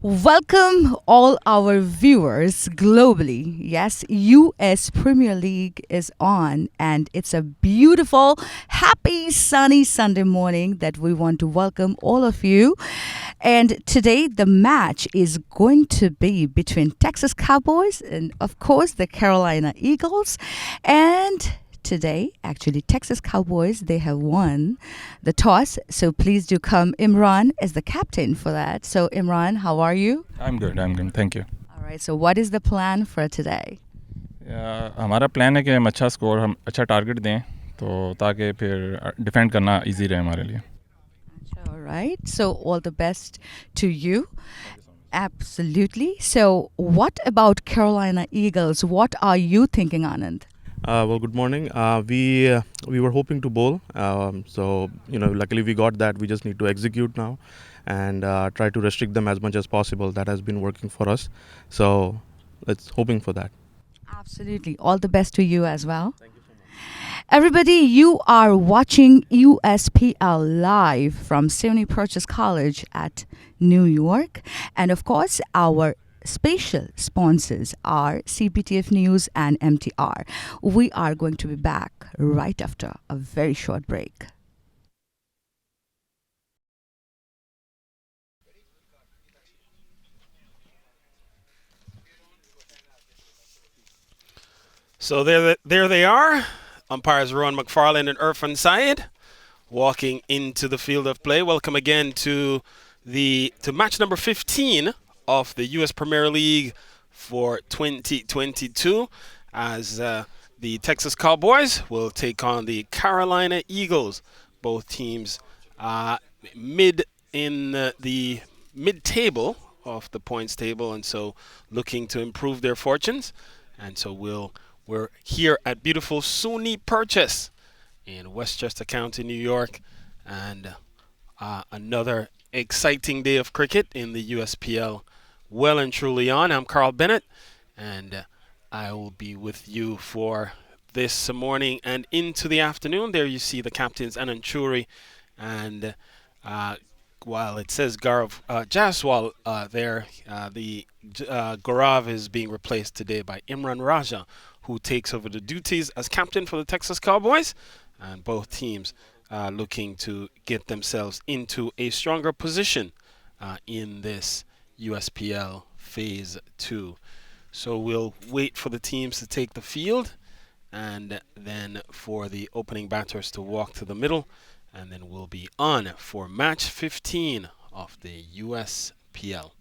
Welcome all our viewers globally. Yes, US Premier League is on, and it's a beautiful, happy, sunny Sunday morning that we want to welcome all of you. And today, the match is going to be between Texas Cowboys and, of course, the Carolina Eagles. And today, actually, Texas Cowboys, they have won the toss. So please do come. Imran is the captain for that. So, Imran, how are you? I'm good. Thank you. All right. So, what is the plan for today? हमारा plan है कि हम अच्छा score हम अच्छा target दें तो ताकि फिर डिफेंड करना इजी रहे हमारे लिए. All right. So, all the best to you. Absolutely. So, what about Carolina Eagles? What are you thinking, Anand? Well, good morning. We were hoping to bowl, so luckily we got that. We just need to execute now, and try to restrict them as much as possible. That has been working for us, so let's hoping for that. Absolutely. All the best to you as well. Thank you so much. Everybody, you are watching USPL live from SUNY Purchase College at New York. And of course, our special sponsors are CPTF News and MTR. We are going to be back right after a very short break. So there they are. Umpires Rowan McFarlane and Irfan Syed walking into the field of play. Welcome again to match number 15 of the U.S. Premier League for 2022, as the Texas Cowboys will take on the Carolina Eagles. Both teams mid in the mid-table of the points table, and so looking to improve their fortunes. And so we're here at beautiful SUNY Purchase in Westchester County, New York, and another exciting day of cricket in the USPL well and truly on. I'm Carl Bennett, and I will be with you for this morning and into the afternoon. There you see the captains Anand Churi, and while it says Gaurav Jaswal there, the Gaurav is being replaced today by Imran Raja, who takes over the duties as captain for the Texas Cowboys, and both teams looking to get themselves into a stronger position in this USPL Phase 2. So we'll wait for the teams to take the field, and then for the opening batters to walk to the middle, and then we'll be on for match 15 of the USPL.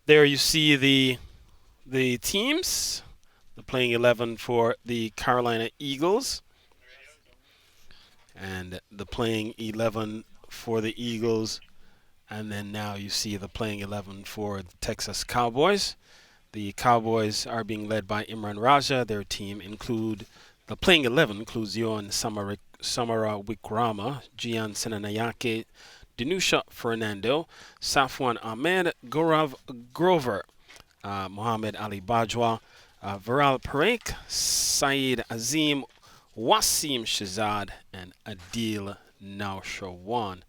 There you see the teams, the playing 11 for the Carolina Eagles, and the playing 11 for the Eagles, and then now you see the playing 11 for the Texas Cowboys. The Cowboys are being led by Imran Raja. Their team the playing 11 includes Yohan Samara Wikrama, Gian Senanayake, Dinusha Fernando, Safwan Ahmed, Gaurav Grover, Mohammed Ali Bajwa, Viral Parekh, Saeed Azim, Wasim Shazad, and Adil Naushawan.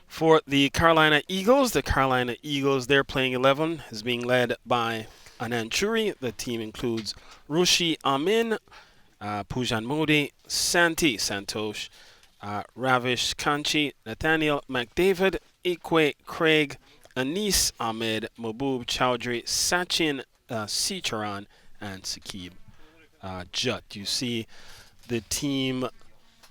For the Carolina Eagles, their playing 11 is being led by Anand Churi. The team includes Rushi Amin, Pujan Modi, Santi Santosh, Ravish Kanchi, Nathaniel McDavid, Ikwe Craig, Anis Ahmed, Mabub Chowdhury, Sachin Sicharan, and Sakib Jut. You see the team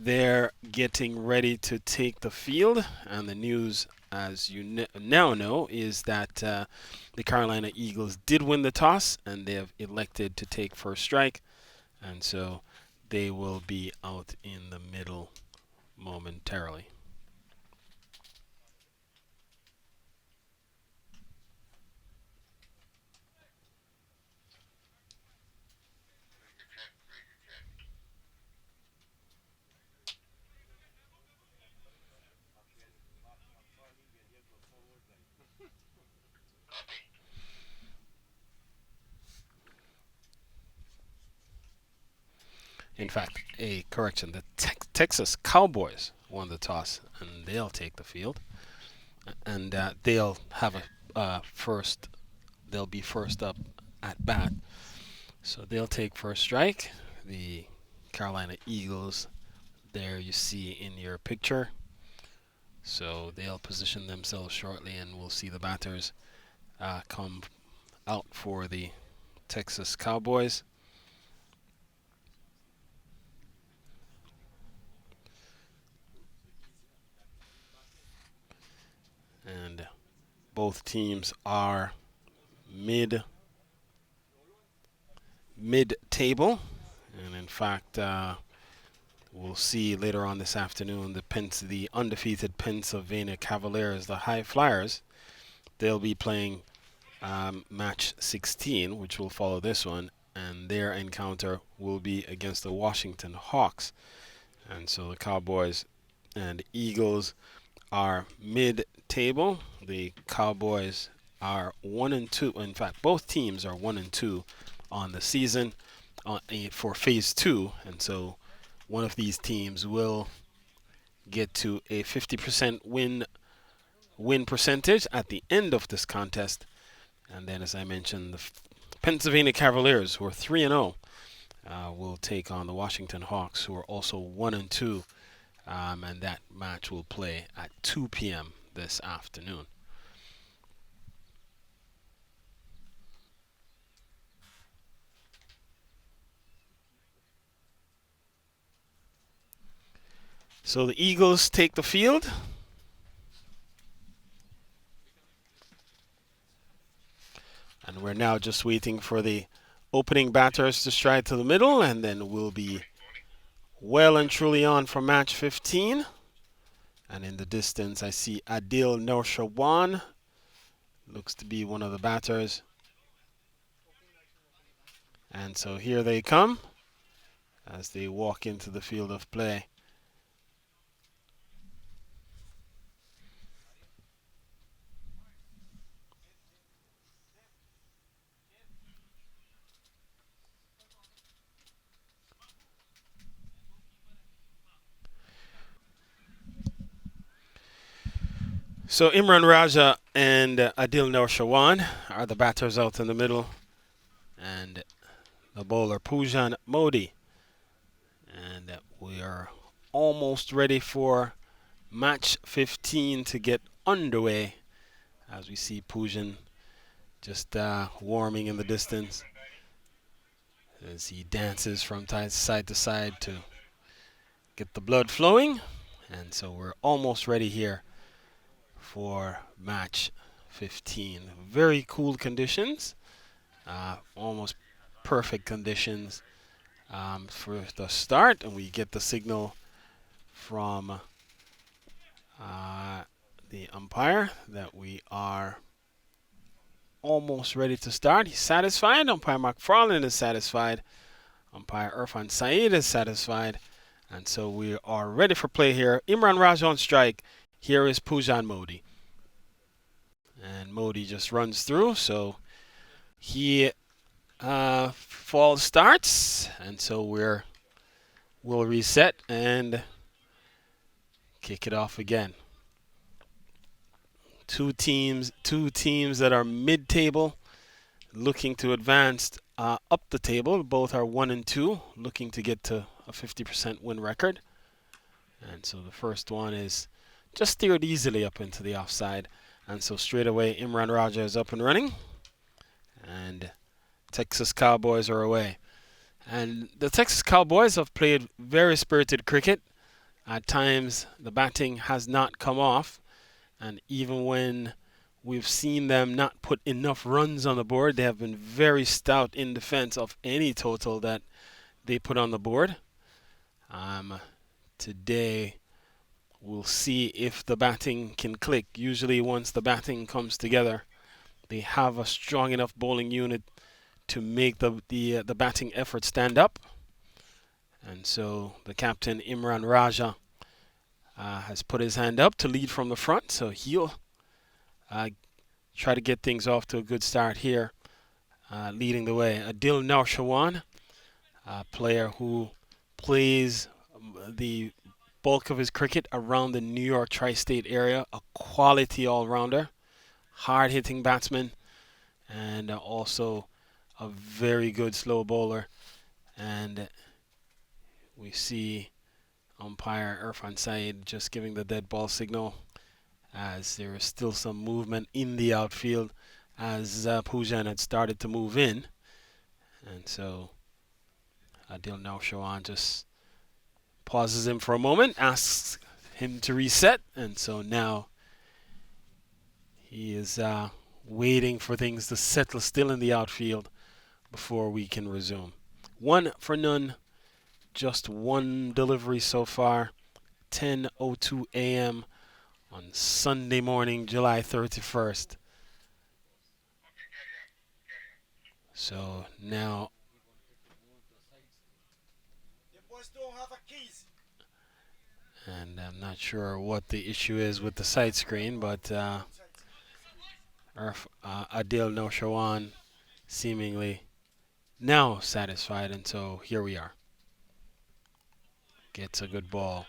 there getting ready to take the field, and the news, as you now know, is that the Carolina Eagles did win the toss, and they have elected to take first strike, and so they will be out in the middle momentarily. In fact, a correction, the Texas Cowboys won the toss, and they'll take the field. And they'll have a first, they'll be first up at bat. So they'll take first strike. The Carolina Eagles, there you see in your picture. So they'll position themselves shortly, and we'll see the batters come out for the Texas Cowboys. And both teams are mid-table, and in fact, we'll see later on this afternoon the undefeated Pennsylvania Cavaliers, the High Flyers. They'll be playing match 16, which will follow this one, and their encounter will be against the Washington Hawks. And so the Cowboys and Eagles are mid-table. The Cowboys are 1-2. In fact, both teams are 1-2 on the season for Phase 2, and so one of these teams will get to a 50% win percentage at the end of this contest. And then, as I mentioned, the Pennsylvania Cavaliers, who are 3-0, will take on the Washington Hawks, who are also 1-2. And that match will play at 2 p.m. this afternoon. So the Eagles take the field. And we're now just waiting for the opening batters to stride to the middle, and then we'll be well and truly on for match 15. And in the distance, I see Adil Norshawan. Looks to be one of the batters. And so here they come as they walk into the field of play. So Imran Raja and Adil Norshawan are the batters out in the middle, and the bowler Poojan Modi. And we are almost ready for match 15 to get underway, as we see Poojan just warming in the distance as he dances from side to side to get the blood flowing. And so we're almost ready here for match 15. Very cool conditions, almost perfect conditions for the start, and we get the signal from the umpire that we are almost ready to start. He's satisfied. Umpire McFarlane is satisfied. Umpire Irfan Saeed is satisfied. And so we are ready for play here. Imran Raja on strike. Here is Poojan Modi. And Modi just runs through. So he false starts. And so we'll reset and kick it off again. Two teams that are mid-table, looking to advance up the table. Both are 1-2, looking to get to a 50% win record. And so the first one is just steered easily up into the offside. And so straight away, Imran Raja is up and running. And Texas Cowboys are away. And the Texas Cowboys have played very spirited cricket. At times, the batting has not come off. And even when we've seen them not put enough runs on the board, they have been very stout in defense of any total that they put on the board. Today, we'll see if the batting can click. Usually, once the batting comes together, they have a strong enough bowling unit to make the batting effort stand up. And so the captain, Imran Raja, has put his hand up to lead from the front, so he'll try to get things off to a good start here, leading the way. Adil Norshawan, a player who plays the bulk of his cricket around the New York tri-state area. A quality all-rounder, hard-hitting batsman, and also a very good slow bowler. And we see umpire Irfan Saeed just giving the dead ball signal as there is still some movement in the outfield as Pujan had started to move in. And so Adil Naushawan just pauses him for a moment, asks him to reset. And so now he is waiting for things to settle still in the outfield before we can resume. 1-0, just one delivery so far. 10:02 a.m. on Sunday morning, July 31st. So now and I'm not sure what the issue is with the side screen, but Adil Noshawan seemingly now satisfied, and so here we are. Gets a good ball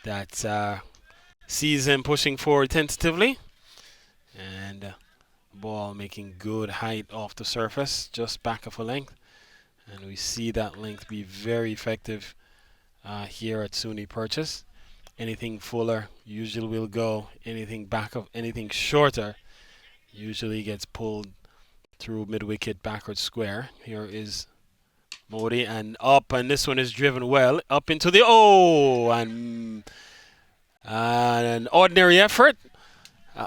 that sees him pushing forward tentatively, and ball making good height off the surface, just back of a length, and we see that length be very effective here at SUNY Purchase. Anything fuller usually will go. Anything shorter usually gets pulled through mid-wicket backward square. Here is Modi and up, and this one is driven well up into the and an ordinary effort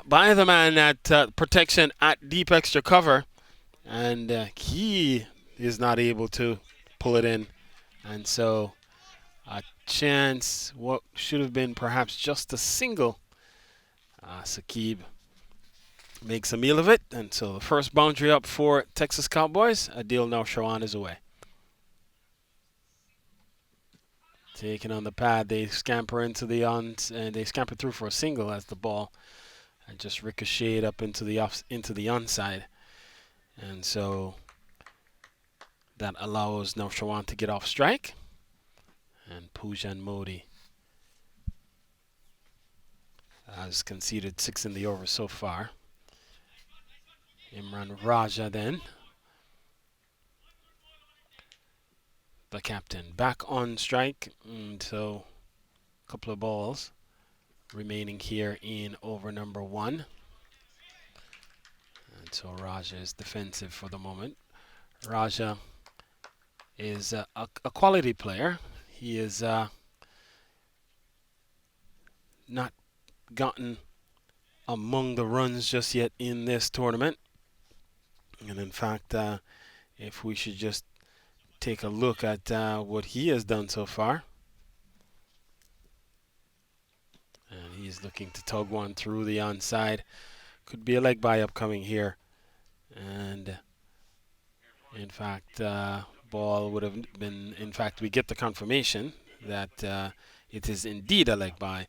by the man at protection at deep extra cover, and he is not able to pull it in, and so a chance, what should have been perhaps just a single. Saqib makes a meal of it, and so the first boundary up for Texas Cowboys. Adil Naushawan is away. Taking on the pad, they scamper into the and they scamper through for a single as the ball just ricocheted up into the onside, and so that allows Naushawan to get off strike. And Pujan Modi has conceded 6 in the over so far. Imran Raja then, the captain, back on strike. And so a couple of balls remaining here in over number 1. And so Raja is defensive for the moment. Raja is a quality player. He is not gotten among the runs just yet in this tournament. And in fact, if we should just take a look at what he has done so far. And he's looking to tug one through the onside. Could be a leg by upcoming here. And in fact, ball would have been, in fact, we get the confirmation that it is indeed a leg by.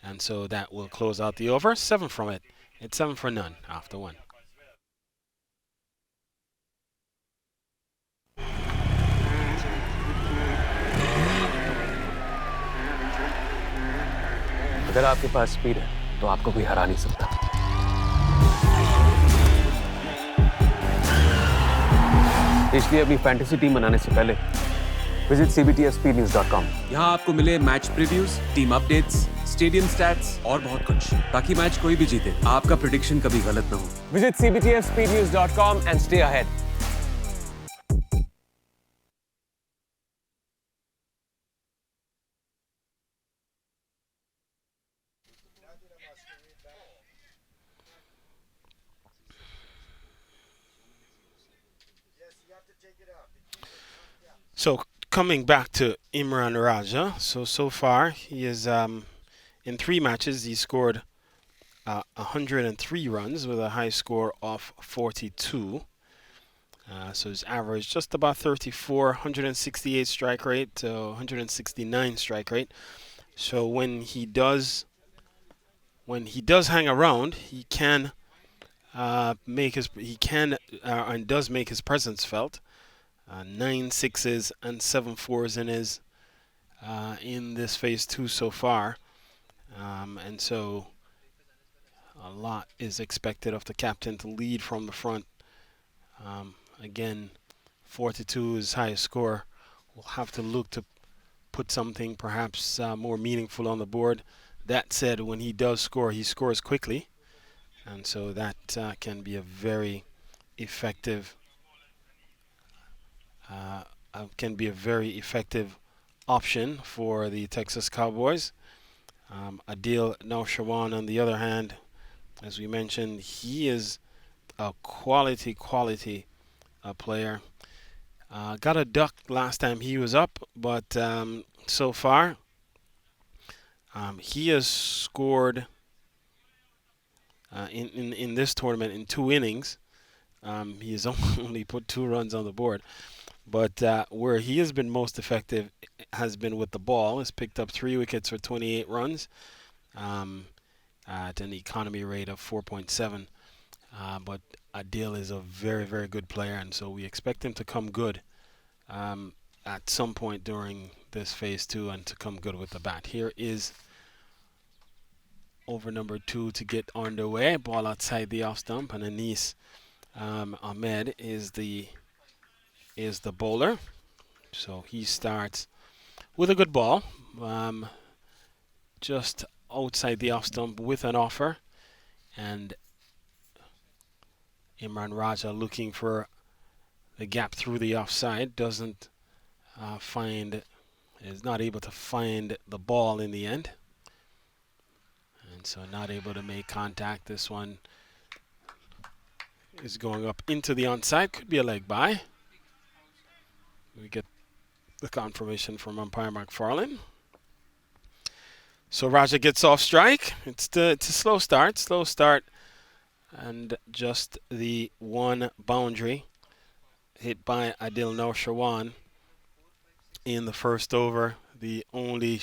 And so that will close out the over. 7 from it. It's 7 for none after 1. अगर आपके पास speed है तो आपको कोई हरा नहीं सकता। इसलिए अपनी फैंटेसी टीम बनाने से पहले विजिट cbtspnews.com। यहाँ आपको मिले match previews, team updates, stadium stats और बहुत कुछ, ताकि मैच कोई भी जीते आपका प्रेडिक्शन कभी गलत ना हो। Visit cbtspnews.com and stay ahead। So coming back to Imran Raja, so far he is in 3 matches he scored 103 runs with a high score of 42. So his average just about 34, 168 strike rate to 169 strike rate. So when he does hang around, he can and does make his presence felt. 9 sixes and 7 fours in his in this phase 2 so far. And so a lot is expected of the captain to lead from the front. Again, 4-2 is highest score. We'll have to look to put something perhaps more meaningful on the board. That said, when he does score, he scores quickly. And so that can be a very effective option for the Texas Cowboys. Adil Naushawan, on the other hand, as we mentioned, he is a quality player. Got a duck last time he was up, but so far he has scored in this tournament in 2 innings. He has only put 2 runs on the board. But where he has been most effective has been with the ball. He's picked up 3 wickets for 28 runs at an economy rate of 4.7. But Adil is a very, very good player, and so we expect him to come good at some point during this phase 2 and to come good with the bat. Here is over number 2 to get underway. Ball outside the off stump, and Anis Ahmed is the bowler. So he starts with a good ball, just outside the off stump with an offer, and Imran Raja looking for the gap through the offside, is not able to find the ball in the end, and so not able to make contact. This one is going up into the onside, could be a leg by. We get the confirmation from umpire McFarlane. So Raja gets off strike. It's a slow start, and just the one boundary hit by Adil Naushawan in the first over. The only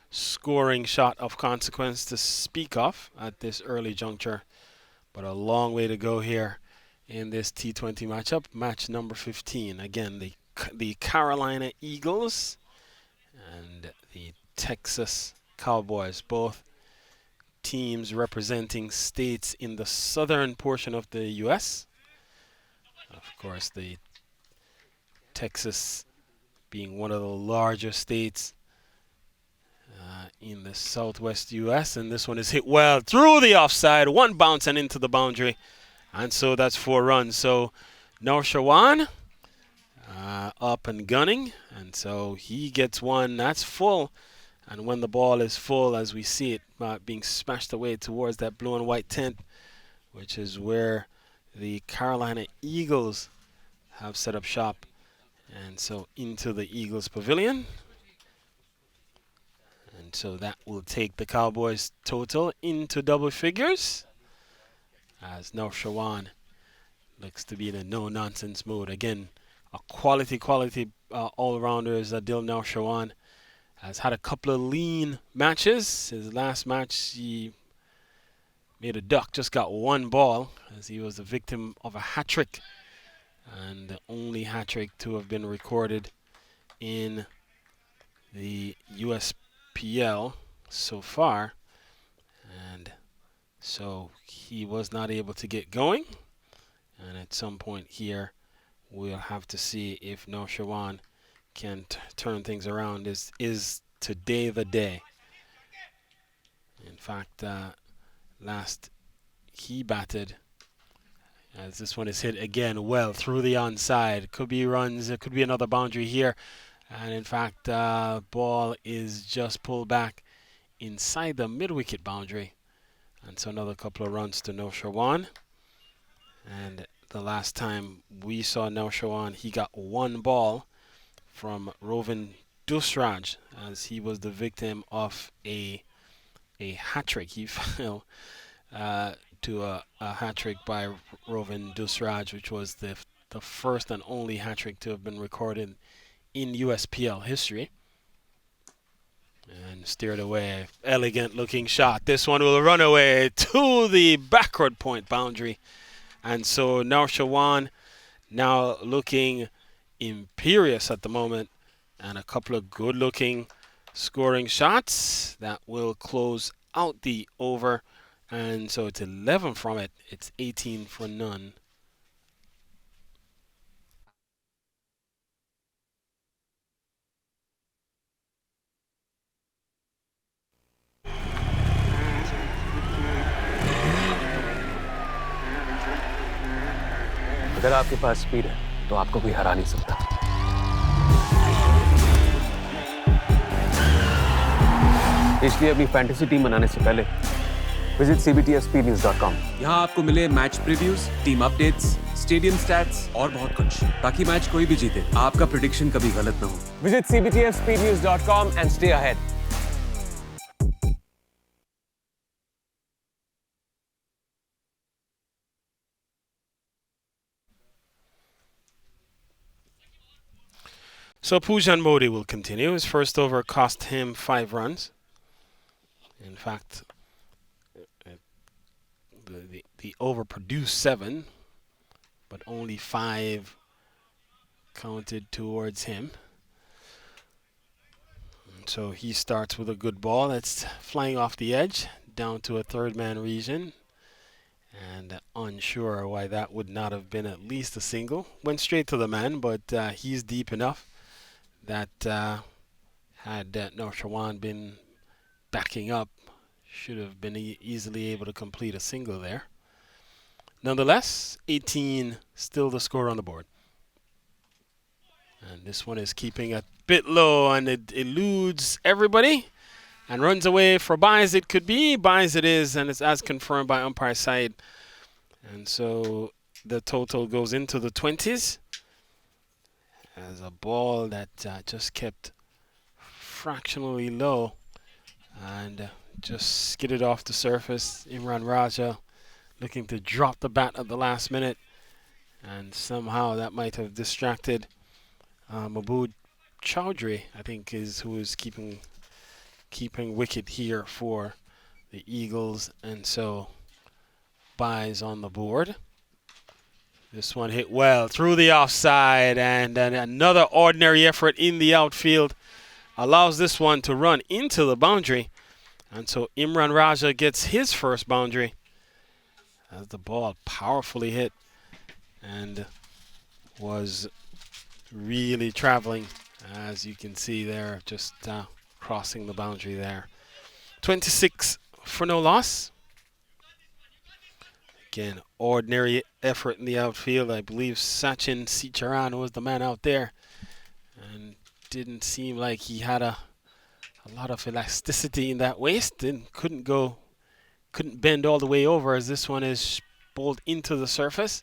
scoring shot of consequence to speak of at this early juncture, but a long way to go here in this T20 matchup, match number 15. Again, the Carolina Eagles and the Texas Cowboys, both teams representing states in the southern portion of the U.S. Of course, the Texas being one of the larger states in the southwest U.S. And this one is hit well through the offside, one bounce and into the boundary. And so that's 4 runs. So Naushawan up and gunning, and so he gets one. That's full. And when the ball is full, as we see it being smashed away towards that blue and white tent, which is where the Carolina Eagles have set up shop, and so into the Eagles pavilion. And so that will take the Cowboys total into double figures, as Naushawan looks to be in a no-nonsense mood. Again, a quality all-rounder is Adil Naushawan. Has had a couple of lean matches. His last match, he made a duck, just got 1 ball, as he was the victim of a hat-trick, and the only hat-trick to have been recorded in the USPL so far. And so he was not able to get going, and at some point here we'll have to see if Naushawan can turn things around. Is today the day? In fact, last he batted, as this one is hit again well through the onside. Could be runs, it could be another boundary here, and in fact ball is just pulled back inside the mid-wicket boundary, and so another couple of runs to Naushawan. And the last time we saw Naushawan, he got 1 ball from Rovin Dusraj, as he was the victim of a hat-trick. He fell to a hat-trick by Rovin Dusraj, which was the first and only hat-trick to have been recorded in USPL history. And steered away. Elegant looking shot. This one will run away to the backward point boundary. And so Naushawan now looking imperious at the moment, and a couple of good-looking scoring shots that will close out the over. And so it's 11 from it. It's 18 for none. अगर आपके पास speed है तो आपको कोई हरा नहीं सकता इसलिए अपनी फैंटेसी टीम बनाने से पहले विजिट cbtspnews.com। यहाँ आपको मिले match previews, team updates, stadium stats और बहुत कुछ, ताकि मैच कोई भी जीते आपका प्रेडिक्शन कभी गलत ना हो। Visit cbtspnews.com and stay ahead। So Pujan Modi will continue. His first over cost him 5 runs. In fact, the over produced 7, but only 5 counted towards him. And so he starts with a good ball that's flying off the edge down to a third-man region. And unsure why that would not have been at least a single. Went straight to the man, but he's deep enough that had Norshawan been backing up, should have been easily able to complete a single there. Nonetheless, 18 still the score on the board. And this one is keeping a bit low, and it eludes everybody and runs away for buys. It could be buys it is, and it's as confirmed by umpire side. And so the total goes into the 20s as a ball that just kept fractionally low and just skidded off the surface. Imran Raja looking to drop the bat at the last minute, and somehow that might have distracted Mabood Chowdhury, I think, is who is keeping wicket here for the Eagles, and so buys on the board. This one hit well through the offside, and then another ordinary effort in the outfield allows this one to run into the boundary. And so Imran Raja gets his first boundary as the ball powerfully hit and was really traveling, as you can see there, just crossing the boundary there. 26 for no loss. Again, ordinary effort in the outfield. I believe Sachin Sicharan was the man out there, and didn't seem like he had a lot of elasticity in that waist, and couldn't bend all the way over, as this one is bowled into the surface.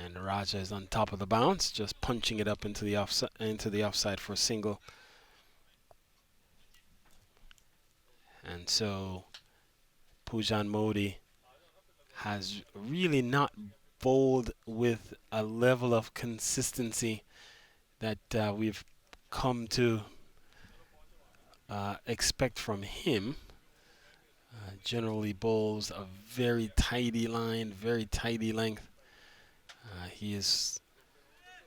And Raja is on top of the bounce, just punching it up into the offside for a single. And so Pujan Modi has really not bowled with a level of consistency that we've come to expect from him. Generally bowls a very tidy line, very tidy length. He has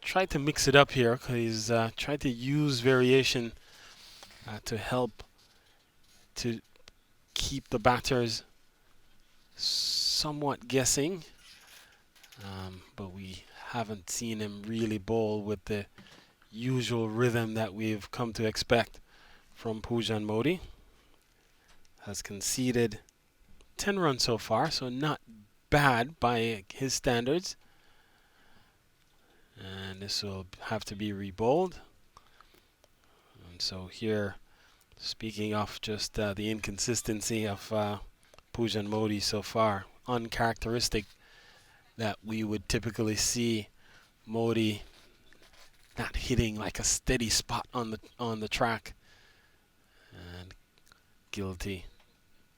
tried to mix it up here, because he's tried to use variation to help to keep the batters somewhat guessing, but we haven't seen him really bowl with the usual rhythm that we've come to expect from Pujan Modi. Has conceded 10 runs so far, so not bad by his standards. And this will have to be rebowled. And so here, speaking of just the inconsistency of Pujan Modi so far, uncharacteristic that we would typically see Modi not hitting like a steady spot on the track, and guilty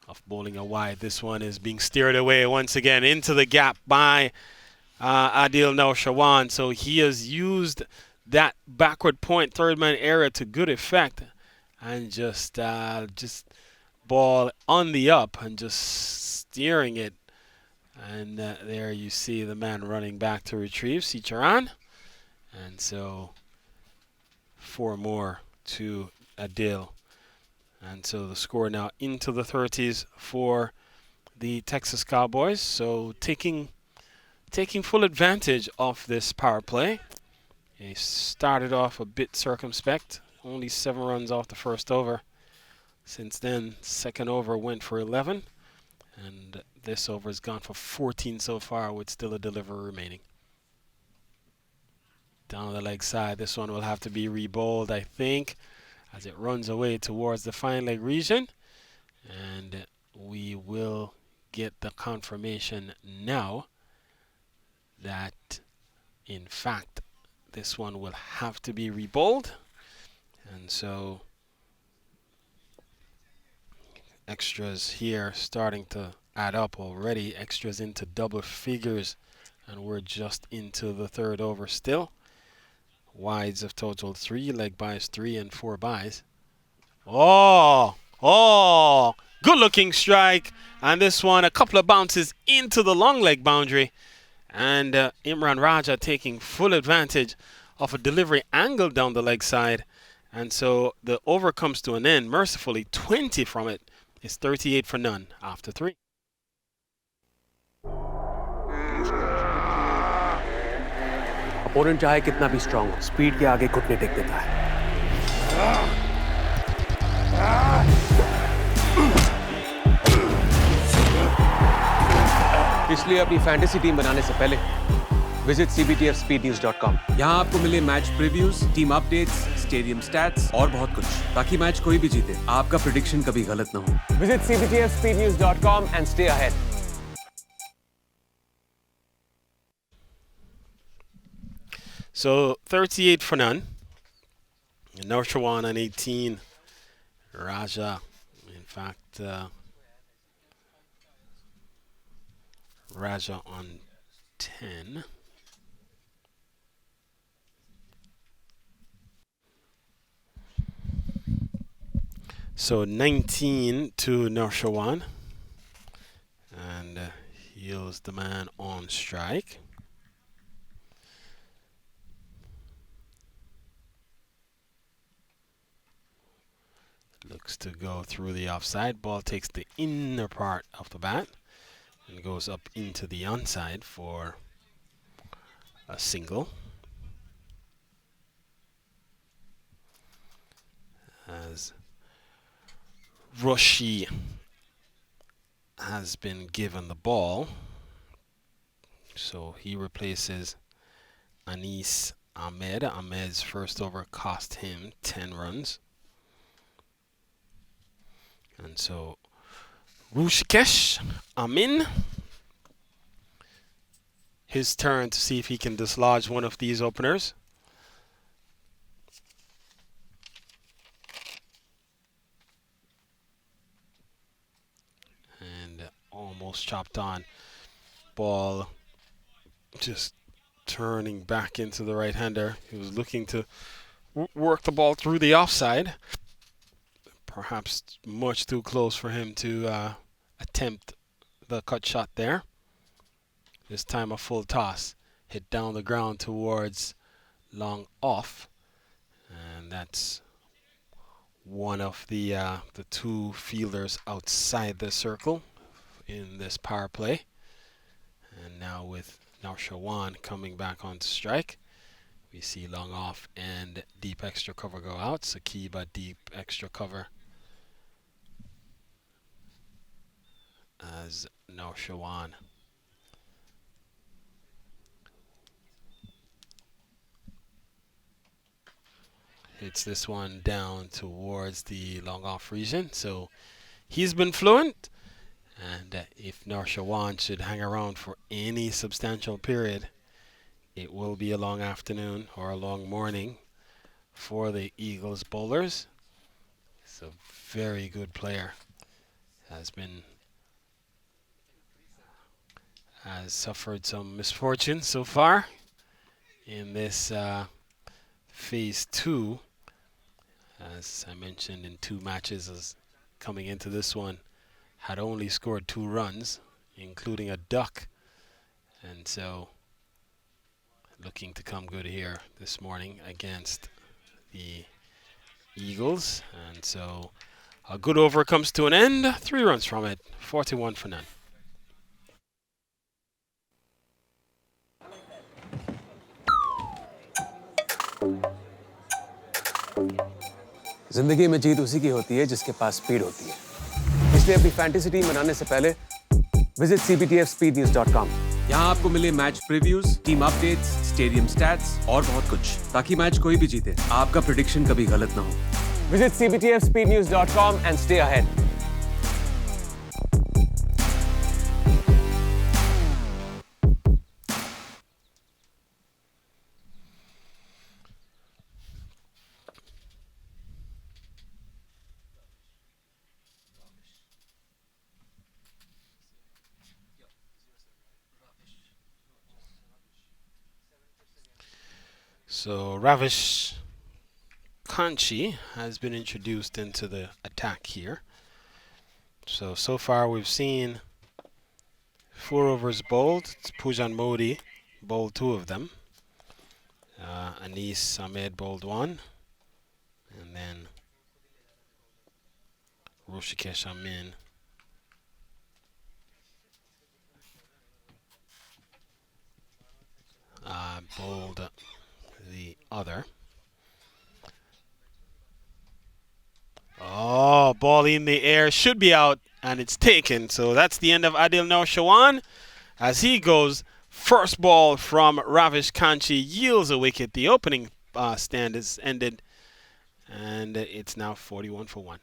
of bowling a wide. This one is being steered away once again into the gap by Adil Norshawan. So he has used that backward point third man area to good effect, and just ball on the up and just steering it. And there you see the man running back to retrieve Sicharan. And so 4 more to Adil. And so the score now into the 30s for the Texas Cowboys. So taking full advantage of this power play. They started off a bit circumspect, only 7 runs off the first over. Since then, second over went for 11, and this over has gone for 14 so far with still a delivery remaining. Down the leg side, this one will have to be rebowled, I think, as it runs away towards the fine leg region. And we will get the confirmation now that, in fact, this one will have to be rebowled. And so extras here starting to add up already. Extras into double figures, and we're just into the third over still. Wides of total 3, leg buys 3, and 4 buys. Oh, good looking strike. And this one, a couple of bounces into the long leg boundary. And Imran Raja taking full advantage of a delivery angle down the leg side. And so the over comes to an end. Mercifully, 20 from it. It's 38 for none after 3. Opponent चाहे कितना भी strong हो, speed के आगे घुटने take देता है। इसलिए अपनी फैंटेसी टीम बनाने से पहले विजिट cbtfspeednews.com। यहाँ आपको मिले match previews, team updates, stadium stats और बहुत कुछ, ताकि मैच कोई भी जीते आपका प्रेडिक्शन कभी गलत ना हो। Visit cbtfspeednews.com and stay ahead। So 38 for none. Norshawan on 18. Raja, in fact, Raja on 10. So 19 to Norshawan. And heels the man on strike. Looks to go through the offside. Ball takes the inner part of the bat and goes up into the onside for a single. As Roshi has been given the ball, so he replaces Anis Ahmed. Ahmed's first over cost him 10 runs. And so Rushikesh Amin, his turn to see if he can dislodge one of these openers. And almost chopped on. Ball just turning back into the right-hander. He was looking to work the ball through the offside. Perhaps much too close for him to attempt the cut shot there. This time a full toss. Hit down the ground towards long off. And that's one of the 2 fielders outside the circle in this power play. And now with Norshawan coming back on strike, we see long off and deep extra cover go out. Sakiba deep extra cover as Norshawan hits this one down towards the long off region. So he's been fluent, and if Norshawan should hang around for any substantial period, it will be a long afternoon or a long morning for the Eagles bowlers. He's a very good player. Has suffered some misfortune so far in this phase 2. As I mentioned, in 2 matches as coming into this one, had only scored 2 runs, including a duck. And so looking to come good here this morning against the Eagles. And so a good over comes to an end. 3 runs from it, 41 for none. जिंदगी में जीत उसी की होती है जिसके पास speed होती है, इसलिए अपनी फैंटेसी टीम बनाने से पहले विजिट cbtfspeednews.com। यहाँ आपको मिले match previews, team updates, stadium stats और बहुत कुछ, ताकि मैच कोई भी जीते आपका प्रेडिक्शन कभी गलत ना हो। Visit cbtfspeednews.com and stay ahead। So Ravish Kanchi has been introduced into the attack here. So far we've seen 4 overs bowled. Pujan Modi bowled 2 of them. Anis Ahmed bowled 1. And then Roshikesh Amin bowled the other. Oh, ball in the air, should be out, and it's taken. So that's the end of Adil Norshawan as he goes. First ball from Ravish Kanchi yields a wicket. The opening stand is ended, and it's now 41 for 1.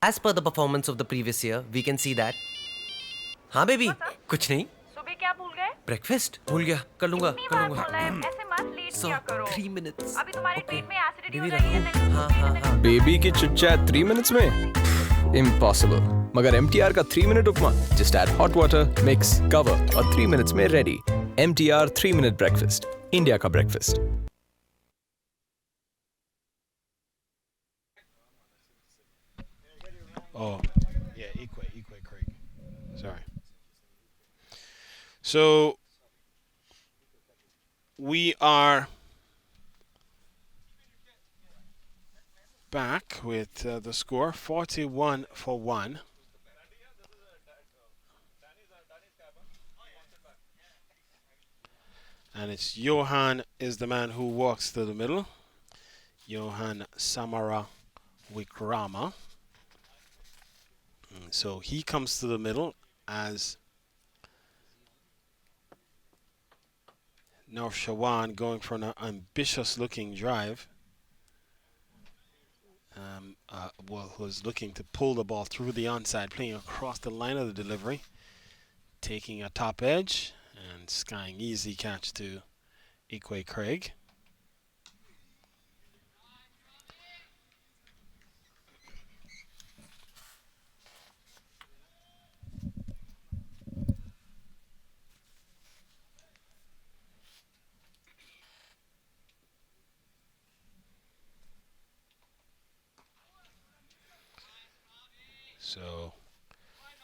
As per the performance of the previous year, we can see that. हाँ baby, कुछ नहीं. सुबह क्या भूल गए? Breakfast भूल गया, कर लूँगा. ऐसे मत लेट किया करो. 3 minutes. अभी तुम्हारे पेट में एसिडिटी हो बेबी जाएगी. रखो. हाँ. बेबी की चिट-चैट 3 minutes में? Impossible. मगर MTR का 3-minute उपमा. Just add hot water, mix, cover और 3 minutes में ready. MTR 3-minute breakfast. India का breakfast. Oh, yeah, Equay Craig. Sorry. So we are back with the score 41 for 1. And it's Johan is the man who walks to the middle. Johan Samara Wikrama. So he comes to the middle as Norshawan going for an ambitious looking drive. Was looking to pull the ball through the onside, playing across the line of the delivery, taking a top edge and skying easy catch to Equay Craig. So,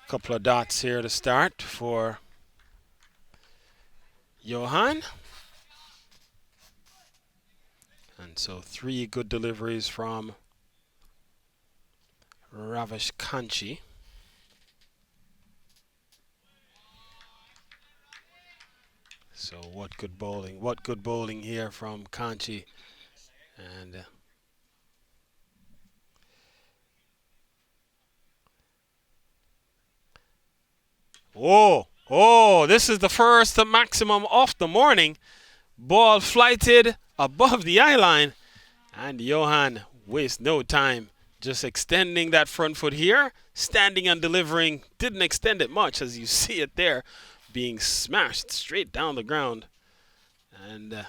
a couple of dots here to start for Johan. And so 3 good deliveries from Ravish Kanchi. So what good bowling here from Kanchi. And this is the first maximum of the morning. Ball flighted above the eye line, and Johan wastes no time just extending that front foot here, standing and delivering. Didn't extend it much, as you see it there, being smashed straight down the ground. And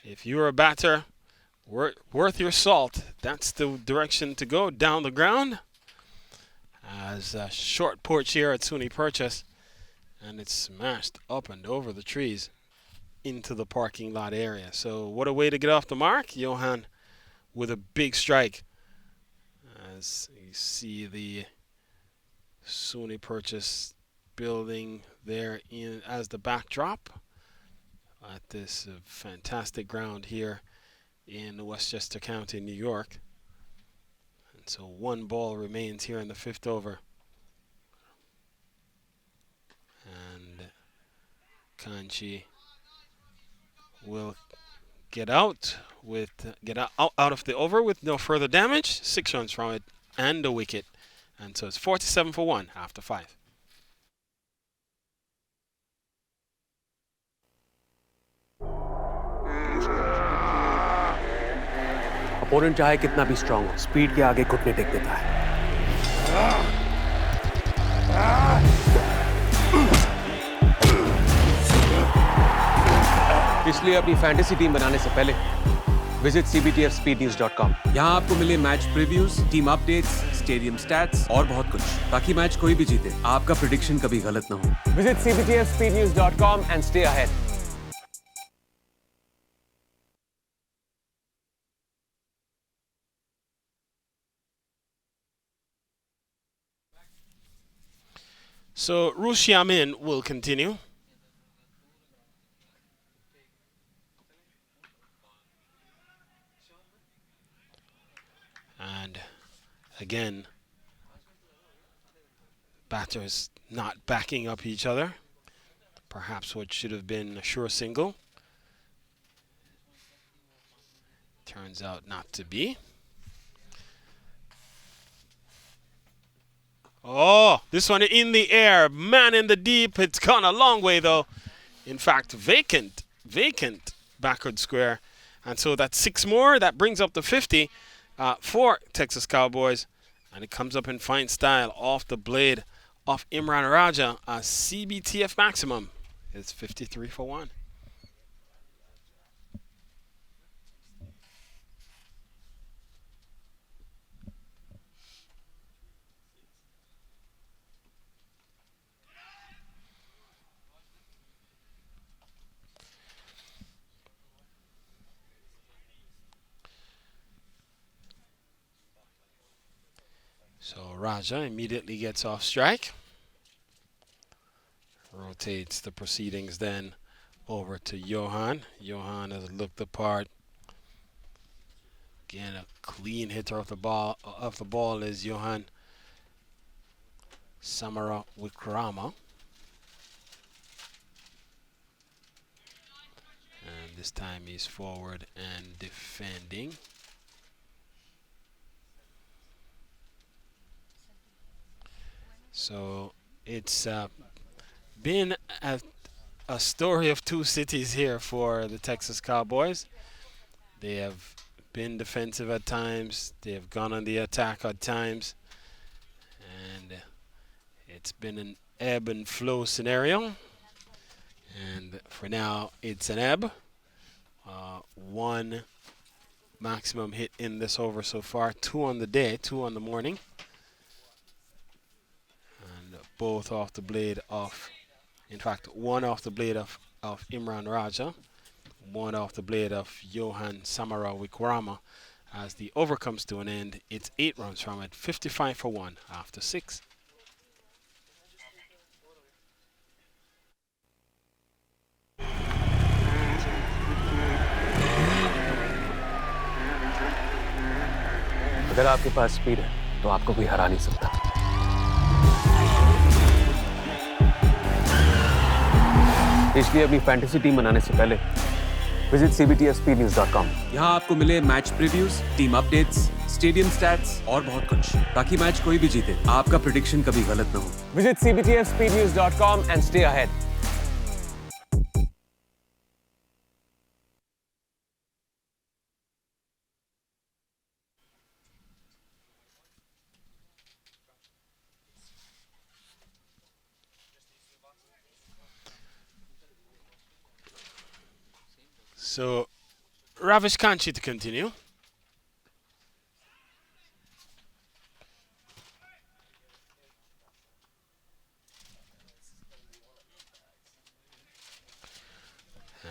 if you're a batter worth your salt, that's the direction to go, down the ground. As a short porch here at SUNY Purchase, and it's smashed up and over the trees. into the parking lot area. So what a way to get off the mark. Johan with a big strike. As you see the Sony Purchase building there in as the backdrop at this fantastic ground here in Westchester County, New York. And so one ball remains here in the fifth over. And Kanchi will get out of the over with no further damage. 6 runs from it and a wicket. And so it's 47 for 1 after 5. Opponent चाहे कितना भी strong हो, speed के आगे घुटने take देता है। इसलिए अपनी फैंटेसी टीम बनाने से पहले विजिट cbtfspeednews.com। यहाँ आपको मिले match previews, team updates, stadium stats और बहुत कुछ, ताकि मैच कोई भी जीते आपका प्रेडिक्शन कभी गलत ना हो। Visit cbtfspeednews.com and stay ahead। So Ru Xiaomin will continue. And again, batters not backing up each other. Perhaps what should have been a sure single turns out not to be. Oh, this one in the air. Man in the deep. It's gone a long way, though. In fact, vacant backward square. And so that's 6 more. That brings up to 50 for Texas Cowboys. And it comes up in fine style off the blade of Imran Raja. A CBTF maximum is 53 for 1. So Raja immediately gets off strike. Rotates the proceedings then over to Johan. Johan has looked the part. Again, a clean hitter of the ball is Johan Samara Wikrama. And this time he's forward and defending. So it's been a story of two cities here for the Texas Cowboys. They have been defensive at times. They have gone on the attack at times. And it's been an ebb and flow scenario. And for now, it's an ebb. 1 maximum hit in this over so far. 2 on the day, 2 on the morning. Both off the blade of, in fact, 1 off the blade of Imran Raja, 1 off the blade of Johan Samara Wikrama. As the over comes to an end, it's 8 runs from it, 55 for 1 after 6. अगर आपके पास speed है तो आपको कोई हरा नहीं सकता। इसलिए अपनी फैंटेसी टीम बनाने से पहले विजिट cbtfspeednews.com। यहाँ आपको मिले match previews, team updates, stadium stats और बहुत कुछ, ताकि मैच कोई भी जीते आपका प्रेडिक्शन कभी गलत ना हो। Visit cbtfspeednews.com and stay ahead। So Ravish Kanchi to continue.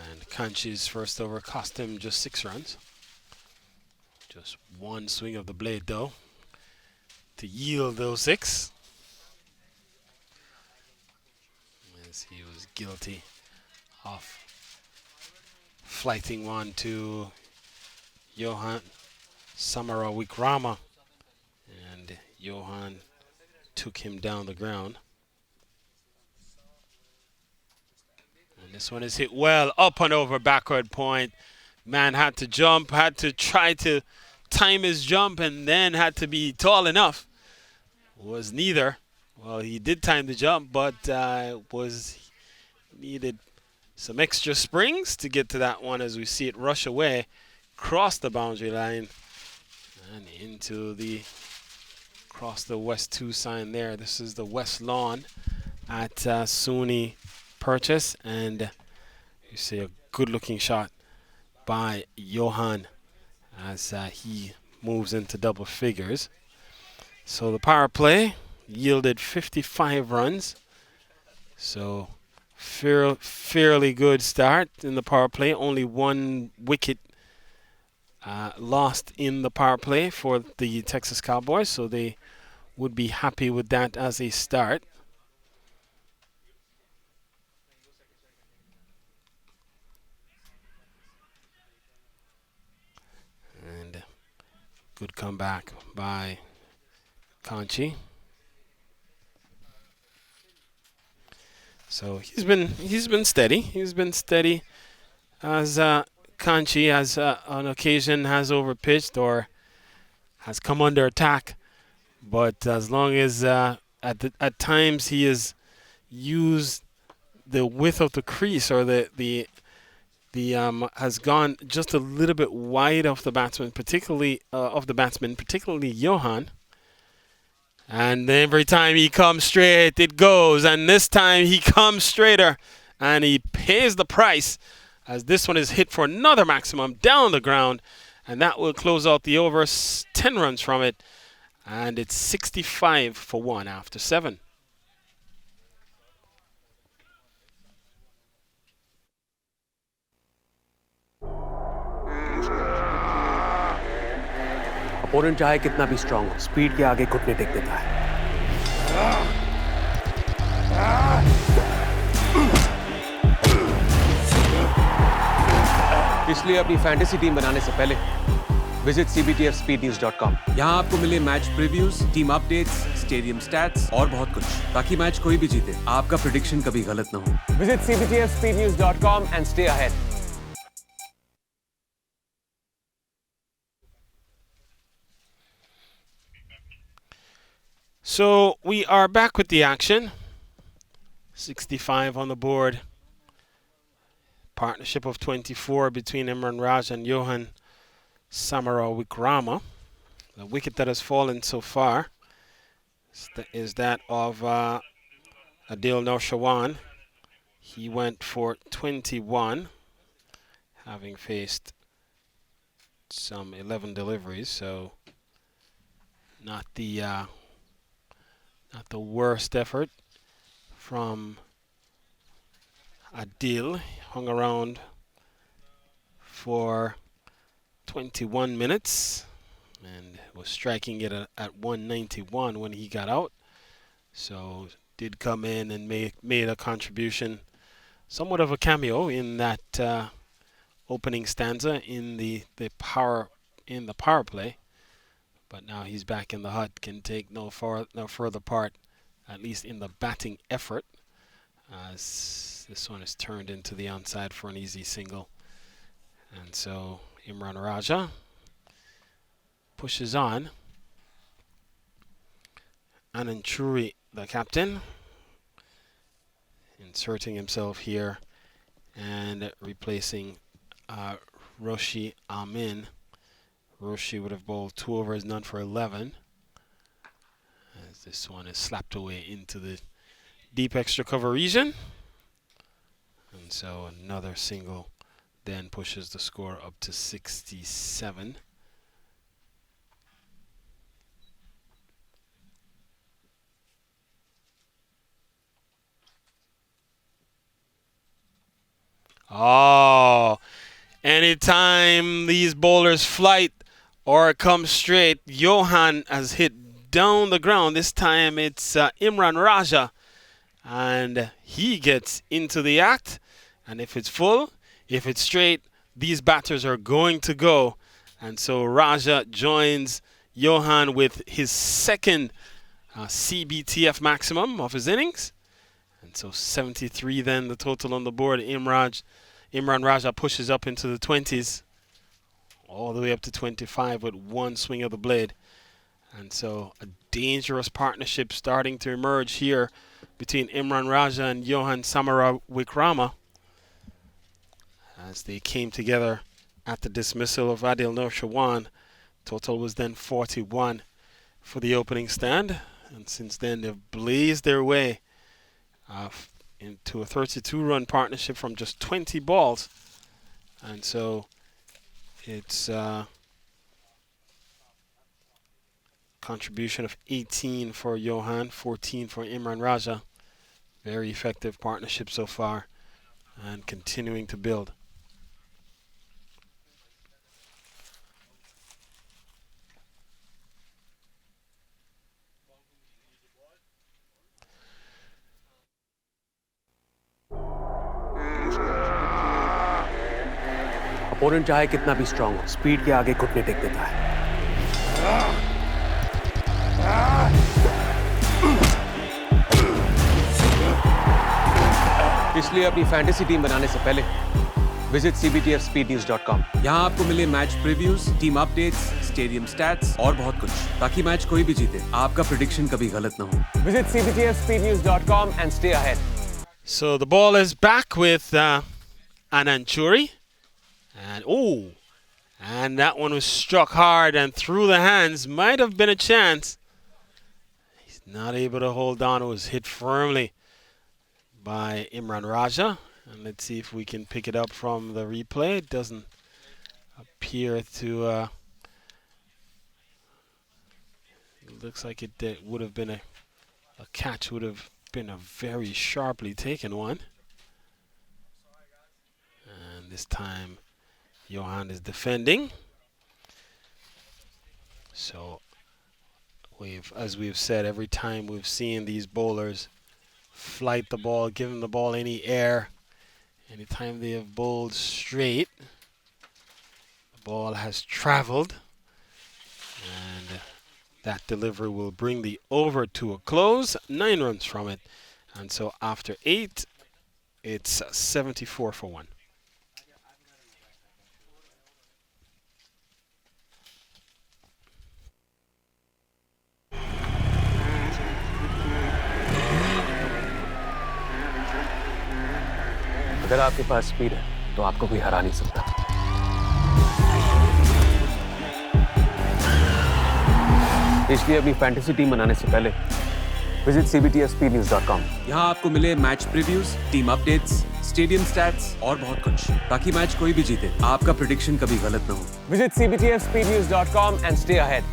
And Kanchi's first over cost him just 6 runs. Just one swing of the blade, though, to yield those 6. As he was guilty of flighting one to Johan Samara Wikrama. And Johan took him down the ground. And this one is hit well, up and over backward point. Man had to jump, had to try to time his jump, and then had to be tall enough. Was neither. Well, he did time the jump, but needed some extra springs to get to that one as we see it rush away, cross the boundary line, and across the West 2 sign there. This is the West Lawn at SUNY Purchase, and you see a good-looking shot by Johan as he moves into double figures. So the power play yielded 55 runs. So fairly good start in the power play. Only 1 wicket lost in the power play for the Texas Cowboys, so they would be happy with that as a start. And good comeback by Kanchi. So he's been steady. He's been steady as Kanchi has on occasion has overpitched or has come under attack. But as long as at times he has used the width of the crease or the has gone just a little bit wide of the batsman, particularly Johan. And every time he comes straight, it goes. And this time he comes straighter, and he pays the price as this one is hit for another maximum down the ground, and that will close out the over. 10 runs from it, and it's 65 for 1 after 7. Opponent चाहे कितना भी strong हो, speed के आगे घुटने take देता है। इसलिए अपनी फैंटेसी टीम बनाने से पहले विजिट cbtfspeednews.com। यहाँ आपको मिले match previews, team updates, stadium stats और बहुत कुछ, ताकि मैच कोई भी जीते आपका प्रेडिक्शन कभी गलत ना हो। Visit cbtfspeednews.com and stay ahead। So we are back with the action. 65 on the board. Partnership of 24 between Imran Raj and Johan Samara Wikrama. The wicket that has fallen so far is that of Adil Norshawan. He went for 21, having faced some 11 deliveries, so not the worst effort from Adil. Hung around for 21 minutes and was striking it at 191 when he got out. So did come in and made a contribution, somewhat of a cameo in that opening stanza in the power play. But now he's back in the hut, can take no further part, at least in the batting effort, as this one is turned into the onside for an easy single. And so Imran Raja pushes on. Anand Churi, the captain, inserting himself here and replacing Roshi Amin. Roshi would have bowled 2 overs, none for 11. As this one is slapped away into the deep extra cover region. And so another single then pushes the score up to 67. Oh, Anytime these bowlers flight or come straight, Johan has hit down the ground. This time it's Imran Raja, and he gets into the act. And if it's full, if it's straight, these batters are going to go. And so Raja joins Johan with his second CBTF maximum of his innings. And so 73 then the total on the board. Imran Raja pushes up into the 20s, all the way up to 25 with one swing of the blade. And so a dangerous partnership starting to emerge here between Imran Raja and Johan Samara Wikrama as they came together at the dismissal of Adil Norshawan. Total was then 41 for the opening stand. And since then, they've blazed their way into a 32-run partnership from just 20 balls. And so it's a contribution of 18 for Johan, 14 for Imran Raja. Very effective partnership so far and continuing to build. Opponent चाहे कितना भी strong हो, speed के आगे घुटने take देता है। इसलिए अपनी फैंटेसी टीम बनाने से पहले विजिट cbtfspeednews.com। यहाँ आपको मिले match previews, team updates, stadium stats और बहुत कुछ, ताकि मैच कोई भी जीते आपका प्रेडिक्शन कभी गलत ना हो। Visit cbtfspeednews.com and stay ahead. So the ball is back with Anand Churi. And that one was struck hard and through the hands. Might have been a chance. He's not able to hold on. It was hit firmly by Imran Raja. And let's see if we can pick it up from the replay. It doesn't appear to... it looks like it would have been a catch. Would have been a very sharply taken one. And this time... Johan is defending. So as we've said, every time we've seen these bowlers flight the ball, give them the ball any air, anytime they have bowled straight, the ball has traveled, and that delivery will bring the over to a close. 9 runs from it. And so after 8, it's 74 for 1. अगर आपके पास speed है तो आपको कोई हरा नहीं सकता। इसलिए अपनी फैंटेसी टीम बनाने से पहले विजिट cbtfspeednews.com। यहाँ आपको मिले match previews, team updates, stadium stats और बहुत कुछ, ताकि मैच कोई भी जीते आपका प्रेडिक्शन कभी गलत ना हो। Visit cbtfspeednews.com and stay ahead.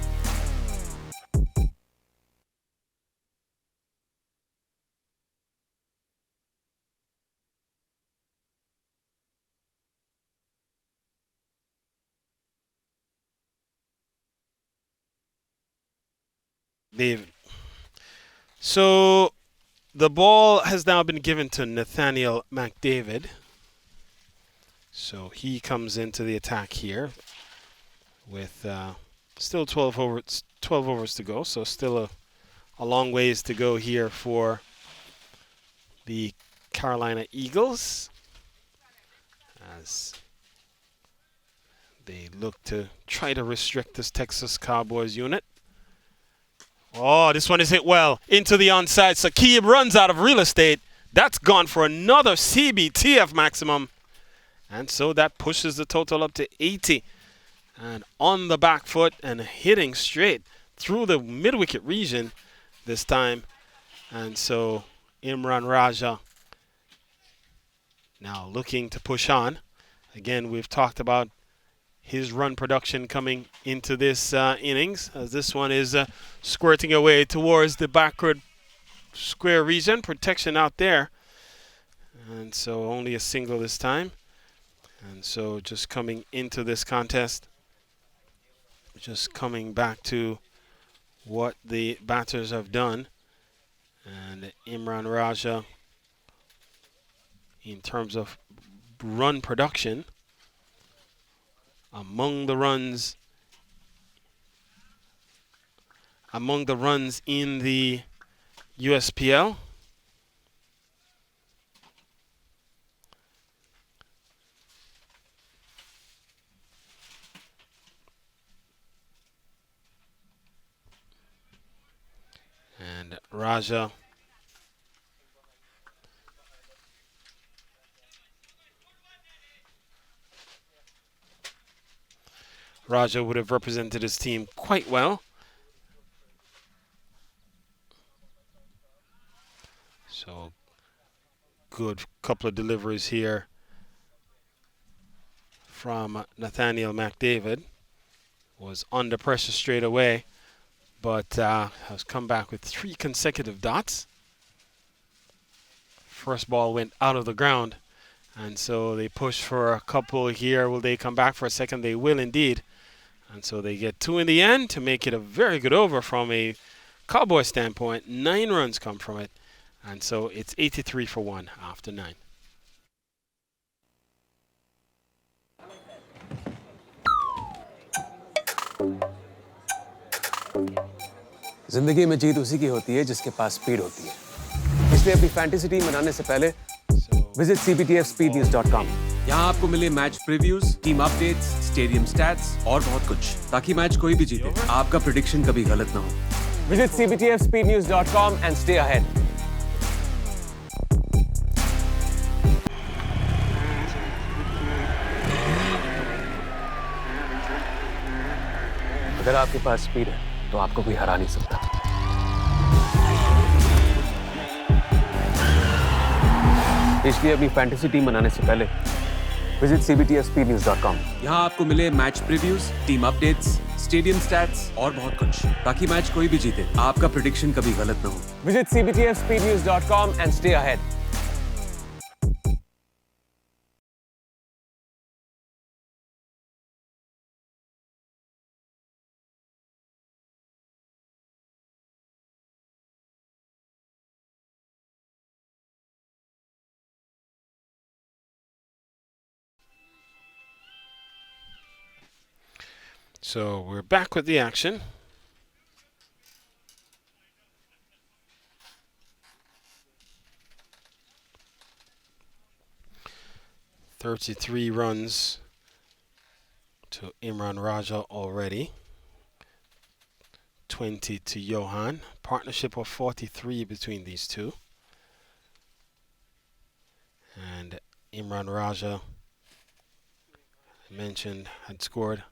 David. So the ball has now been given to Nathaniel McDavid. So he comes into the attack here with still 12 overs to go. So still a long ways to go here for the Carolina Eagles as they look to try to restrict this Texas Cowboys unit. Oh, this one is hit well into the onside. Saqib runs out of real estate. That's gone for another CBTF maximum. And so that pushes the total up to 80. And on the back foot and hitting straight through the mid-wicket region this time. And so Imran Raja now looking to push on. Again, we've talked about his run production coming into this innings, as this one is squirting away towards the backward square region. Protection out there. And so only a single this time. And so just coming into this contest, just coming back to what the batters have done. And Imran Raja, in terms of run production, among the runs in the USPL, and Raja would have represented his team quite well. So good couple of deliveries here from Nathaniel McDavid. Was under pressure straight away, but has come back with 3 consecutive dots. First ball went out of the ground, and so they push for a couple here. Will they come back for a second? They will indeed. And so they get 2 in the end to make it a very good over from a Cowboy standpoint. 9 runs come from it, and so it's 83 for 1 after 9. जिंदगी में जीत उसी की होती है जिसके पास speed होती है इसलिए अपनी फैंटेसी टीम बनाने से पहले विजिट cptfspeednews.com। यहाँ आपको मिले match previews, team updates, stadium stats और बहुत कुछ, ताकि मैच कोई भी जीते आपका प्रेडिक्शन कभी गलत ना हो। Visit cptfspeednews.com and stay ahead। अगर आपके पास स्पीड है तो आपको कोई हरा नहीं सकता। इसलिए अपनी फैंटेसी टीम बनाने से पहले विजिट cptfspeednews.com। यहाँ आपको मिले match previews, team updates, stadium stats और बहुत कुछ, ताकि मैच कोई भी जीते आपका प्रेडिक्शन कभी गलत ना हो। Visit cptfspeednews.com and stay ahead। So we're back with the action. "33 runs to Imran Raja already. 20 to Johan. Partnership of 43 between these two. And Imran Raja, I mentioned, had scored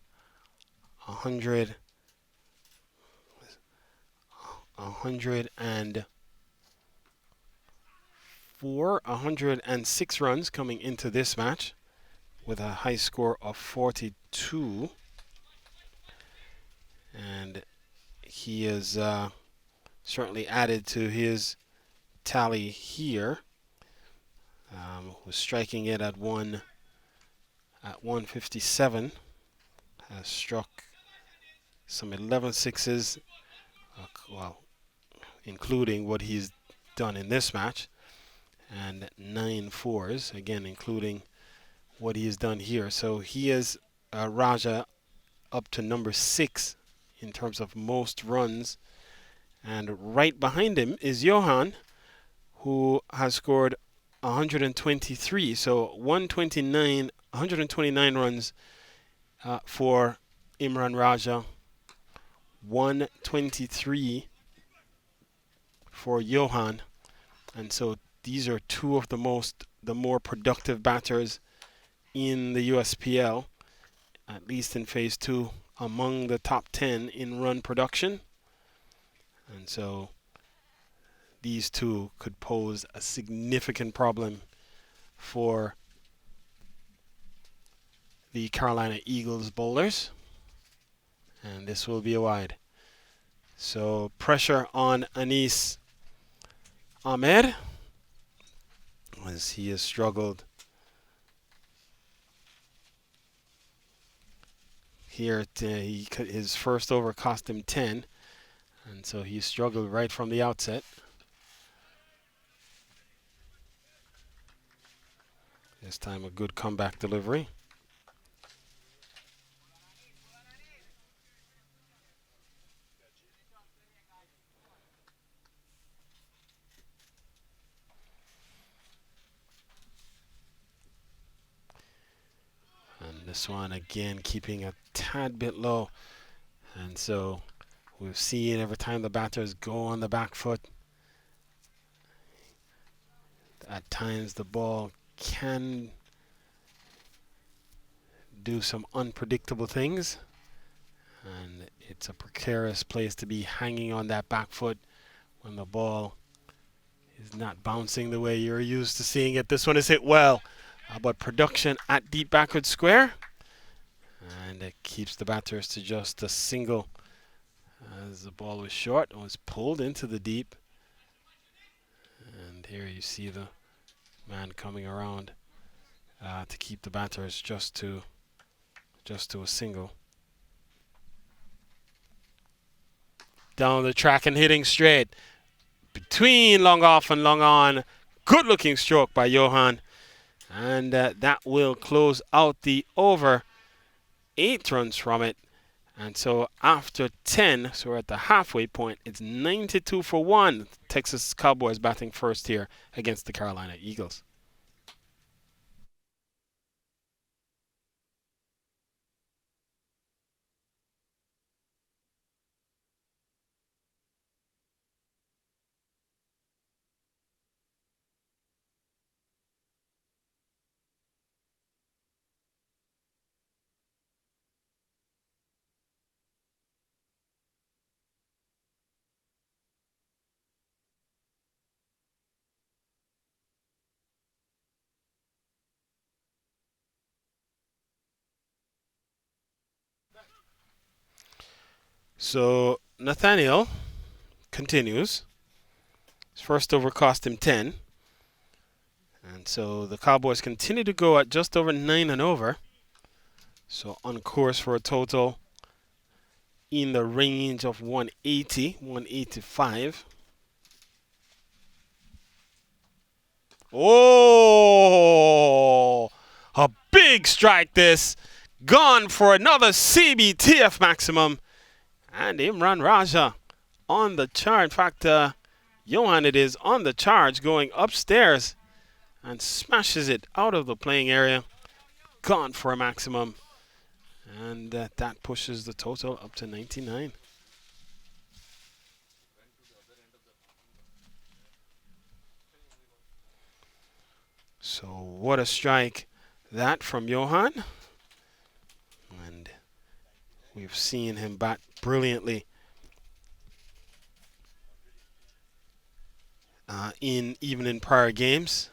104, 106 runs coming into this match with a high score of 42. And he has certainly added to his tally here. Was striking it at 157. Has struck some 11 sixes, well, including what he's done in this match, and 9 fours, again, including what he has done here. So he is Raja up to number 6 in terms of most runs. And right behind him is Johan, who has scored 123. So 129 runs for Imran Raja, 123 for Johan. And so these are two of the more productive batters in the USPL, at least in phase 2, among the top 10 in run production. And so these two could pose a significant problem for the Carolina Eagles bowlers. And this will be a wide. So pressure on Anis Ahmed, as he has struggled here. His first over cost him 10, and so he struggled right from the outset. This time a good comeback delivery. And this one again keeping a tad bit low. And so we've seen every time the batters go on the back foot, at times the ball can do some unpredictable things. And it's a precarious place to be hanging on that back foot when the ball is not bouncing the way you're used to seeing it. This one is hit well, but production at deep backward square. And it keeps the batters to just a single as the ball was short and was pulled into the deep. And here you see the man coming around to keep the batters just to a single. Down the track and hitting straight. Between long off and long on. Good looking stroke by Johan. And that will close out the over. 8 runs from it. And so after 10, so we're at the halfway point, it's 92 for 1. Texas Cowboys batting first here against the Carolina Eagles. So Nathaniel continues. His first over cost him 10. And so the Cowboys continue to go at just over 9 and over. So on course for a total in the range of 180, 185. Oh, a big strike this. Gone for another CBTF maximum. And Imran Raja on the charge. In fact, Johan it is on the charge going upstairs and smashes it out of the playing area. Gone for a maximum. And that pushes the total up to 99. So what a strike that from Johan. And we've seen him bat brilliantly even in prior games.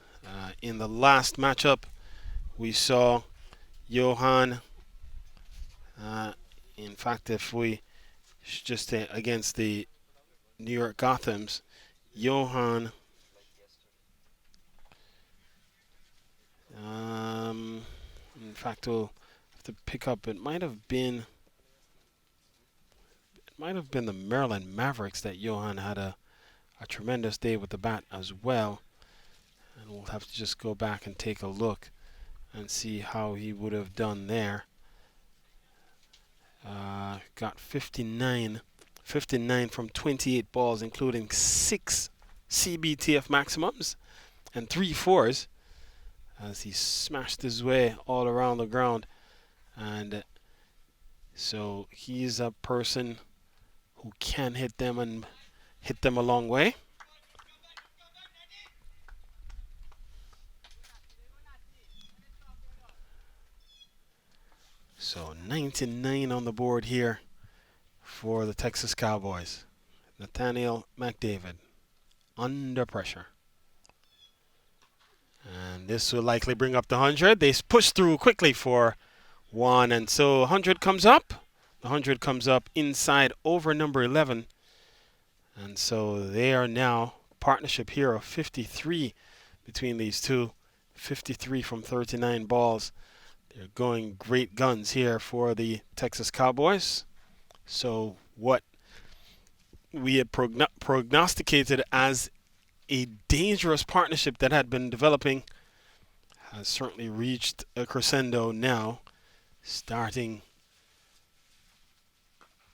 In the last matchup, we saw Johan. In fact, if we just against the New York Gothams, Johan. In fact, we'll have to pick up. It might have been the Maryland Mavericks that Johan had a tremendous day with the bat as well. And we'll have to just go back and take a look and see how he would have done there. Got 59 from 28 balls, including 6 CBTF maximums and 3 fours, as he smashed his way all around the ground. And so he's a person who can hit them and hit them a long way. So 99 on the board here for the Texas Cowboys. Nathaniel McDavid under pressure. And this will likely bring up the 100. They push through quickly for 1. And so 100 comes up. The 100 comes up inside over number 11. And so they are now partnership here of 53 between these two. 53 from 39 balls. They're going great guns here for the Texas Cowboys. So what we had prognosticated as a dangerous partnership that had been developing has certainly reached a crescendo now, starting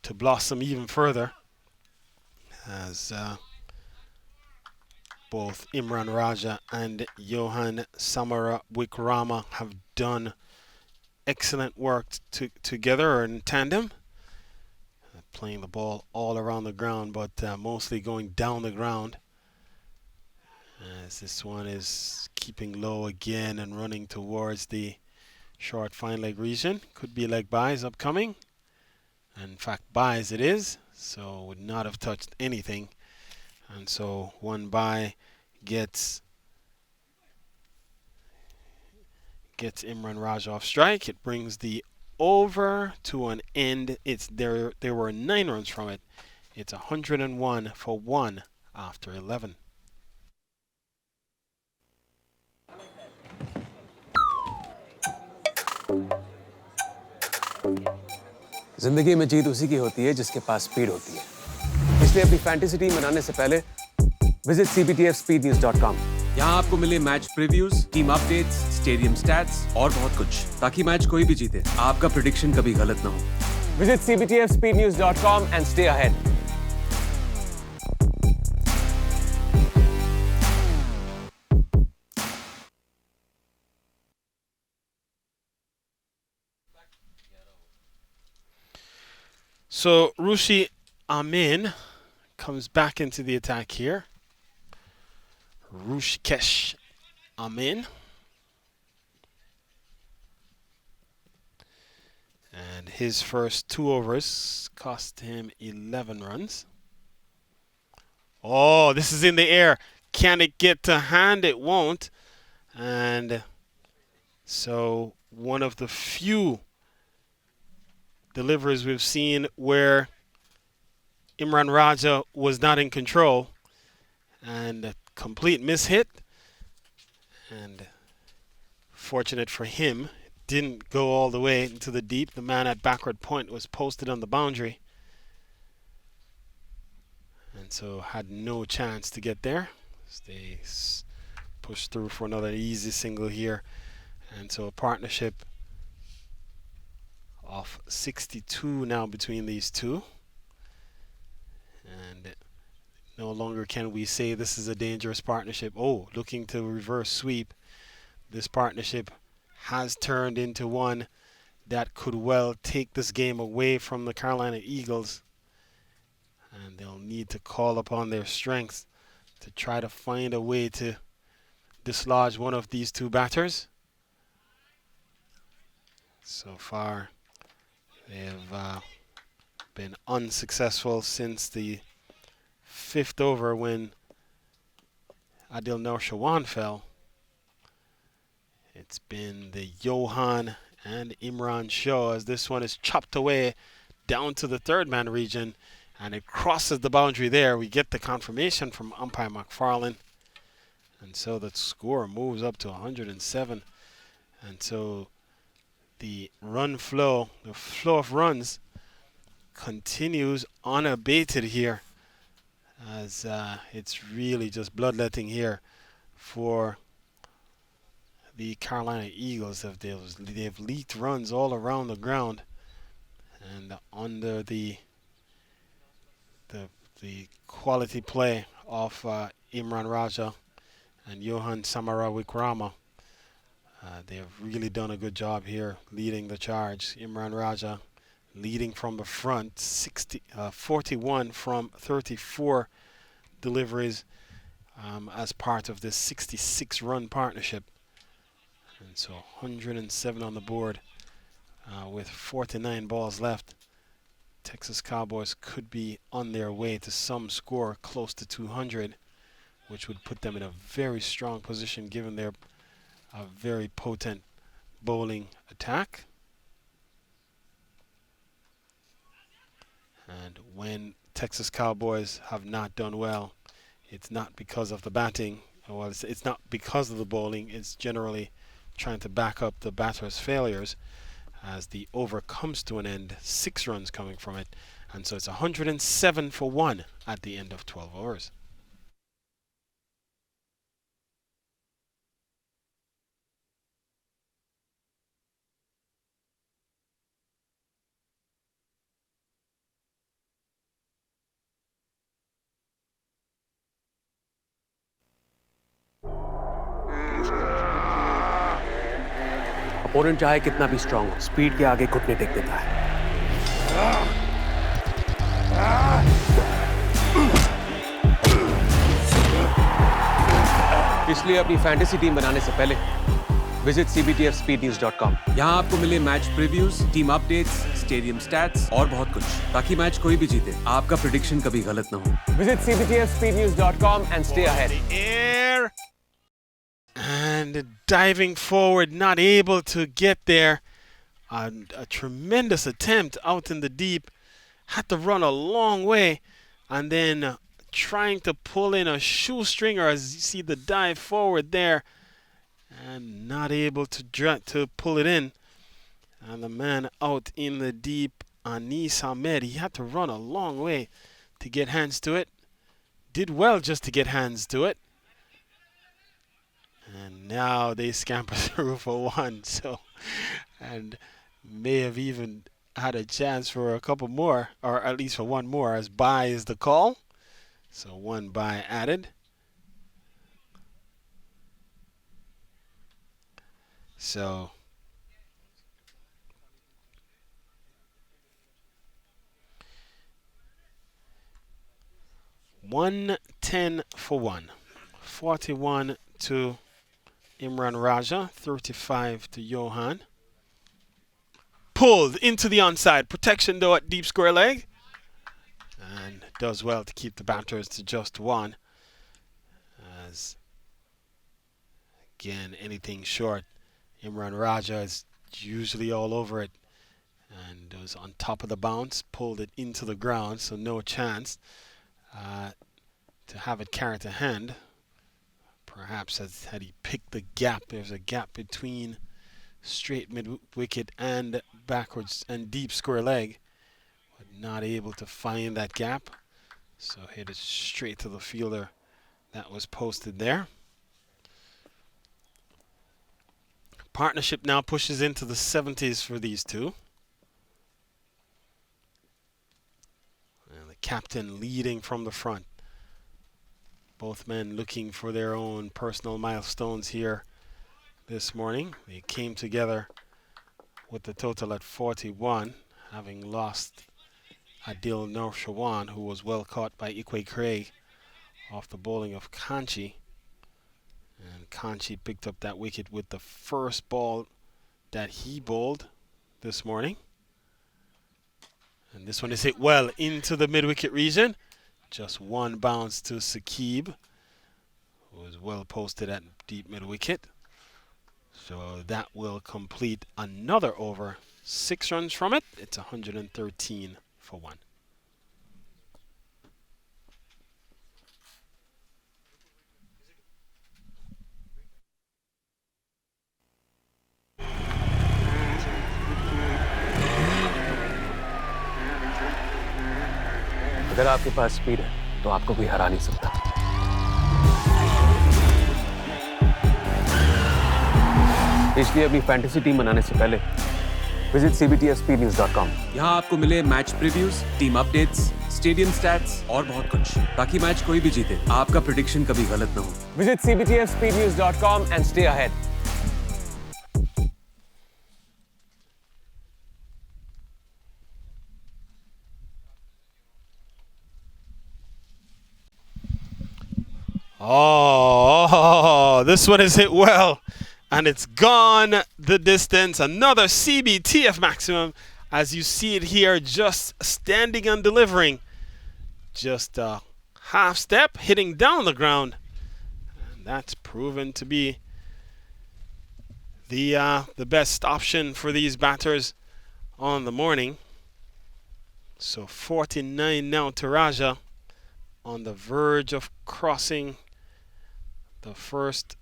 to blossom even further as both Imran Raja and Johan Samara Wikrama have done excellent work together or in tandem, playing the ball all around the ground, but mostly going down the ground. As this one is keeping low again and running towards the short fine leg region. Could be leg buys upcoming. In fact, buys it is, so would not have touched anything. And so one buy gets Imran Raj off strike. It brings the over to an end. There were 9 runs from it. It's 101 for 1 after 11. जिंदगी में जीत उसी की होती है जिसके पास speed होती है। इसलिए अपनी फैंटेसी टीम बनाने से पहले विजिट cptfspeednews.com। यहाँ आपको मिले match previews, team updates, stadium stats और बहुत कुछ, ताकि मैच कोई भी जीते आपका प्रेडिक्शन कभी गलत ना हो। Visit cptfspeednews.com and stay ahead। So Rushi Amin comes back into the attack here. Rushikesh Amin. And his first 2 overs cost him 11 runs. Oh, this is in the air. Can it get to hand? It won't. And so one of the few deliveries we've seen where Imran Raja was not in control, and a complete mishit, and fortunate for him, didn't go all the way into the deep. The man at backward point was posted on the boundary, and so had no chance to get there. They pushed through for another easy single here, and so a partnership of 62 now between these two. And no longer can we say this is a dangerous partnership. Oh, looking to reverse sweep. This partnership has turned into one that could well take this game away from the Carolina Eagles. And they'll need to call upon their strength to try to find a way to dislodge one of these two batters. So far, they have been unsuccessful since the 5th over when Adil Norshawan fell. It's been the Johan and Imran show as this one is chopped away down to the 3rd man region, and it crosses the boundary there. We get the confirmation from umpire McFarlane, and so the score moves up to 107. And so the flow of runs continues unabated here, as it's really just bloodletting here for the Carolina Eagles. They've leaked runs all around the ground, and under the quality play of Imran Raja and Johan Samara Wikrama, they have really done a good job here leading the charge. Imran Raja leading from the front, 41 from 34 deliveries as part of this 66-run partnership. And so 107 on the board with 49 balls left. Texas Cowboys could be on their way to some score close to 200, which would put them in a very strong position given their very potent bowling attack. And when Texas Cowboys have not done well, it's not because of the batting. Well, it's not because of the bowling. It's generally trying to back up the batter's failures as the over comes to an end. 6 runs coming from it. And so it's 107 for 1 at the end of 12 overs. Opponent चाहे कितना भी strong हो, speed के आगे घुटने take देता है। इसलिए अपनी फैंटेसी टीम बनाने से पहले विजिट cbtfspeednews.com। यहाँ आपको मिले match previews, team updates, stadium stats और बहुत कुछ, ताकि मैच कोई भी जीते आपका प्रेडिक्शन कभी गलत ना हो। Visit cbtfspeednews.com and stay ahead। Air and diving forward, not able to get there. A tremendous attempt out in the deep. Had to run a long way, and then trying to pull in a shoestringer as you see the dive forward there, and not able to pull it in. And the man out in the deep, Anis Ahmed, he had to run a long way to get hands to it. Did well just to get hands to it. And now they scamper through for 1. So, and may have even had a chance for a couple more, or at least for 1 more, as bye is the call. So 1 bye added. So $110 for 1. 41 to Imran Raja, 35 to Johan. Pulled into the onside. Protection though at deep square leg. And does well to keep the batters to just 1. As again, anything short, Imran Raja is usually all over it. And was on top of the bounce, pulled it into the ground, so no chance to have it carry to hand. Perhaps had he picked the gap, there's a gap between straight mid wicket and backwards and deep square leg, but not able to find that gap, so hit it straight to the fielder that was posted there. Partnership now pushes into the 70s for these two, and the captain leading from the front. Both men looking for their own personal milestones here this morning. They came together with the total at 41, having lost Adil Norshawan, who was well caught by Ikwe Craig off the bowling of Kanchi. And Kanchi picked up that wicket with the first ball that he bowled this morning. And this one is hit well into the mid-wicket region. Just 1 bounce to Saqib, who was well posted at deep mid-wicket. So that will complete another over. 6 runs from it. It's 113 for 1. अगर आपके पास speed है तो आपको कोई हरा नहीं सकता। इसलिए अपनी फैंटेसी टीम बनाने से पहले विजिट cbtfspeednews.com। यहाँ आपको मिले match previews, team updates, stadium stats और बहुत कुछ, ताकि मैच कोई भी जीते आपका प्रेडिक्शन कभी गलत ना हो। Visit cbtfspeednews.com and stay ahead। Oh, this one is hit well, and it's gone the distance. Another CBTF maximum, as you see it here, just standing and delivering. Just a half step, hitting down the ground. And that's proven to be the best option for these batters on the morning. So 49 now to Raja, on the verge of crossing the first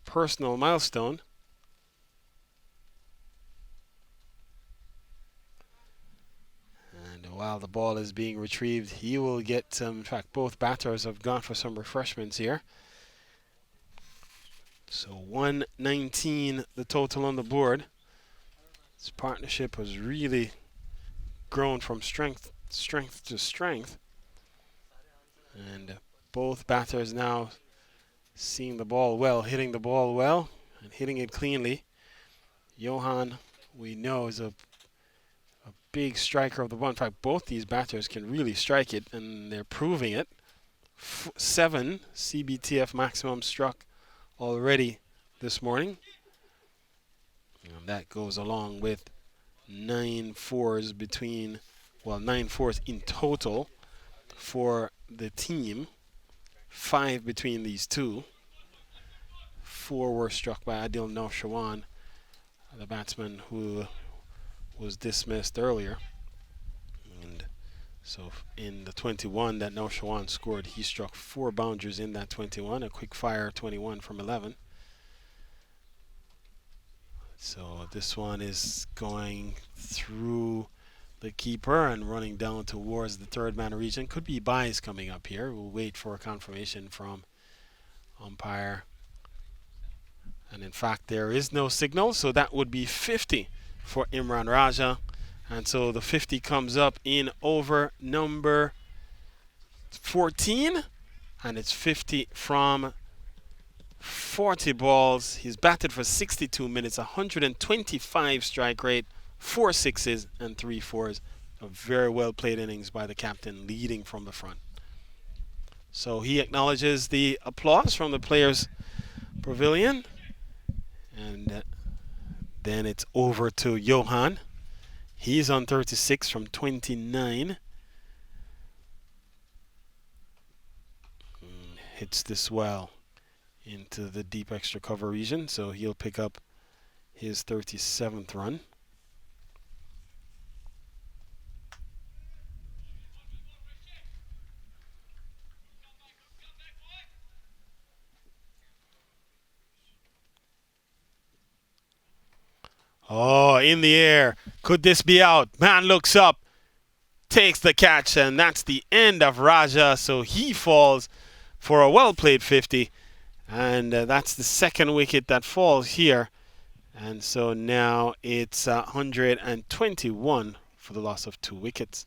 personal milestone. And while the ball is being retrieved, he will get some. In fact, both batters have gone for some refreshments here. So 119 the total on the board. This partnership has really grown from strength to strength. And both batters now seeing the ball well, hitting the ball well, and hitting it cleanly. Johan, we know, is a big striker of the ball. In fact, both these batters can really strike it, and they're proving it. 7 CBTF maximum struck already this morning. And that goes along with 9 fours between, well, 9 fours in total for the team. 5 between these two. 4 were struck by Adil Norshawan, the batsman who was dismissed earlier. And so in the 21 that Norshawan scored, he struck 4 boundaries in that 21, a quick fire 21 from 11. So this one is going through the keeper and running down towards the third man region. Could be byes coming up here. We'll wait for a confirmation from umpire. And in fact, there is no signal, so that would be 50 for Imran Raja. And so the 50 comes up in over number 14, and it's 50 from 40 balls. He's batted for 62 minutes, 125 strike rate, 4 sixes and 3 fours. A very well played innings by the captain, leading from the front. So he acknowledges the applause from the players' pavilion. And then it's over to Johan. He's on 36 from 29. Hits this well into the deep extra cover region, so he'll pick up his 37th run. Oh, in the air. Could this be out? Man looks up, takes the catch, and that's the end of Raja. So he falls for a well-played 50. And that's the second wicket that falls here. And so now it's 121 for the loss of 2 wickets.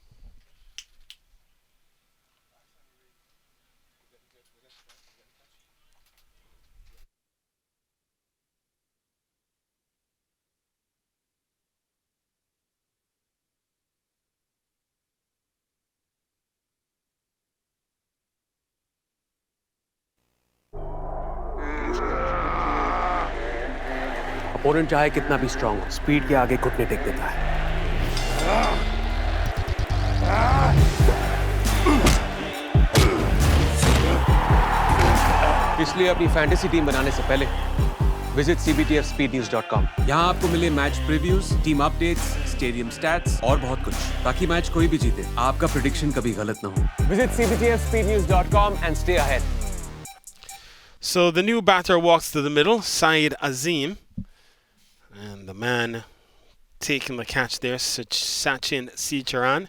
Opponent चाहे कितना भी strong हो, speed के आगे घुटने take देता है। इसलिए अपनी फैंटेसी टीम बनाने से पहले विजिट cbtfspeednews.com। यहाँ आपको मिले match previews, team updates, stadium stats और बहुत कुछ, ताकि मैच कोई भी जीते, आपका प्रेडिक्शन कभी गलत ना हो। Visit cbtfspeednews.com and stay ahead. So the new batter walks to the middle, Saeed Azim. And the man taking the catch there, Sachin Sicharan,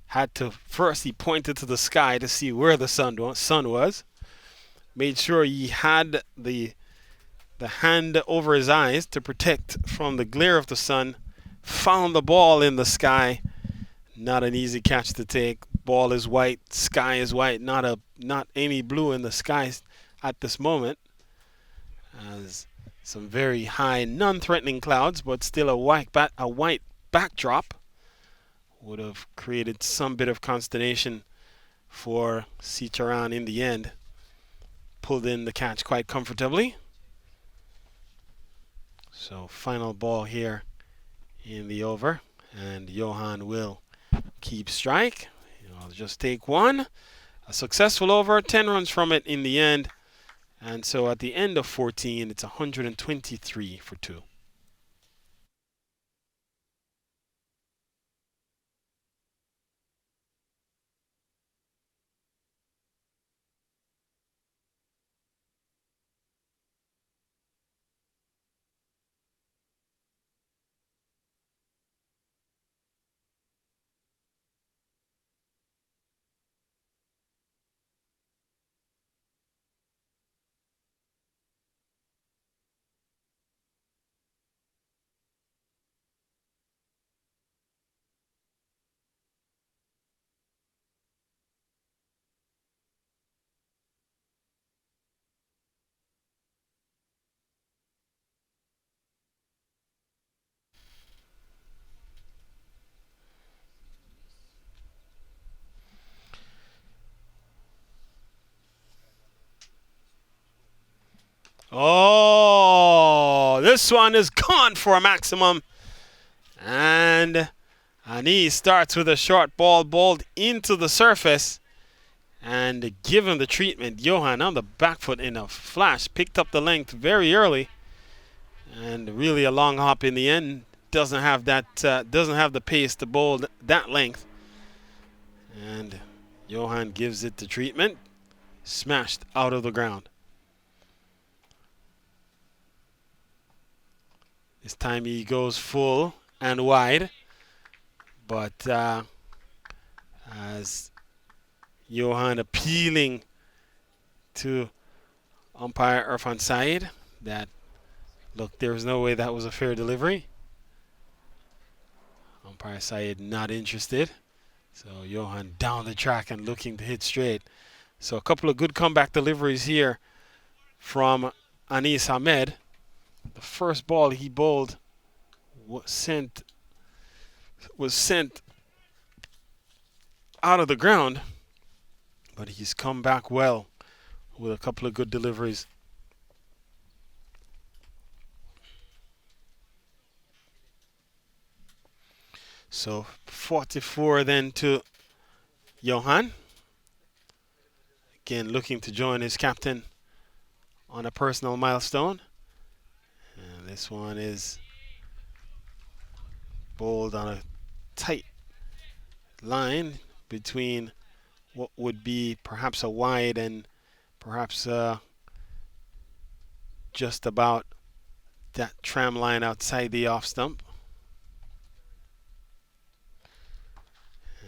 had to first, he pointed to the sky to see where the sun was. Made sure he had the hand over his eyes to protect from the glare of the sun. Found the ball in the sky. Not an easy catch to take. Ball is white, sky is white. Not any blue in the sky at this moment. As some very high, non-threatening clouds, but still a white backdrop would have created some bit of consternation for Sicharan in the end. Pulled in the catch quite comfortably. So final ball here in the over, and Johan will keep strike. I'll just take one. A successful over, 10 runs from it in the end. And so at the end of 14, it's 123 for 2. Oh, this one is gone for a maximum. And Anis starts with a short ball bowled into the surface. And given the treatment, Johan on the back foot in a flash picked up the length very early. And really a long hop in the end. Doesn't have the pace to bowl that length. And Johan gives it the treatment. Smashed out of the ground. This time he goes full and wide. But as Johan appealing to umpire Irfan Saeed that, look, there was no way that was a fair delivery. Umpire Saeed not interested. So Johan down the track and looking to hit straight. So a couple of good comeback deliveries here from Anis Ahmed. The first ball he bowled was sent out of the ground, but he's come back well with a couple of good deliveries. So 44 then to Johan. Again, looking to join his captain on a personal milestone. And this one is bowled on a tight line between what would be perhaps a wide and perhaps just about that tram line outside the off stump.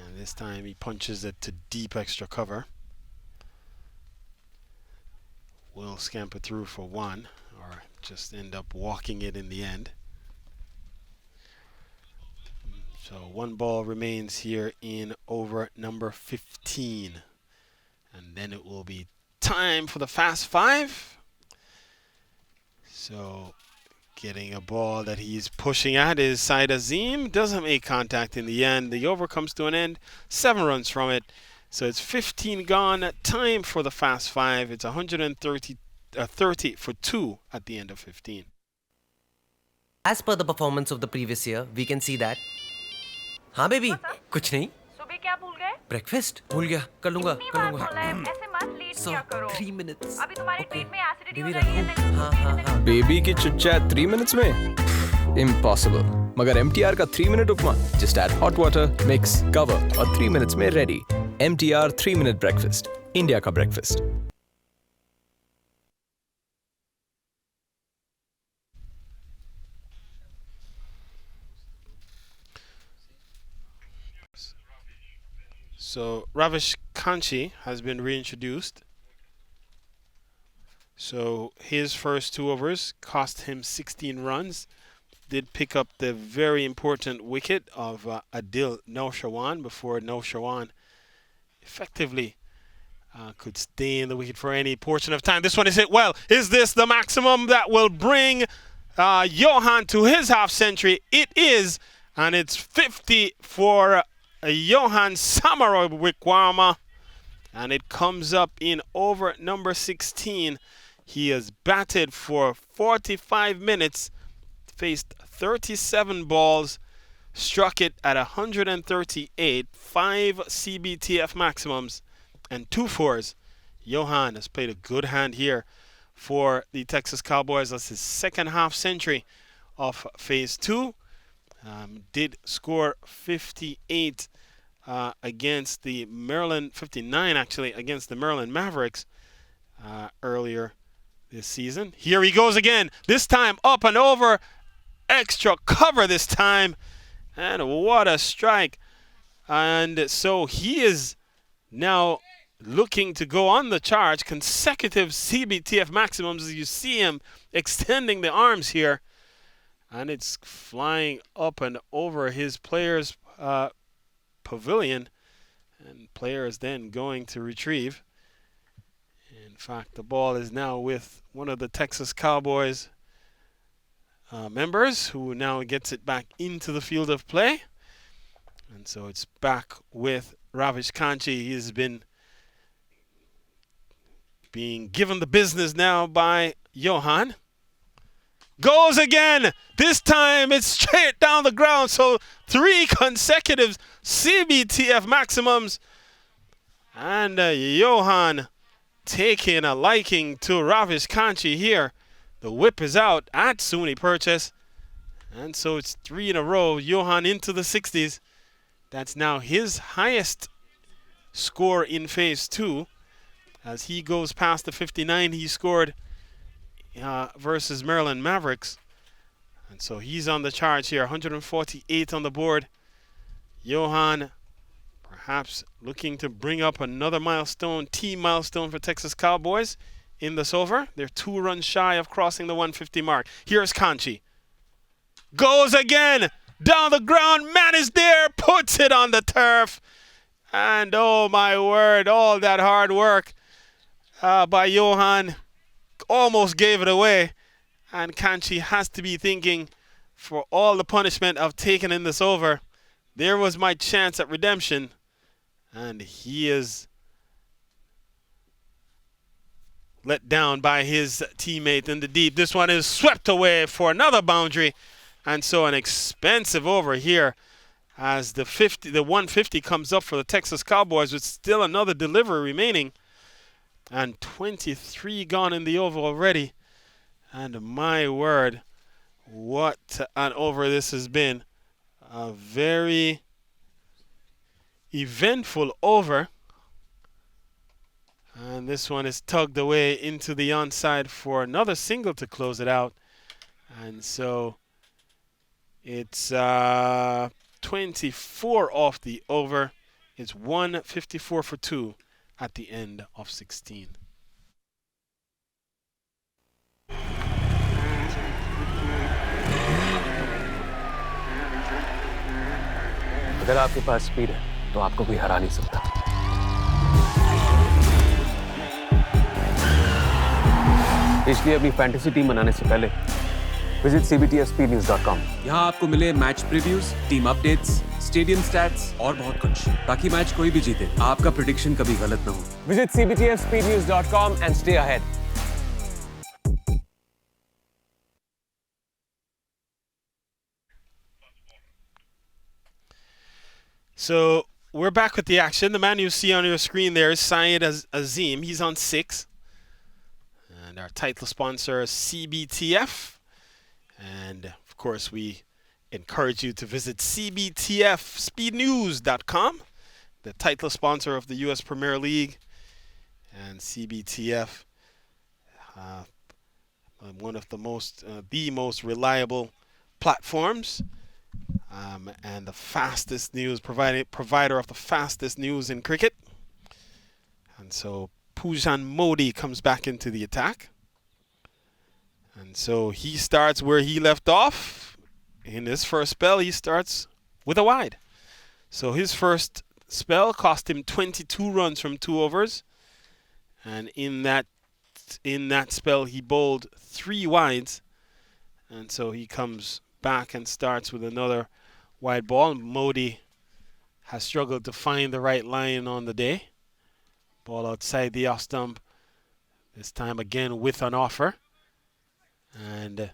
And this time he punches it to deep extra cover. Will scamper through for one, or just end up walking it in the end. So one ball remains here in over number 15. And then it will be time for the fast five. So getting a ball that he's pushing at is Saeed Azim. Doesn't make contact in the end. The over comes to an end. 7 runs from it. So it's 15 gone. Time for the fast five. It's 30 for 2 at the end of 15. As per the performance of the previous year, we can see that. हाँ baby, कुछ नहीं. सुबह क्या भूल गए? Breakfast भूल गया. कर लूँगा. इतनी बार बोला है, ऐसे मत लेट किया करो. 3 minutes. अभी तुम्हारे पेट में एसिडिटी हो बेबी जाएगी. रखूँ. हाँ. बेबी की चिट चैट 3 minutes में इम्पॉसिबल. मगर MTR का 3 minute upma just add hot water, mix, cover और 3 minutes में ready. MTR 3 minute breakfast, India का breakfast. So Ravish Kanchi has been reintroduced. So his first 2 overs cost him 16 runs. Did pick up the very important wicket of Adil Noushawan before Noushawan effectively could stay in the wicket for any portion of time. This one is hit well. Is this the maximum that will bring Johan to his half century? It is, and it's 50 for Johan Samaroy Wikwama, and it comes up in over number 16. He has batted for 45 minutes, faced 37 balls, struck it at 138, 5 CBTF maximums, and 2 fours. Johan has played a good hand here for the Texas Cowboys. That's his second half century of phase 2. Did score 58 against the Maryland, 59 actually, against the Maryland Mavericks earlier this season. Here he goes again, this time up and over, extra cover this time, and what a strike. And so he is now looking to go on the charge, consecutive CBTF maximums, as you see him extending the arms here. And it's flying up and over his player's pavilion, and players then going to retrieve. In fact, the ball is now with one of the Texas Cowboys members, who now gets it back into the field of play. And so it's back with Ravish Kanchi. He's been being given the business now by Johan. Goes again. This time it's straight down the ground. So 3 consecutive CBTF maximums. And Johan taking a liking to Ravish Kanchi here. The whip is out at SUNY Purchase. And so it's 3 in a row. Johan into the 60s. That's now his highest score in phase 2. As he goes past the 59 he scored versus Maryland Mavericks. And so he's on the charge here, 148 on the board. Johan perhaps looking to bring up another milestone, team milestone for Texas Cowboys in this over. They're 2 runs shy of crossing the 150 mark. Here's Kanchi. Goes again, down the ground, man is there, puts it on the turf. And oh my word, all that hard work by Johan almost gave it away. And Kanchi has to be thinking, for all the punishment of taking in this over, there was my chance at redemption. And he is let down by his teammate in the deep. This one is swept away for another boundary. And so an expensive over here as the 150 comes up for the Texas Cowboys with still another delivery remaining. And 23 gone in the over already. And my word, what an over this has been. A very eventful over. And this one is tugged away into the onside for another single to close it out. And so it's 24 off the over. It's 154 for 2 at the end of 16. अगर आपके पास speed है तो आपको कोई हरा नहीं सकता। इसलिए अपनी फैंटेसी टीम बनाने से पहले विजिट cbtfspeednews.com। यहाँ आपको मिले match previews, team updates, stadium stats और बहुत कुछ, ताकि मैच कोई भी जीते आपका प्रेडिक्शन कभी गलत ना हो। Visit cbtfspeednews.com and stay ahead। So we're back with the action. The man you see on your screen there is Syed Azim. He's on 6. And our title sponsor is CBTF. And of course, we encourage you to visit cbtfspeednews.com, the title sponsor of the U.S. Premier League. And CBTF, one of the most reliable platforms. And the fastest news provider of the fastest news in cricket. And so Pujan Modi comes back into the attack. And so he starts where he left off. In his first spell, he starts with a wide. So his first spell cost him 22 runs from 2 overs. And in that spell, he bowled 3 wides. And so he comes back and starts with another wide ball. Modi has struggled to find the right line on the day. Ball outside the off stump. This time again with an offer. And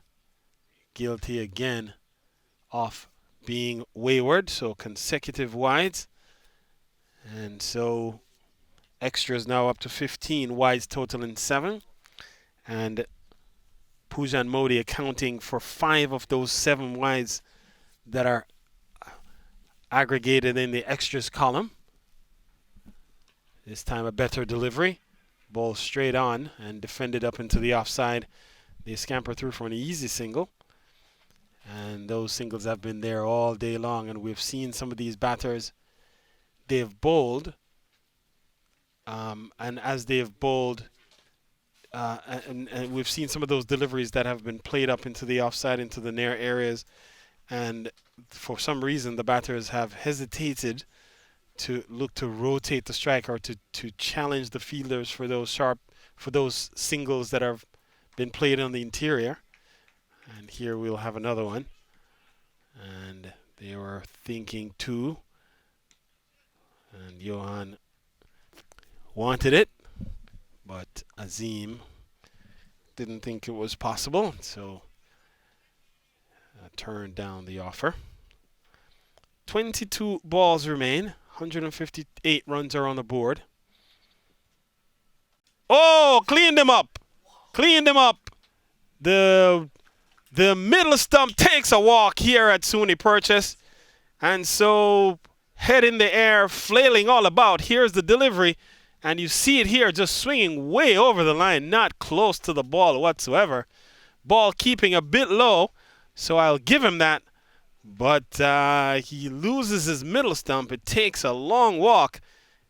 guilty again of being wayward. So consecutive wides. And so extras now up to 15. Wides totaling 7. And Pujan Modi accounting for 5 of those 7 wides that are aggregated in the extras column. This time a better delivery. Ball straight on and defended up into the offside. They scamper through for an easy single. And those singles have been there all day long. And we've seen some of these batters, they've bowled. And as they've bowled, and we've seen some of those deliveries that have been played up into the offside, into the near areas. And for some reason, the batters have hesitated to look to rotate the striker, to challenge the fielders for those singles that have been played on the interior. And here we'll have another one. And they were thinking 2. And Johan wanted it, but Azim Didn't think it was possible, so turned down the offer. 22 balls remain. 158 runs are on the board. Oh, cleaned him up. Cleaned him up. The middle stump takes a walk here at SUNY Purchase. And so head in the air, flailing all about. Here's the delivery. And you see it here just swinging way over the line, not close to the ball whatsoever. Ball keeping a bit low, so I'll give him that. But he loses his middle stump. It takes a long walk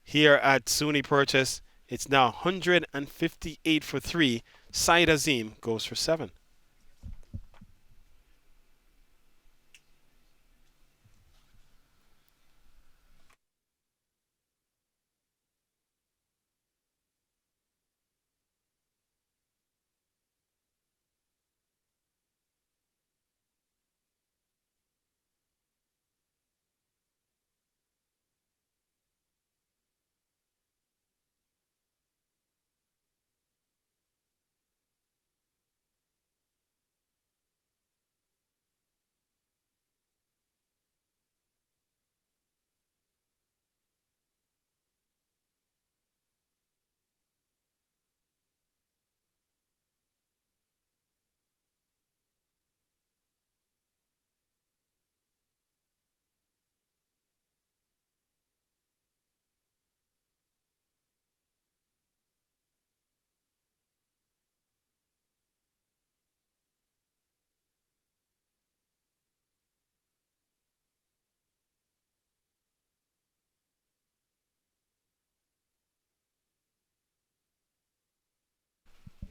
here at SUNY Purchase. It's now 158 for 3. Saeed Azim goes for 7.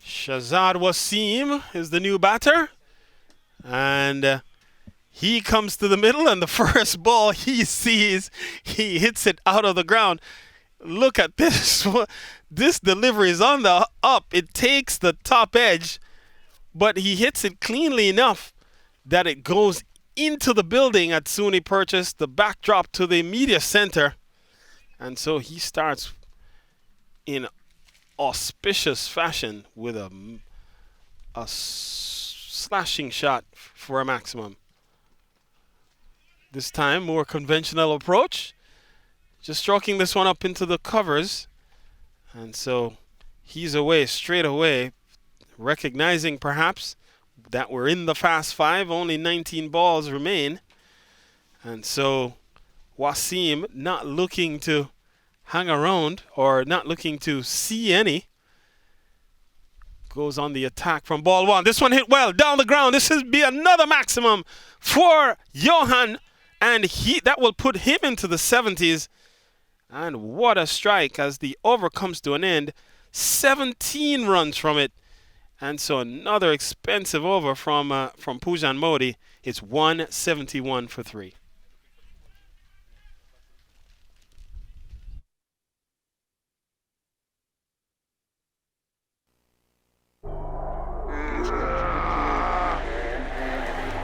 Shazad Wasim is the new batter. And he comes to the middle, and the first ball he sees, he hits it out of the ground. Look at this. This delivery is on the up. It takes the top edge, but he hits it cleanly enough that it goes into the building at SUNY Purchase, the backdrop to the media center. And so he starts in auspicious fashion with a slashing shot for a maximum. This time, more conventional approach. Just stroking this one up into the covers. And so he's away straight away, recognizing perhaps that we're in the fast 5. Only 19 balls remain. And so Wasim, not looking to hang around or not looking to see any, goes on the attack from ball 1. This one hit well down the ground. This will be another maximum for Johan, and that will put him into the 70s. And what a strike as the over comes to an end. 17 runs from it. And so another expensive over from Pujan Modi. It's 171 for 3.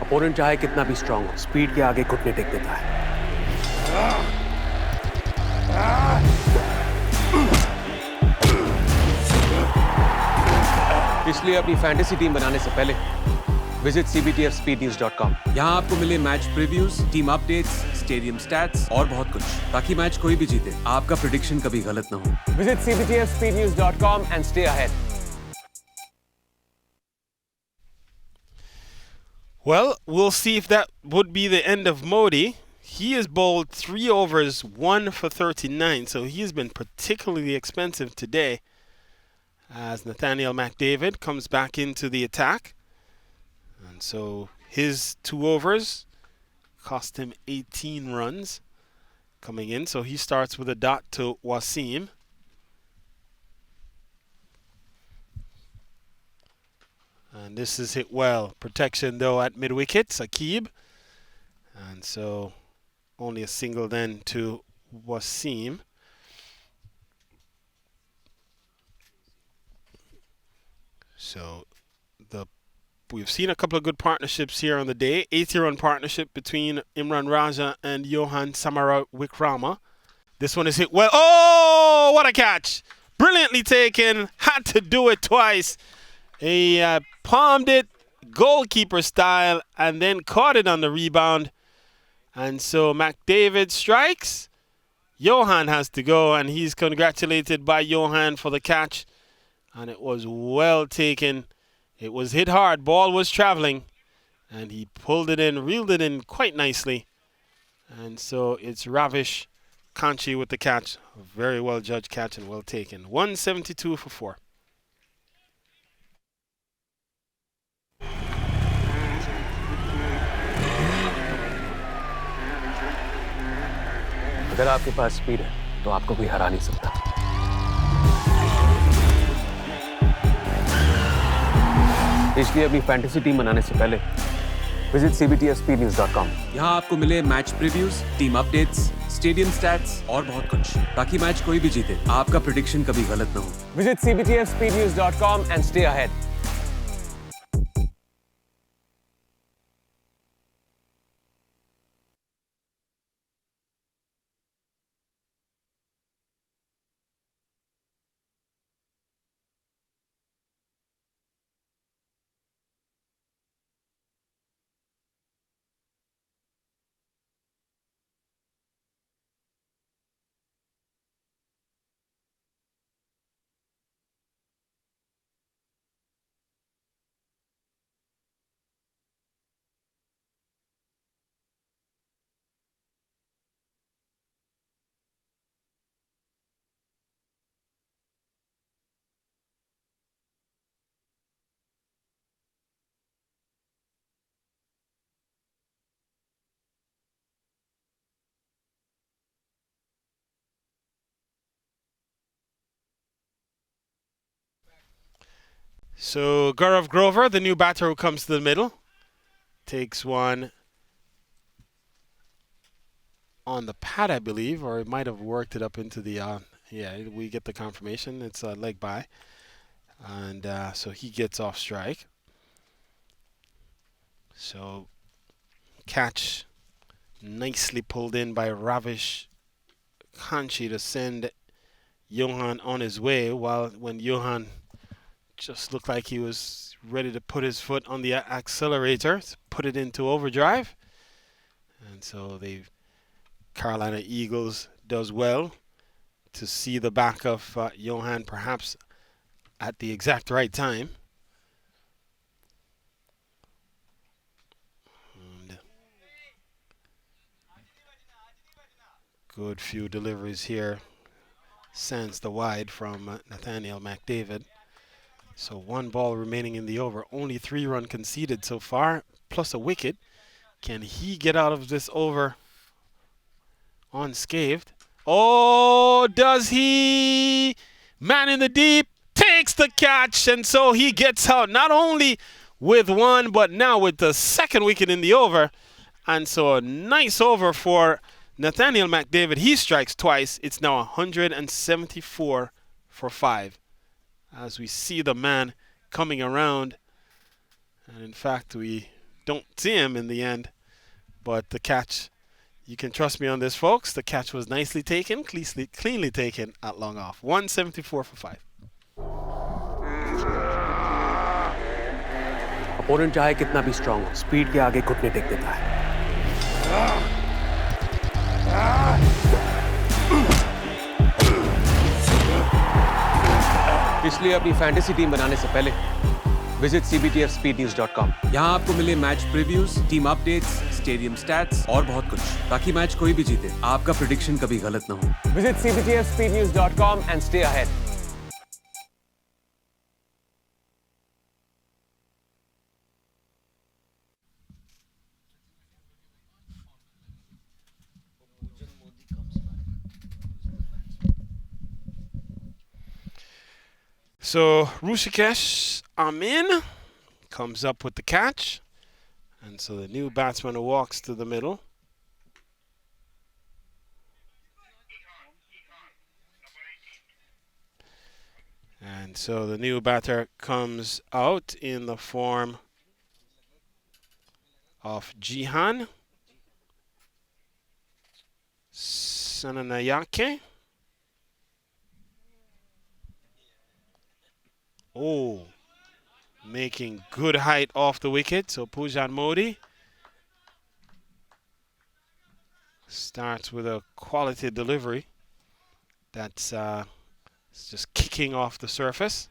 Opponent चाहे कितना भी strong हो, speed के आगे घुटने take देता है। इसलिए अपनी फैंटेसी टीम बनाने से पहले विजिट cbtfspeednews.com। यहाँ आपको मिले match previews, team updates, stadium stats और बहुत कुछ, ताकि मैच कोई भी जीते आपका प्रेडिक्शन कभी गलत ना हो। Visit cbtfspeednews.com and stay ahead. Well, we'll see if that would be the end of Modi. He has bowled 3 overs, 1 for 39, so he has been particularly expensive today as Nathaniel McDavid comes back into the attack. And so his 2 overs cost him 18 runs coming in, so he starts with a dot to Wasim. And this is hit well. Protection, though, at mid-wicket, Saqib. And so only a single then to Wasim. So we've seen a couple of good partnerships here on the day. 80-run partnership between Imran Raja and Johan Samara Wikrama. This one is hit well. Oh, what a catch. Brilliantly taken. Had to do it twice. He palmed it goalkeeper style and then caught it on the rebound. And so McDavid strikes. Johan has to go, and he's congratulated by Johan for the catch. And it was well taken. It was hit hard. Ball was traveling. And he pulled it in, reeled it in quite nicely. And so it's Ravish Kanchi with the catch. A very well judged catch and well taken. 172 for 4. अगर आपके पास speed है तो आपको कोई हरा नहीं सकता इसलिए अपनी फैंटेसी टीम बनाने से पहले विजिट cbtfspeednews.com। यहाँ आपको मिले match previews, team updates, stadium stats और बहुत कुछ, ताकि मैच कोई भी जीते आपका प्रेडिक्शन कभी गलत ना हो। Visit cbtfspeednews.com and stay ahead। So Gaurav Grover, the new batter who comes to the middle, takes one on the pad, I believe, or it might have worked it up into the, yeah, we get the confirmation. It's a leg by. And so he gets off strike. So catch nicely pulled in by Ravish Kanchi to send Johan on his way, while when Johan just looked like he was ready to put his foot on the accelerator, put it into overdrive. And so the Carolina Eagles does well to see the back of Johan perhaps at the exact right time. And good few deliveries here. Sends the wide from Nathaniel McDavid. So 1 ball remaining in the over. Only 3 runs conceded so far, plus a wicket. Can he get out of this over unscathed? Oh, does he? Man in the deep takes the catch, and so he gets out not only with 1, but now with the 2nd wicket in the over. And so a nice over for Nathaniel McDavid. He strikes twice. It's now 174 for 5. As we see the man coming around. And in fact, we don't see him in the end. But the catch, you can trust me on this, folks. The catch was nicely taken, cleanly taken at long off. 174 for 5. Opponent चाहे कितना भी strong हो, speed के आगे घुटने take देता है। इसलिए अपनी फैंटेसी टीम बनाने से पहले विजिट cbtfspeednews.com। यहाँ आपको मिले match previews, team updates, stadium stats और बहुत कुछ, ताकि मैच कोई भी जीते आपका प्रेडिक्शन कभी गलत ना हो। Visit cbtfspeednews.com and stay ahead। So Rushikesh Amin comes up with the catch. And so the new batsman walks to the middle. And so the new batter comes out in the form of Jihan Sananayake. Oh, making good height off the wicket. So Pujan Modi starts with a quality delivery that's just kicking off the surface.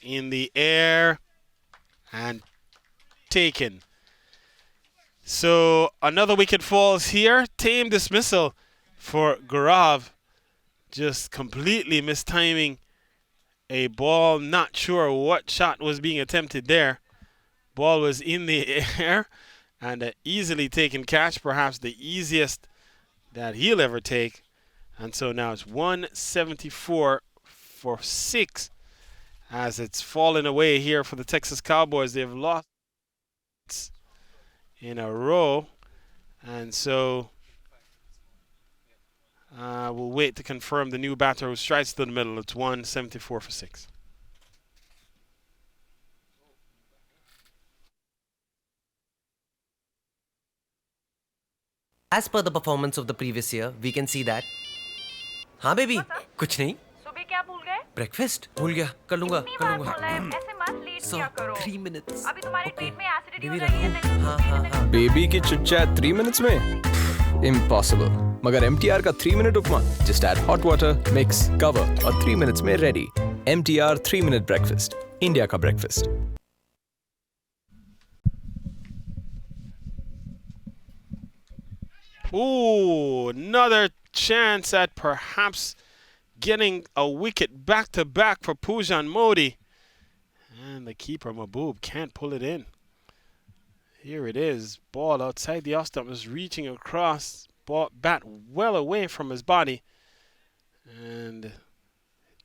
In the air and taken. So another wicket falls here. Tame dismissal for Gaurav. Just completely mistiming a ball. Not sure what shot was being attempted there. Ball was in the air and an easily taken catch, perhaps the easiest that he'll ever take. And so now it's 174 for 6 as it's fallen away here for the Texas Cowboys. They've lost in a row, and so we'll wait to confirm the new batter who strikes to the middle. It's 174 for 6. As per the performance of the previous year, we can see that. हाँ baby, कुछ नहीं. सुबह क्या भूल गए? Breakfast भूल गया. कर लूँगा. इतनी बार बोला है, ऐसे मत लेट So किया करो. 3 minutes. अभी तुम्हारे पेट में एसिडिटी हो बेबी रही है. रखूँ. हाँ. बेबी की चिट चैट 3 मिनट्स में इम्पॉसिबल, मगर MTR का 3 minute upma just add hot water, mix, cover और 3 मिनट्स में ready. MTR 3 minute breakfast, India का breakfast. Ooh, another chance at perhaps getting a wicket back-to-back for Pujan Modi. And the keeper, Mahbub, can't pull it in. Here it is. Ball outside the off stump is reaching across. Ball, bat well away from his body. And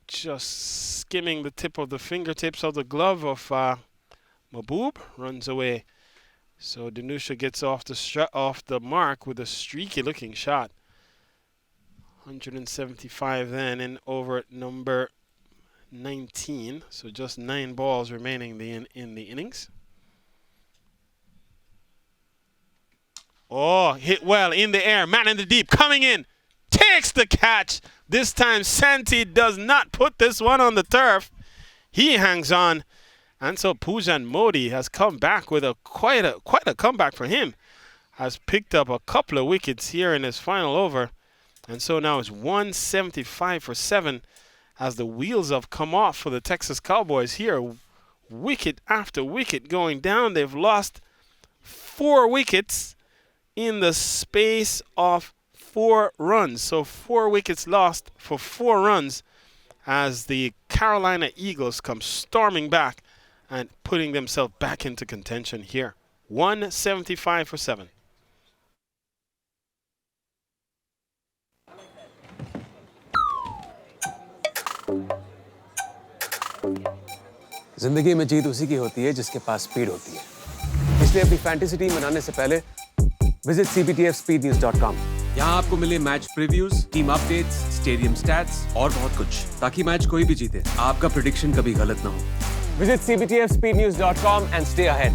just skimming the tip of the fingertips of the glove of Mahbub. Runs away. So Danusha gets off the mark with a streaky-looking shot. 175 then in over number 19. So just 9 balls remaining in the innings. Oh, hit well in the air. Man in the deep coming in. Takes the catch. This time Santi does not put this one on the turf. He hangs on. And so Pujan Modi has come back with quite a comeback for him. Has picked up a couple of wickets here in his final over. And so now it's 175 for 7 as the wheels have come off for the Texas Cowboys here. Wicket after wicket going down. They've lost 4 wickets in the space of 4 runs. So 4 wickets lost for 4 runs as the Carolina Eagles come storming back and putting themselves back into contention here. 175 for 7. जिंदगी में जीत उसी की होती है जिसके पास speed होती है. इसलिए अपनी फैंटेसी टीम बनाने से पहले विजिट cptfspeednews.com. यहाँ आपको मिले match previews, team updates, stadium stats और बहुत कुछ, ताकि मैच कोई भी जीते आपका प्रेडिक्शन कभी गलत ना हो. Visit cptfspeednews.com and stay ahead.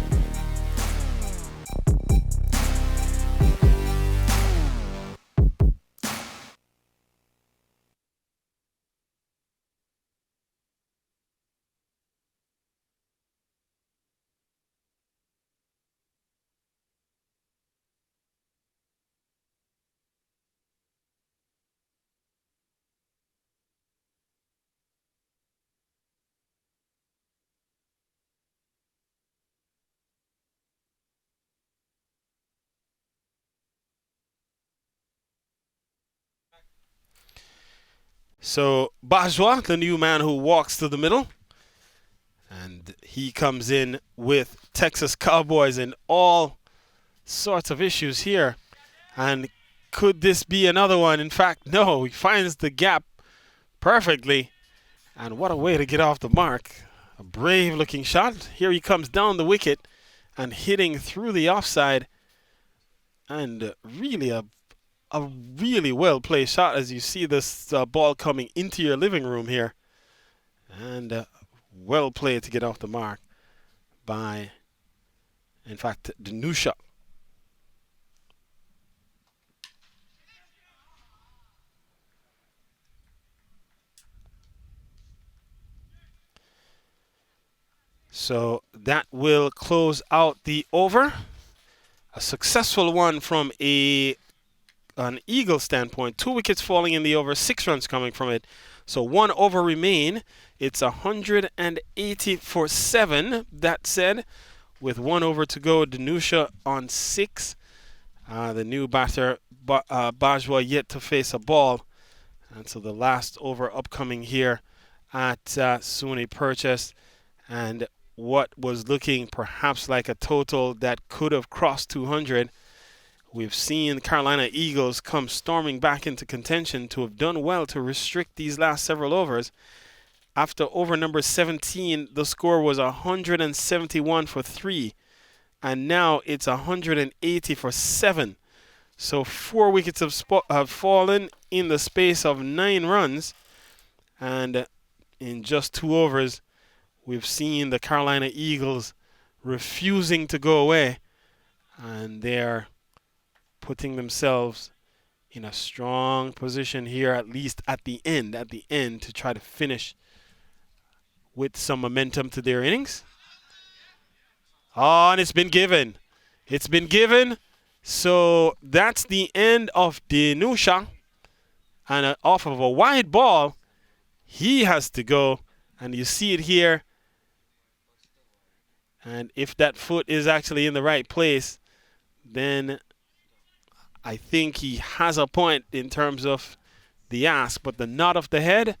So Bajwa, the new man who walks to the middle, and he comes in with Texas Cowboys and all sorts of issues here. And could this be another one? In fact, no, he finds the gap perfectly. And what a way to get off the mark. A brave looking shot. Here he comes down the wicket and hitting through the offside. And really a really well played shot as you see this ball coming into your living room here. And well played to get off the mark by In fact, Danusha. So that will close out the over. A successful one from an Eagle standpoint. 2 wickets falling in the over, 6 runs coming from it. So 1 over remain. It's 180 for 7. That said, with 1 over to go, Danusha on 6. The new batter, Bajwa, yet to face a ball. And so the last over upcoming here at SUNY Purchase. And what was looking perhaps like a total that could have crossed 200. We've seen the Carolina Eagles come storming back into contention to have done well to restrict these last several overs. After over number 17, the score was 171 for 3. And now it's 180 for 7. So 4 wickets have fallen in the space of 9 runs. And in just 2 overs, we've seen the Carolina Eagles refusing to go away. And they're putting themselves in a strong position here, at least at the end, to try to finish with some momentum to their innings. Oh, and it's been given. It's been given. So that's the end of Danusha. And off of a wide ball, he has to go. And you see it here. And if that foot is actually in the right place, then I think he has a point in terms of the ask. But the nod of the head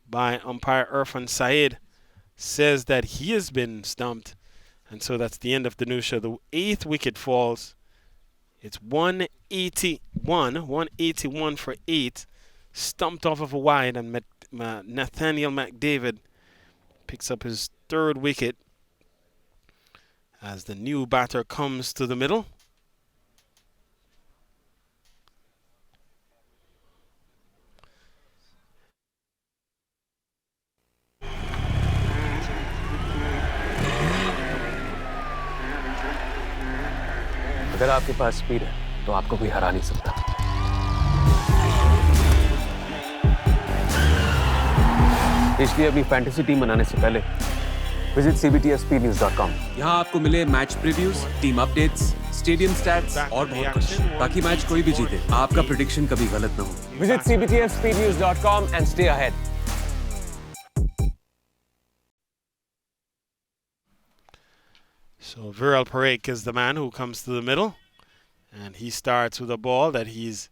by umpire Irfan Saeed says that he has been stumped. And so that's the end of Danusha. The 8th wicket falls. It's 181 for 8. Stumped off of a wide, and Nathaniel McDavid picks up his 3rd wicket as the new batter comes to the middle. अगर आपके पास speed है तो आपको कोई हरा नहीं सकता। इसलिए अपनी फैंटेसी टीम बनाने से पहले विजिट cbtfspeednews.com। यहाँ आपको मिले match previews, team updates, stadium stats और बहुत कुछ, ताकि मैच कोई भी जीते आपका प्रेडिक्शन कभी गलत ना हो। Visit cbtfspeednews.com and stay ahead। So Viral Parekh is the man who comes to the middle, and he starts with a ball that he's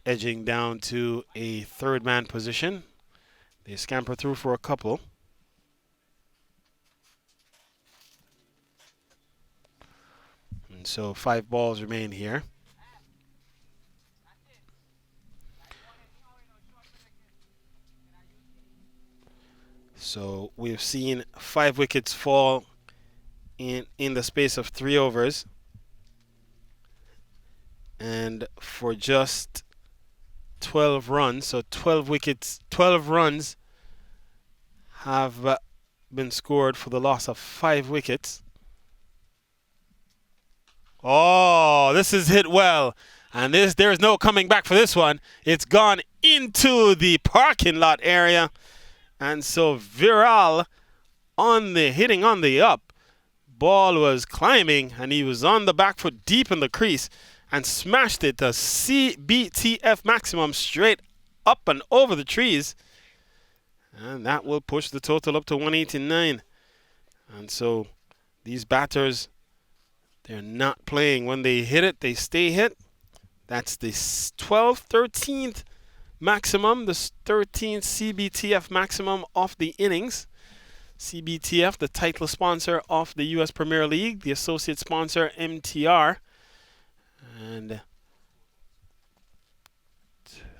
edging down to a 3rd man position. They scamper through for a couple. And so 5 balls remain here. So we've seen 5 wickets fall in the space of 3 overs. And for just 12 runs, so 12 wickets, 12 runs have been scored for the loss of 5 wickets. Oh, this is hit well. And there's no coming back for this one. It's gone into the parking lot area. And so Viral hitting on the up. Ball was climbing, and he was on the back foot deep in the crease and smashed it to CBTF maximum straight up and over the trees. And that will push the total up to 189. And so these batters, they're not playing. When they hit it, they stay hit. That's the 12th, 13th maximum, the 13th CBTF maximum of the innings. CBTF, the title sponsor of the U.S. Premier League, the associate sponsor MTR. And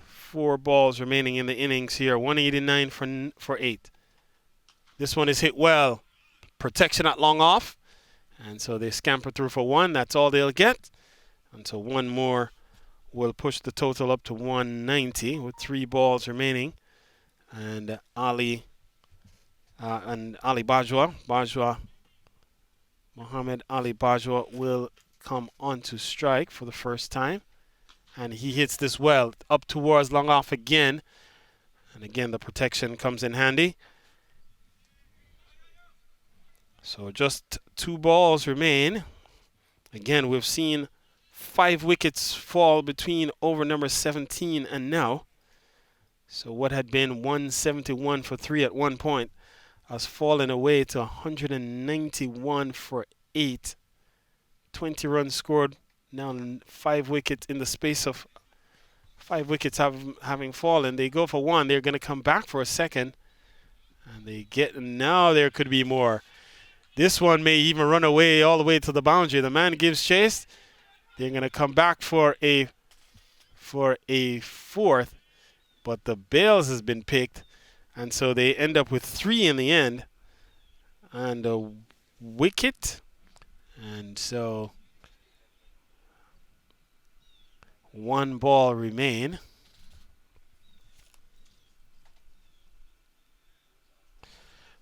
4 balls remaining in the innings here. 189 for 8. This one is hit well. Protection at long off. And so they scamper through for 1. That's all they'll get. And so 1 more will push the total up to 190 with 3 balls remaining. And Ali Bajwa Muhammad Ali Bajwa will come on to strike for the first time. And he hits this well. Up towards long off again. And again, the protection comes in handy. So just 2 balls remain. Again, we've seen 5 wickets fall between over number 17 and now. So what had been 171 for 3 at one point has fallen away to 191 for 8. 20 runs scored. Now 5 wickets in the space of 5 wickets having fallen. They go for 1. They're going to come back for a second. And they get, now there could be more. This one may even run away all the way to the boundary. The man gives chase. They're going to come back for a fourth. But the bails has been picked. And so they end up with 3 in the end. And a wicket. And so 1 ball remain.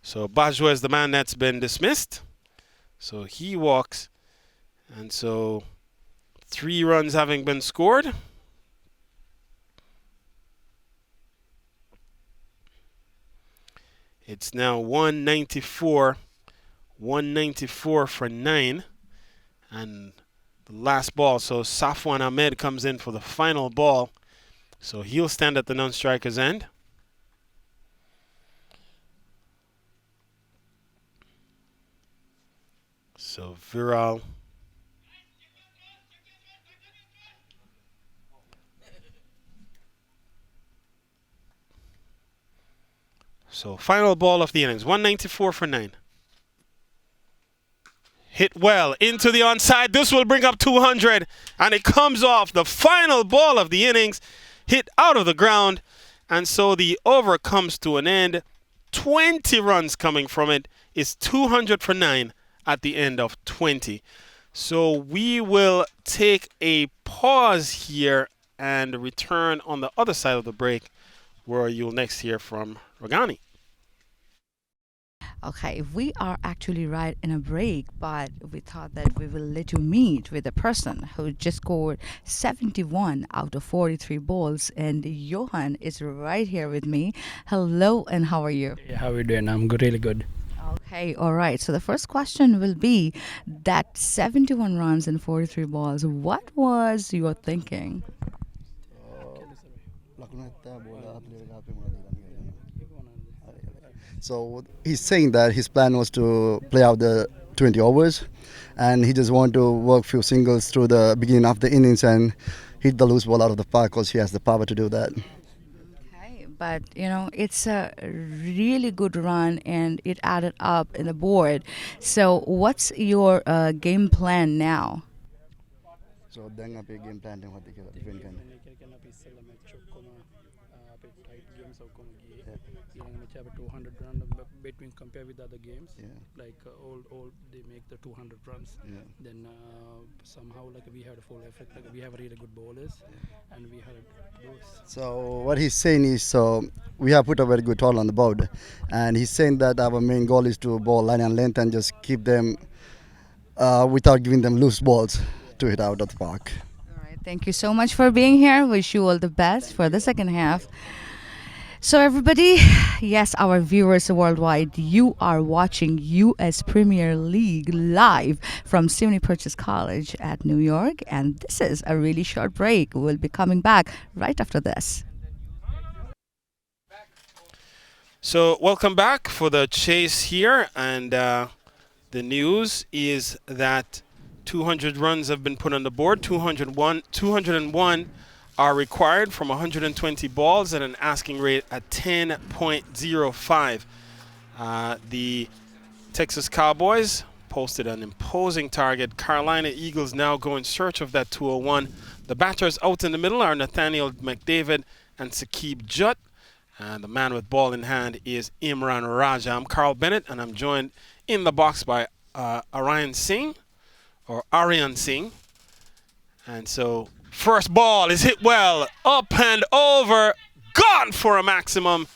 So Bajwa is the man that's been dismissed. So he walks. And so 3 runs having been scored. It's now 194 for 9. And the last ball, so Safwan Ahmed comes in for the final ball. So he'll stand at the non-striker's end. So Viral. So final ball of the innings, 194 for 9. Hit well into the onside. This will bring up 200, and it comes off the final ball of the innings, hit out of the ground, and so the over comes to an end. 20 runs coming from it. It's 200 for 9 at the end of 20. So we will take a pause here and return on the other side of the break, where you'll next hear from Ragani. Okay, we are actually right in a break, but we thought that we will let you meet with a person who just scored 71 out of 43 balls, and Johan is right here with me. Hello, and how are you? Yeah, how are you doing? I'm good, really good. Okay, all right. So the first question will be that 71 runs and 43 balls. What was your thinking? So he's saying that his plan was to play out the 20 overs, and he just wanted to work few singles through the beginning of the innings and hit the loose ball out of the park because he has the power to do that. Okay, but you know, it's a really good run and it added up in the board. So what's your game plan now? So then up game plan then what they get different kind. Have a 200 run between compare with other games. Yeah. Like all they make the 200 runs. Yeah. Then somehow like we had a full effort. Like we have really good bowlers, and we had those. So what he's saying is, so we have put a very good total on the board, and he's saying that our main goal is to bowl line and length and just keep them without giving them loose balls to hit out of the park. All right, thank you so much for being here. Wish you all the best for the second half. So everybody, yes, our viewers worldwide, you are watching US Premier League live from SUNY Purchase College at New York, and this is a really short break. We'll be coming back right after this. So welcome back for the chase here, and the news is that 200 runs have been put on the board. 201 are required from 120 balls at an asking rate at 10.05. The Texas Cowboys posted an imposing target. Carolina Eagles now go in search of that 201. The batters out in the middle are Nathaniel McDavid and Saqib Jutt. And the man with ball in hand is Imran Raja. I'm Carl Bennett, and I'm joined in the box by Aryan Singh. And so first ball is hit well, up and over, gone for a maximum.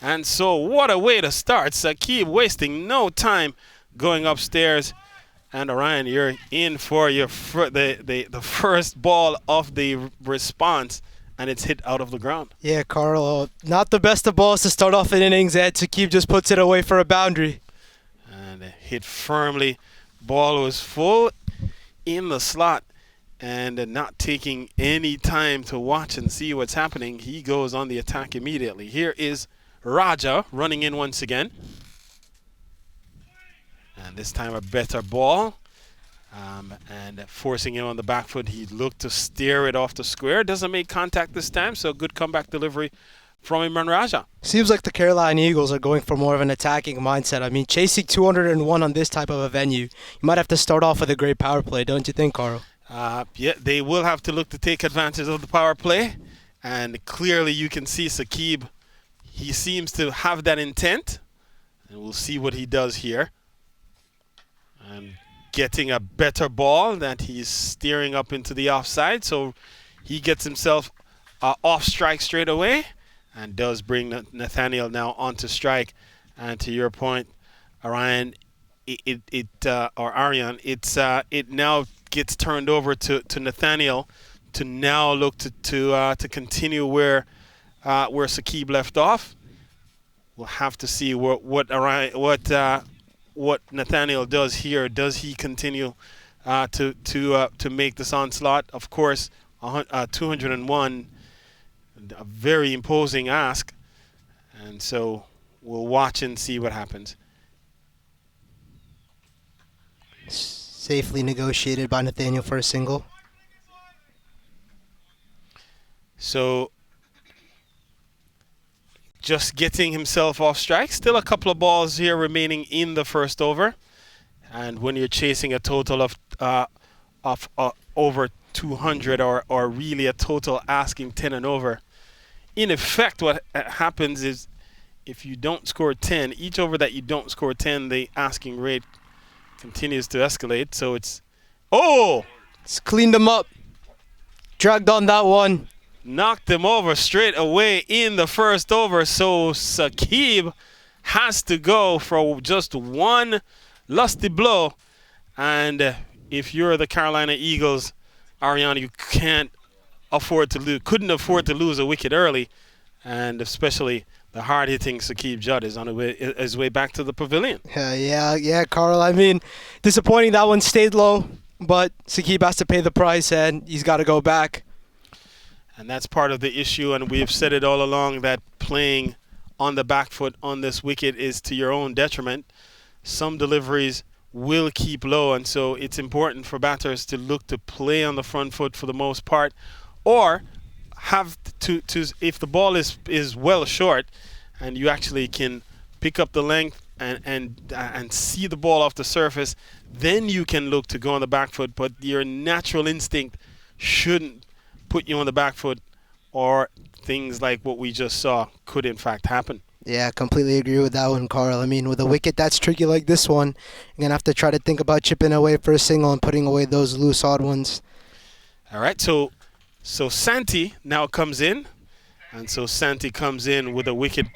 And so what a way to start. Saqib wasting no time going upstairs And Orion, you're in for your the first ball of the response, and it's hit out of the ground. Yeah, Carl, not the best of balls to start off an innings. Ed Sakib just puts it away for a boundary. And it hit firmly. Ball was full in the slot, and not taking any time to watch and see what's happening. He goes on the attack immediately. Here is Raja running in once again. And this time a better ball. And forcing him on the back foot, he looked to steer it off the square. Doesn't make contact this time, so good comeback delivery from Imran Raja. Seems like the Carolina Eagles are going for more of an attacking mindset. I mean, chasing 201 on this type of a venue, you might have to start off with a great power play, don't you think, Carl? Yeah, they will have to look to take advantage of the power play. And clearly you can see Sakib, he seems to have that intent. And we'll see what he does here. And getting a better ball that he's steering up into the offside. So he gets himself off strike straight away and does bring Nathaniel now onto strike. And to your point, Arian, it now gets turned over to Nathaniel to now look to continue where Sakib left off. We'll have to see what Nathaniel does here. Does he continue to make this onslaught? Of course, 201, a very imposing ask, and so we'll watch and see what happens. Safely negotiated by Nathaniel for a single. So just getting himself off strike. Still a couple of balls here remaining in the first over. And when you're chasing a total of over 200 or really a total asking 10 and over, in effect what happens is if you don't score 10, each over that you don't score 10, the asking rate continues to escalate. So it's cleaned him up. Dragged on that one. Knocked him over straight away in the first over. So Sakib has to go for just one lusty blow. And if you're the Carolina Eagles, Ariana, you couldn't afford to lose a wicket early. And especially the hard-hitting Sakib Judd is on his way back to the pavilion. Yeah, Carl. I mean, disappointing that one stayed low, but Sakib has to pay the price, and he's got to go back. And that's part of the issue, and we've said it all along that playing on the back foot on this wicket is to your own detriment. Some deliveries will keep low, and so it's important for batters to look to play on the front foot for the most part, or have to if the ball is well short and you actually can pick up the length and see the ball off the surface, then you can look to go on the back foot. But your natural instinct shouldn't put you on the back foot, or things like what we just saw could in fact happen. Yeah, completely agree with that one, Carl. I mean, with a wicket that's tricky like this one, you're going to have to try to think about chipping away for a single and putting away those loose odd ones. All right, so Santi now comes in, and so Santi comes in with a wicket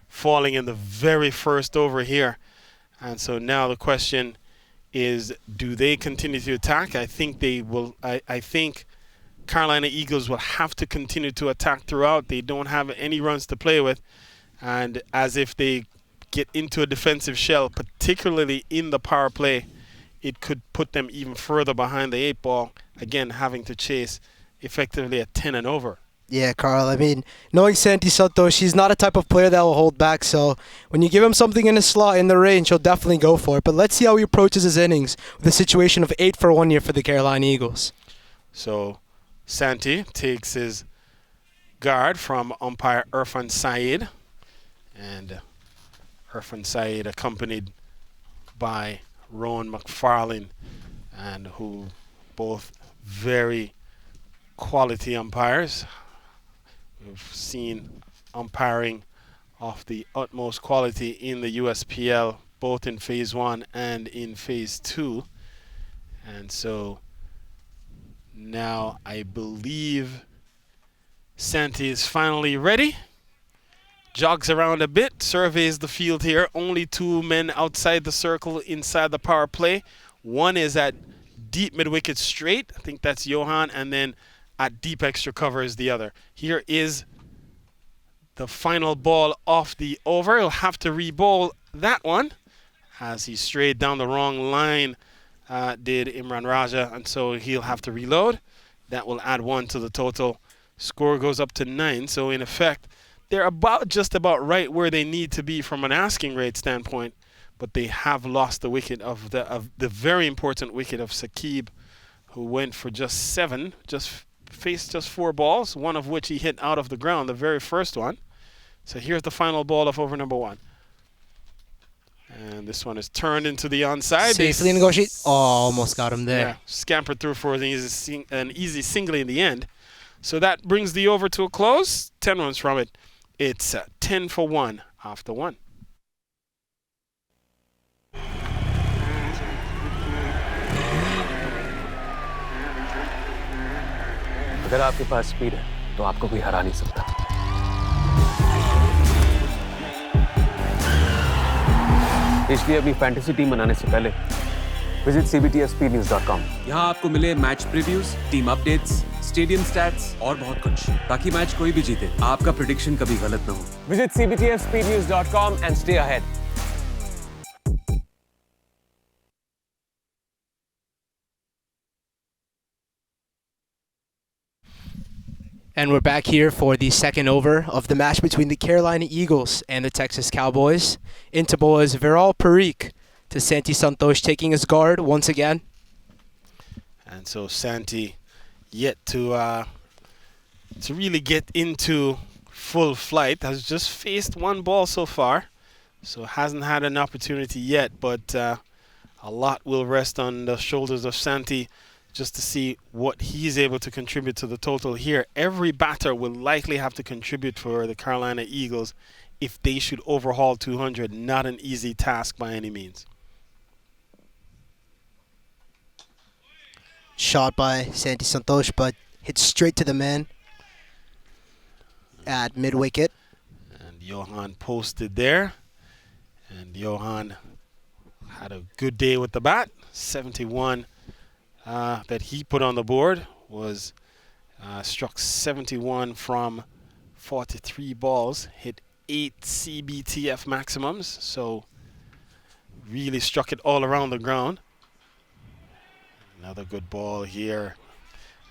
falling in the very first over here. And so now the question is, do they continue to attack? I think they will. I think Carolina Eagles will have to continue to attack throughout. They don't have any runs to play with. And as if they get into a defensive shell, particularly in the power play, it could put them even further behind the 8 ball, again having to chase effectively a 10 and over. Yeah, Carl. I mean, knowing Santi Soto, she's not a type of player that will hold back. So when you give him something in the slot, in the range, he'll definitely go for it. But let's see how he approaches his innings with a situation of 8 for 1 here for the Carolina Eagles. So Santi takes his guard from umpire Irfan Saeed. And Irfan Saeed accompanied by Rowan McFarlane, and who both very quality umpires. We've seen umpiring of the utmost quality in the USPL, both in Phase 1 and in Phase 2. And so now I believe Santi is finally ready. Jogs around a bit, surveys the field here. Only 2 men outside the circle inside the power play. One is at deep mid-wicket straight. I think that's Johan. And then at deep extra cover is the other. Here is the final ball off the over. He'll have to re-bowl that one as he strayed down the wrong line, did Imran Raja. And so he'll have to reload. That will add 1 to the total. Score goes up to 9. So in effect, they're just about right where they need to be from an asking rate standpoint. But they have lost the wicket of the very important wicket of Saqib, who went for just 7, faced just 4 balls, one of which he hit out of the ground, the very first one. So here's the final ball of over number 1. And this one is turned into the onside. Safely negotiate. Oh, almost got him there. Yeah, scampered through for an easy single in the end. So that brings the over to a close. 10 runs from it. It's 10 for 1 after 1. अगर आपके पास speed है तो आपको कोई हरा नहीं सकता। इसलिए अपनी फैंटेसी टीम बनाने से पहले विजिट cbtspnews.com। यहाँ आपको मिले match previews, team updates, stadium stats और बहुत कुछ, ताकि मैच कोई भी जीते आपका प्रेडिक्शन कभी गलत ना हो। Visit cbtspnews.com and stay ahead। And we're back here for the second over of the match between the Carolina Eagles and the Texas Cowboys. Into bowl is Viral Parikh to Santi Santosh taking his guard once again. And so Santi yet to really get into full flight, has just faced 1 ball so far, so hasn't had an opportunity yet, but a lot will rest on the shoulders of Santi just to see what he's able to contribute to the total here. Every batter will likely have to contribute for the Carolina Eagles if they should overhaul 200. Not an easy task by any means. Shot by Santi Santosh, but hit straight to the man at mid-wicket. And Johan posted there. And Johan had a good day with the bat. 71 that he put on the board was struck 71 from 43 balls, hit 8 CBTF maximums, so really struck it all around the ground. Another good ball here.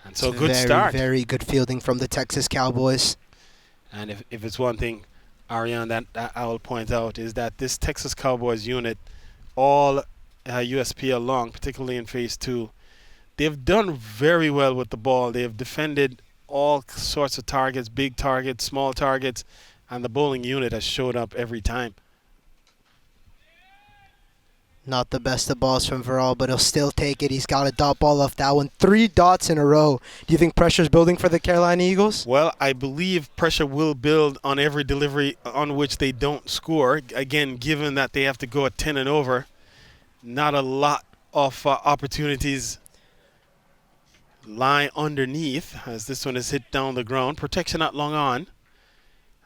And so good start. Very good fielding from the Texas Cowboys. And if it's one thing, Ariane, that I will point out is that this Texas Cowboys unit, all USPL long, particularly in phase 2, they've done very well with the ball. They have defended all sorts of targets, big targets, small targets, and the bowling unit has showed up every time. Not the best of balls from Viral, but he'll still take it. He's got a dot ball off that one. 3 dots in a row. Do you think pressure's building for the Carolina Eagles? Well, I believe pressure will build on every delivery on which they don't score. Again, given that they have to go at 10 and over, not a lot of opportunities lie underneath as this one is hit down the ground. Protection not long on.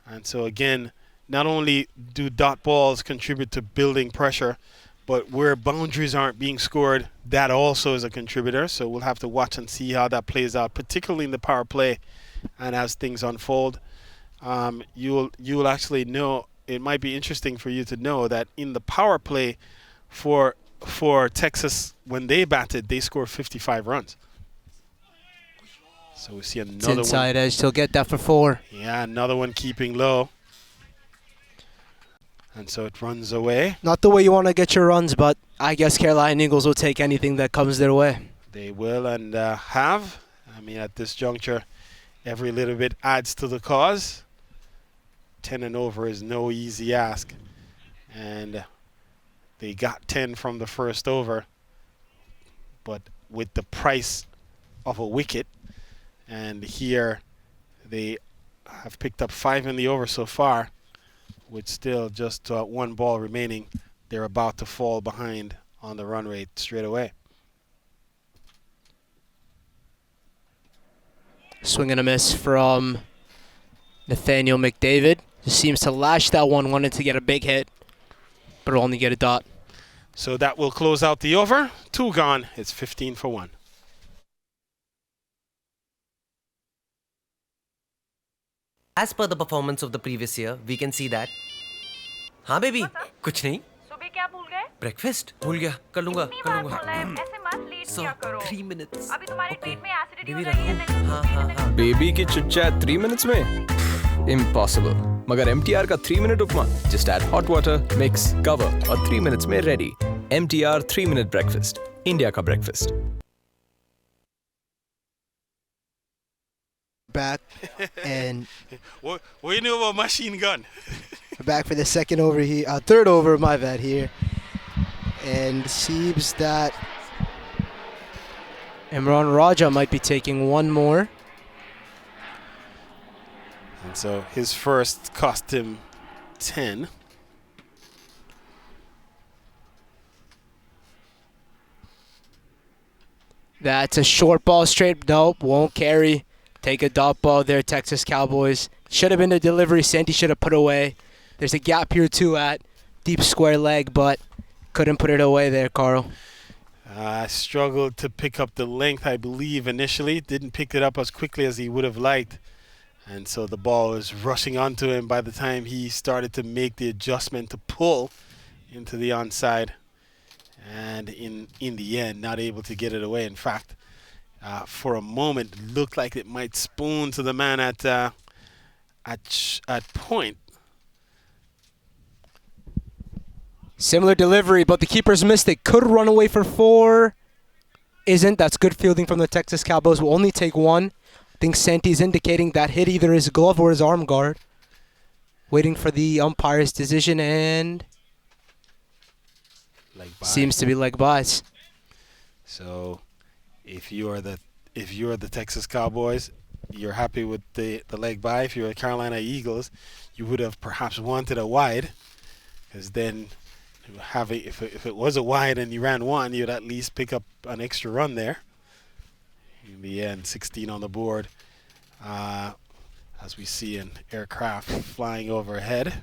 And so again, not only do dot balls contribute to building pressure, but where boundaries aren't being scored, that also is a contributor. So we'll have to watch and see how that plays out, particularly in the power play and as things unfold. You'll actually know, it might be interesting for you to know that in the power play for Texas, when they batted, they scored 55 runs. So we see another one. Inside edge, he'll get that for 4. Yeah, another one keeping low. And so it runs away. Not the way you want to get your runs, but I guess Carolina Eagles will take anything that comes their way. They will and have. I mean, at this juncture, every little bit adds to the cause. 10 and over is no easy ask. And they got 10 from the first over. But with the price of a wicket, and here they have picked up 5 in the over so far, with still just 1 ball remaining. They're about to fall behind on the run rate straight away. Swing and a miss from Nathaniel McDavid. Just seems to lash that one, wanted to get a big hit, but will only get a dot. So that will close out the over. 2 gone. It's 15 for 1. As per the performance of the previous year, we can see that. हाँ baby कुछ नहीं सुबह क्या भूल गए? Breakfast भूल गया कर लूंगा इतनी कर बार लूंगा बोला है, ऐसे मत लेट किया करो। 3 minutes अभी तुम्हारे पेट में एसिडिटी हो बेबी रही है। रखूं हाँ हाँ हाँ बेबी की चिट चैट 3 मिनट्स में इम्पॉसिबल मगर MTR का 3 minute upma just add hot water mix cover और 3 मिनट्स में ready MTR 3 minute breakfast India का breakfast Back and What do you know about machine gun? back for the second over here, third over, my bad here. And seems that Imran Raja might be taking one more. And so his first cost him 10. That's a short ball straight. Nope, won't carry. Take a dot ball there, Texas Cowboys. Should have been a delivery. Santi should have put away. There's a gap here too at deep square leg, but couldn't put it away there, Carl. Struggled to pick up the length, I believe, initially. Didn't pick it up as quickly as he would have liked. And so the ball was rushing onto him by the time he started to make the adjustment to pull into the onside. And in the end, not able to get it away. In fact, for a moment, looked like it might spoon to the man at point. Similar delivery, but the keeper's missed it. Could run away for 4. Isn't. That's good fielding from the Texas Cowboys. Will only take 1. I think Santi's indicating that hit either his glove or his arm guard. Waiting for the umpire's decision, and seems to be leg byes. So if you're the Texas Cowboys, you're happy with the leg bye. If you're the Carolina Eagles, you would have perhaps wanted a wide, because then if it was a wide and you ran one, you'd at least pick up an extra run there. In the end, 16 on the board. As we see an aircraft flying overhead,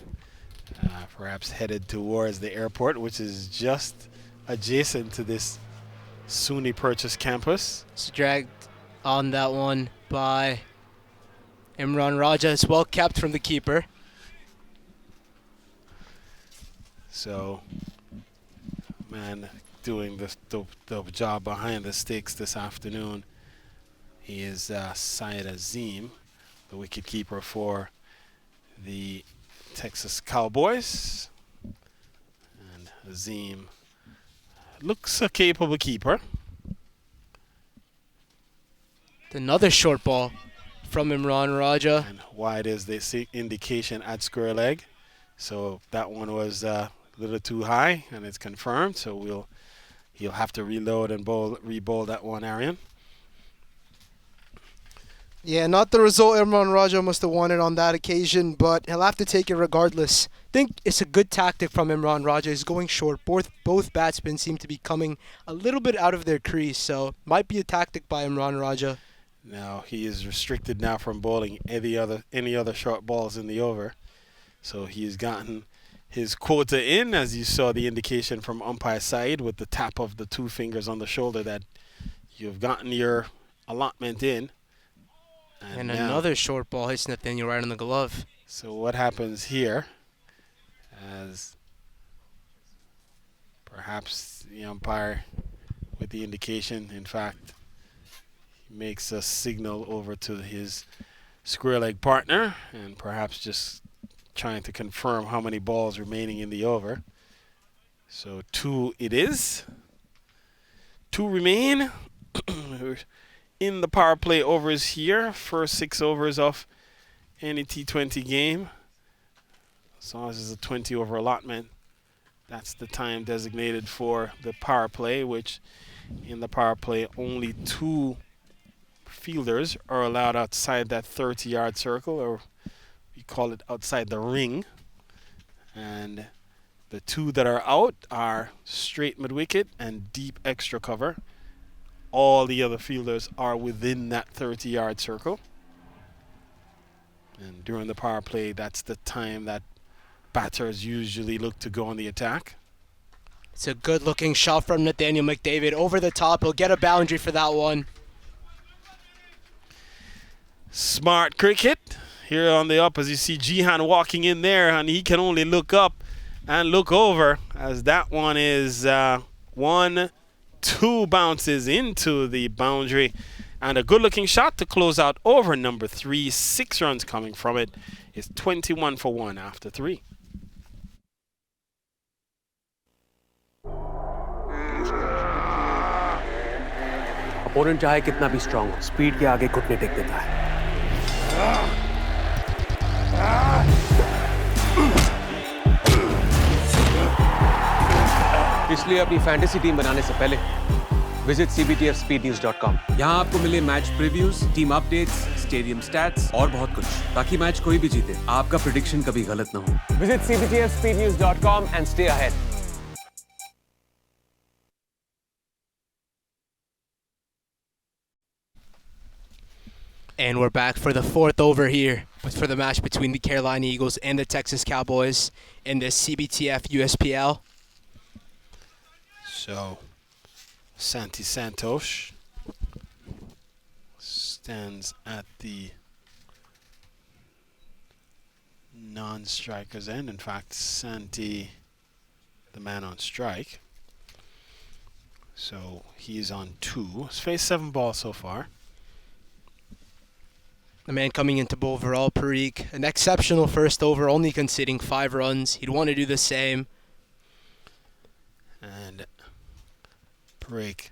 perhaps headed towards the airport, which is just adjacent to this SUNY Purchase campus. It's dragged on that one by Imran Raja. It's well kept from the keeper. So, man doing the job behind the sticks this afternoon. He is Syed Azim, the wicketkeeper for the Texas Cowboys. And Azim looks a capable keeper. Another short ball from Imran Raja. And wide is the indication at square leg. So that one was a little too high, and it's confirmed. So he'll have to reload and re-bowl that one, Arian. Yeah, not the result Imran Raja must have wanted on that occasion, but he'll have to take it regardless. I think it's a good tactic from Imran Raja. He's going short. Both batsmen seem to be coming a little bit out of their crease, so might be a tactic by Imran Raja. Now he is restricted now from bowling any other short balls in the over. So he's gotten his quota in, as you saw the indication from umpire side with the tap of the 2 fingers on the shoulder that you've gotten your allotment in. And another short ball hits Nathaniel right on the glove. So what happens here, as perhaps the umpire with the indication, in fact, makes a signal over to his square leg partner, and perhaps just trying to confirm how many balls remaining in the over. So 2 it is. 2 remain. In the power play overs here, first 6 overs of any T20 game. As long as it's a 20 over allotment, that's the time designated for the power play, which in the power play only 2 fielders are allowed outside that 30-yard circle, or we call it outside the ring. And the 2 that are out are straight mid-wicket and deep extra cover. All the other fielders are within that 30-yard circle. And during the power play, that's the time that batters usually look to go on the attack. It's a good-looking shot from Nathaniel McDavid over the top. He'll get a boundary for that one. Smart cricket here on the up as you see Jihan walking in there, and he can only look up and look over as that one is 1-2 bounces into the boundary, and a good-looking shot to close out over number 3. 6 runs coming from it. It's 21 for 1 after 3. Opponent चाहे कितना भी strong हो, speed के आगे घुटने take देता है। इसलिए अपनी फैंटेसी टीम बनाने से पहले विजिट cbtfspeednews.com। यहाँ आपको मिले match previews, team updates, stadium stats और बहुत कुछ, ताकि मैच कोई भी जीते आपका प्रेडिक्शन कभी गलत ना हो। Visit cbtfspeednews.com and stay ahead। And we're back for the 4th over here for the match between the Carolina Eagles and the Texas Cowboys in the CBTF USPL. So, Santi Santosh stands at the non-striker's end. In fact, Santi, the man on strike. So, he's on 2. He's faced 7 balls so far. The man coming into bowl, Viral Parikh, an exceptional first over, only conceding 5 runs. He'd want to do the same. And Parikh.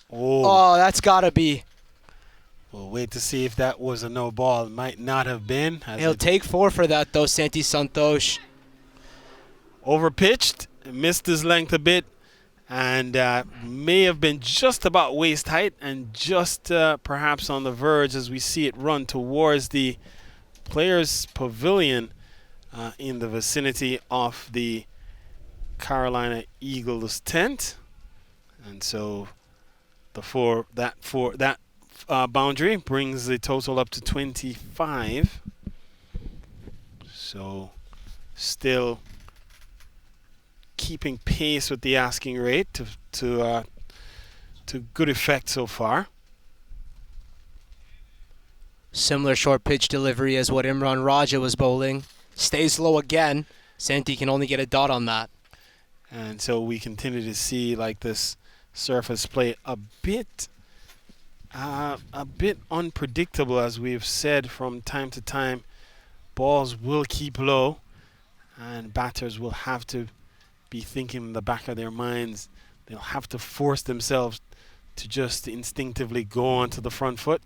Oh, that's got to be. We'll wait to see if that was a no ball. It might not have been. He'll take 4 for that, though, Santi Santosh. Overpitched, missed his length a bit, and may have been just about waist height and just perhaps on the verge as we see it run towards the players' pavilion in the vicinity of the Carolina Eagles tent. And so that boundary brings the total up to 25. So still keeping pace with the asking rate to good effect so far. Similar short pitch delivery as what Imran Raja was bowling. Stays low again. Santi can only get a dot on that. And so we continue to see like this surface play a bit unpredictable, as we've said from time to time. Balls will keep low, and batters will have to be thinking in the back of their minds. They'll have to force themselves to just instinctively go onto the front foot.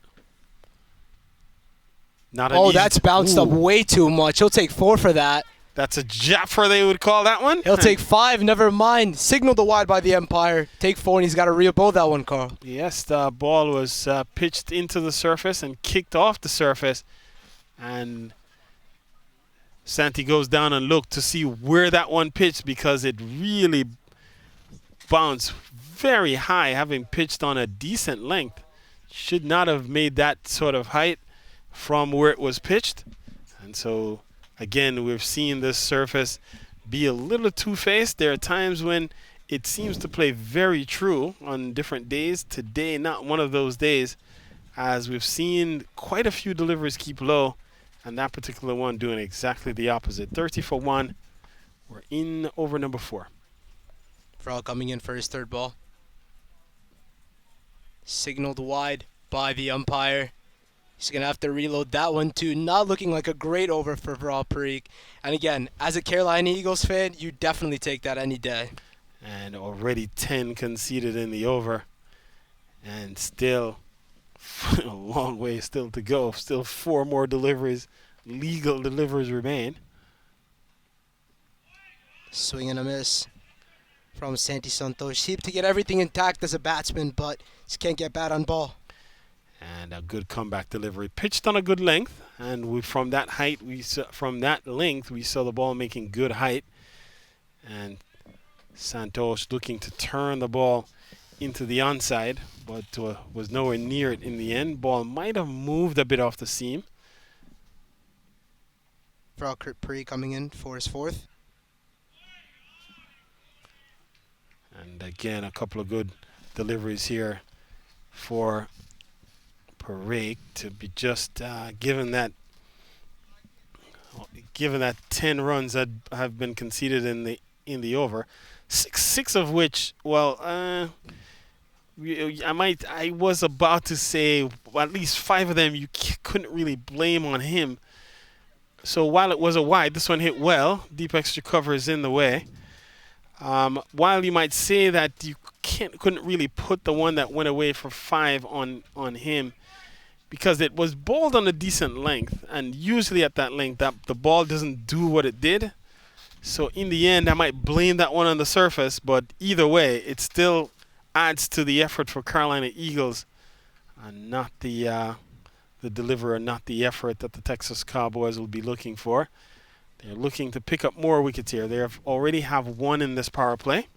That's bounced up way too much. He'll take 4 for that. That's a Jaffer, they would call that one. He'll take 5, never mind. Signaled the wide by the umpire. Take 4, and he's got to re-bowl that one, Carl. Yes, the ball was pitched into the surface and kicked off the surface. And Santi goes down and looked to see where that one pitched, because it really bounced very high, having pitched on a decent length. Should not have made that sort of height from where it was pitched. And so, again, we've seen this surface be a little two-faced. There are times when it seems to play very true on different days. Today, not one of those days, as we've seen quite a few deliveries keep low, and that particular one doing exactly the opposite. 30 for 1. We're in over number 4. Viral coming in for his 3rd ball. Signaled wide by the umpire. He's going to have to reload that one too. Not looking like a great over for Viral Parikh. And again, as a Carolina Eagles fan, you definitely take that any day. And already 10 conceded in the over. And still a long way still to go. Still 4 more deliveries, legal deliveries remain. Swing and a miss from Santi Santosh. Seemed to get everything intact as a batsman, but just can't get bad on ball. And a good comeback delivery, pitched on a good length, and from that height, from that length, we saw the ball making good height. And Santosh looking to turn the ball into the onside, but was nowhere near it in the end. Ball might have moved a bit off the seam. Viral Parikh coming in for his 4th. And again, a couple of good deliveries here for Parake to be just given that 10 runs that have been conceded in the over, six of which, well, I was about to say at least 5 of them you couldn't really blame on him. So while it was a wide, this one hit well. Deep extra cover is in the way. While you might say that you couldn't really put the one that went away for 5 on him, because it was bowled on a decent length, and usually at that length the ball doesn't do what it did. So in the end, I might blame that one on the surface, but either way, it still adds to the effort for Carolina Eagles, and not the deliverer, not the effort that the Texas Cowboys will be looking for. They're looking to pick up more wickets here. They already have 1 in this power play.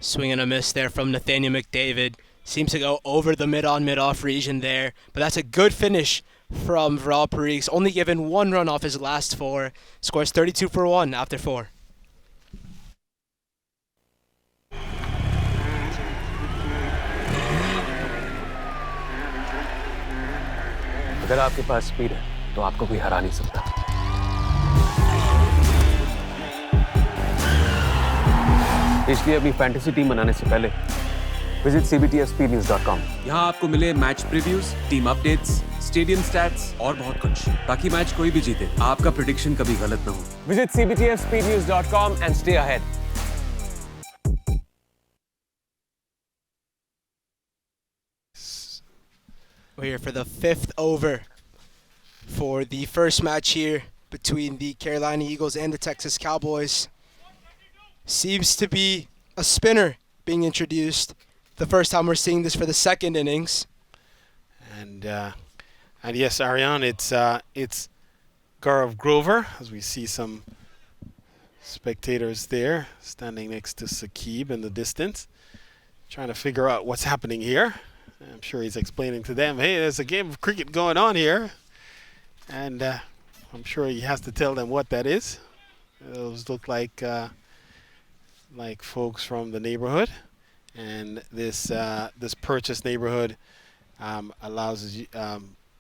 Swing and a miss there from Nathaniel McDavid. Seems to go over the mid-on, mid-off region there. But that's a good finish from Viral Parikh. Only given 1 run off his last 4. Scores 32 for 1 after 4. अगर आपके पास speed है तो आपको कोई हरा नहीं सकता। इसलिए अपनी फैंटेसी टीम बनाने से पहले विजिट cbtspnews.com। यहाँ आपको मिले match previews, team updates, stadium stats और बहुत कुछ, ताकि मैच कोई भी जीते आपका प्रेडिक्शन कभी गलत ना हो। Visit cbtspnews.com and stay ahead। We're here for the 5th over for the first match here between the Carolina Eagles and the Texas Cowboys. Seems to be a spinner being introduced. The first time we're seeing this for the 2nd innings. And yes, Ariane, it's Gaurav Grover, as we see some spectators there standing next to Saqib in the distance, trying to figure out what's happening here. I'm sure he's explaining to them, hey, there's a game of cricket going on here. And I'm sure he has to tell them what that is. Those look like folks from the neighborhood. And this purchased neighborhood allows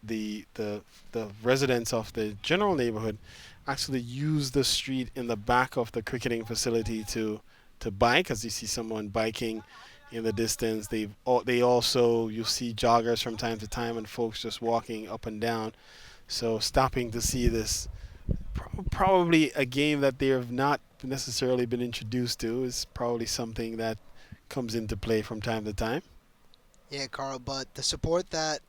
the residents of the general neighborhood actually use the street in the back of the cricketing facility to bike, as you see someone biking in the distance. They also, you see joggers from time to time and folks just walking up and down. So stopping to see this, probably a game that they have not necessarily been introduced to, is probably something that comes into play from time to time. Yeah, Carl, but the support that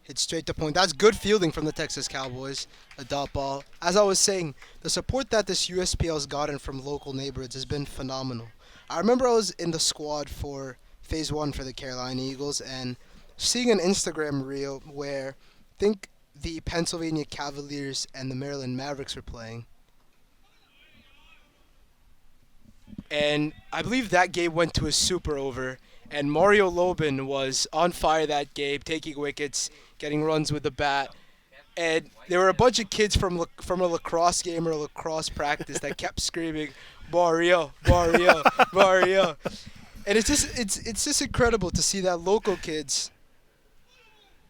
hit straight to point. That's good fielding from the Texas Cowboys. A dot ball. As I was saying, the support that this USPL has gotten from local neighborhoods has been phenomenal. I remember I was in the squad for Phase 1 for the Carolina Eagles and seeing an Instagram reel where I think the Pennsylvania Cavaliers and the Maryland Mavericks were playing. And I believe that game went to a super over. And Mario Lobin was on fire that game, taking wickets, getting runs with the bat. And there were a bunch of kids from a lacrosse game or a lacrosse practice that kept screaming, Mario, Mario, Mario. And it's just incredible to see that local kids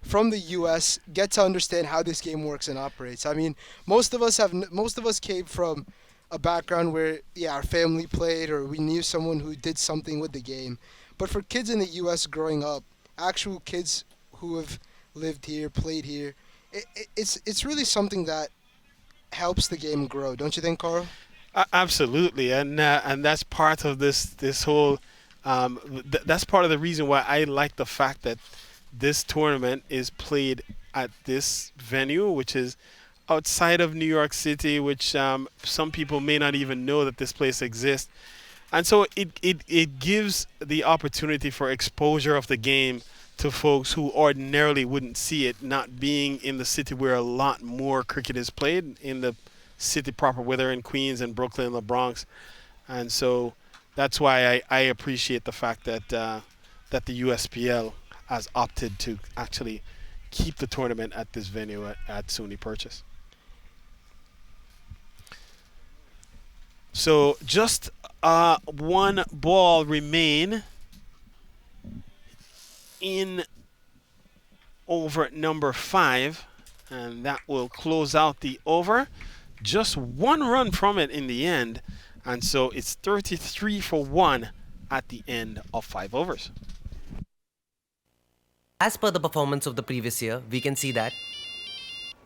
from the U.S. get to understand how this game works and operates. I mean, most of us came from a background where, yeah, our family played or we knew someone who did something with the game. But for kids in the U.S. growing up, actual kids who have lived here, played here, it's really something that helps the game grow, don't you think, Carl? Absolutely, and that's part of this whole. That's part of the reason why I like the fact that this tournament is played at this venue, which is outside of New York City, which some people may not even know that this place exists. And so it gives the opportunity for exposure of the game to folks who ordinarily wouldn't see it, not being in the city where a lot more cricket is played, in the city proper, whether in Queens and Brooklyn, the Bronx. And so that's why I appreciate the fact that that the USPL has opted to actually keep the tournament at this venue at SUNY Purchase. So just one ball remain in over number 5, and that will close out the over. Just one run from it in the end, and so it's 33 for 1 at the end of 5 overs. As per the performance of the previous year, we can see that.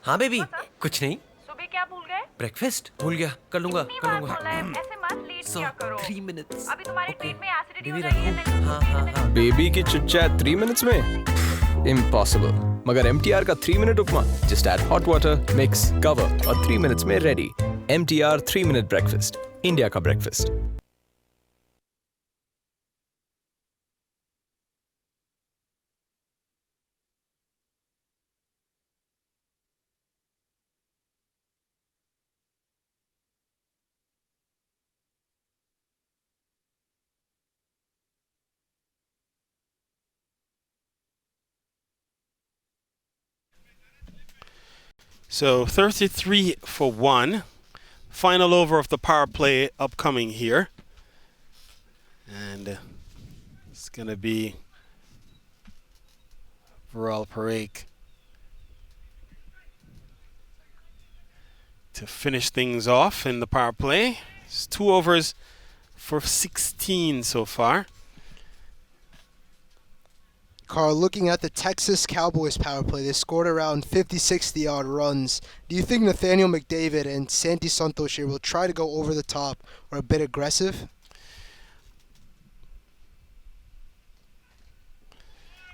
हाँ baby, कुछ नहीं. सुबह क्या भूल गए? Breakfast भूल गया. कर लूँगा. इतनी बार बोला है, ऐसे मत लेट किया करो. 3 minutes. अभी तुम्हारे पेट में एसिडिटी हो बेबी रही है. रखूँ. हाँ. बेबी की चिट चैट 3 मिनट्स में इम्पॉसिबल. मगर MTR का 3 minute upma just add hot water, mix, cover और 3 मिनट्स में ready. MTR 3 minute breakfast, India का breakfast. So 33 for 1. Final over of the power play upcoming here. And it's going to be Viral Parake to finish things off in the power play. It's 2 overs for 16 so far. Carl, looking at the Texas Cowboys power play, they scored around 50, 60 odd runs. Do you think Nathaniel McDavid and Santi Santos here will try to go over the top or a bit aggressive?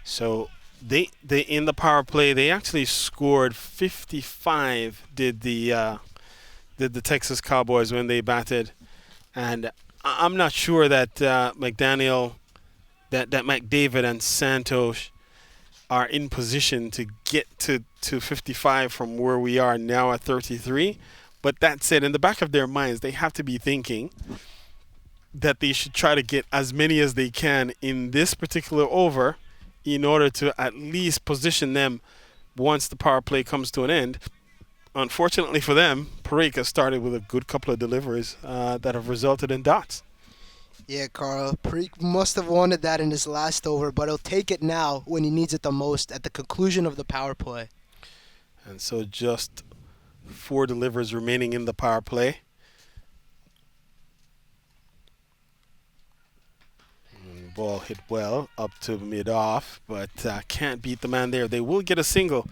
So they in the power play they actually scored 55. Did the Texas Cowboys when they batted, and I'm not sure that that McDavid and Santos are in position to get to 55 from where we are now at 33. But that said, in the back of their minds, they have to be thinking that they should try to get as many as they can in this particular over in order to at least position them once the power play comes to an end. Unfortunately for them, Parake has started with a good couple of deliveries that have resulted in dots. Yeah, Carl. Parake must have wanted that in his last over, but he'll take it now when he needs it the most at the conclusion of the power play. And so just 4 delivers remaining in the power play. And ball hit well up to mid-off, but can't beat the man there. They will get a single,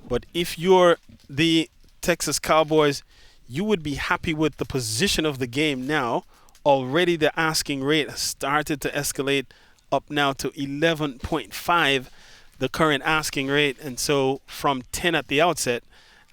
but if you're the Texas Cowboys, you would be happy with the position of the game now. Already the asking rate has started to escalate up now to 11.5, the current asking rate, and so from 10 at the outset.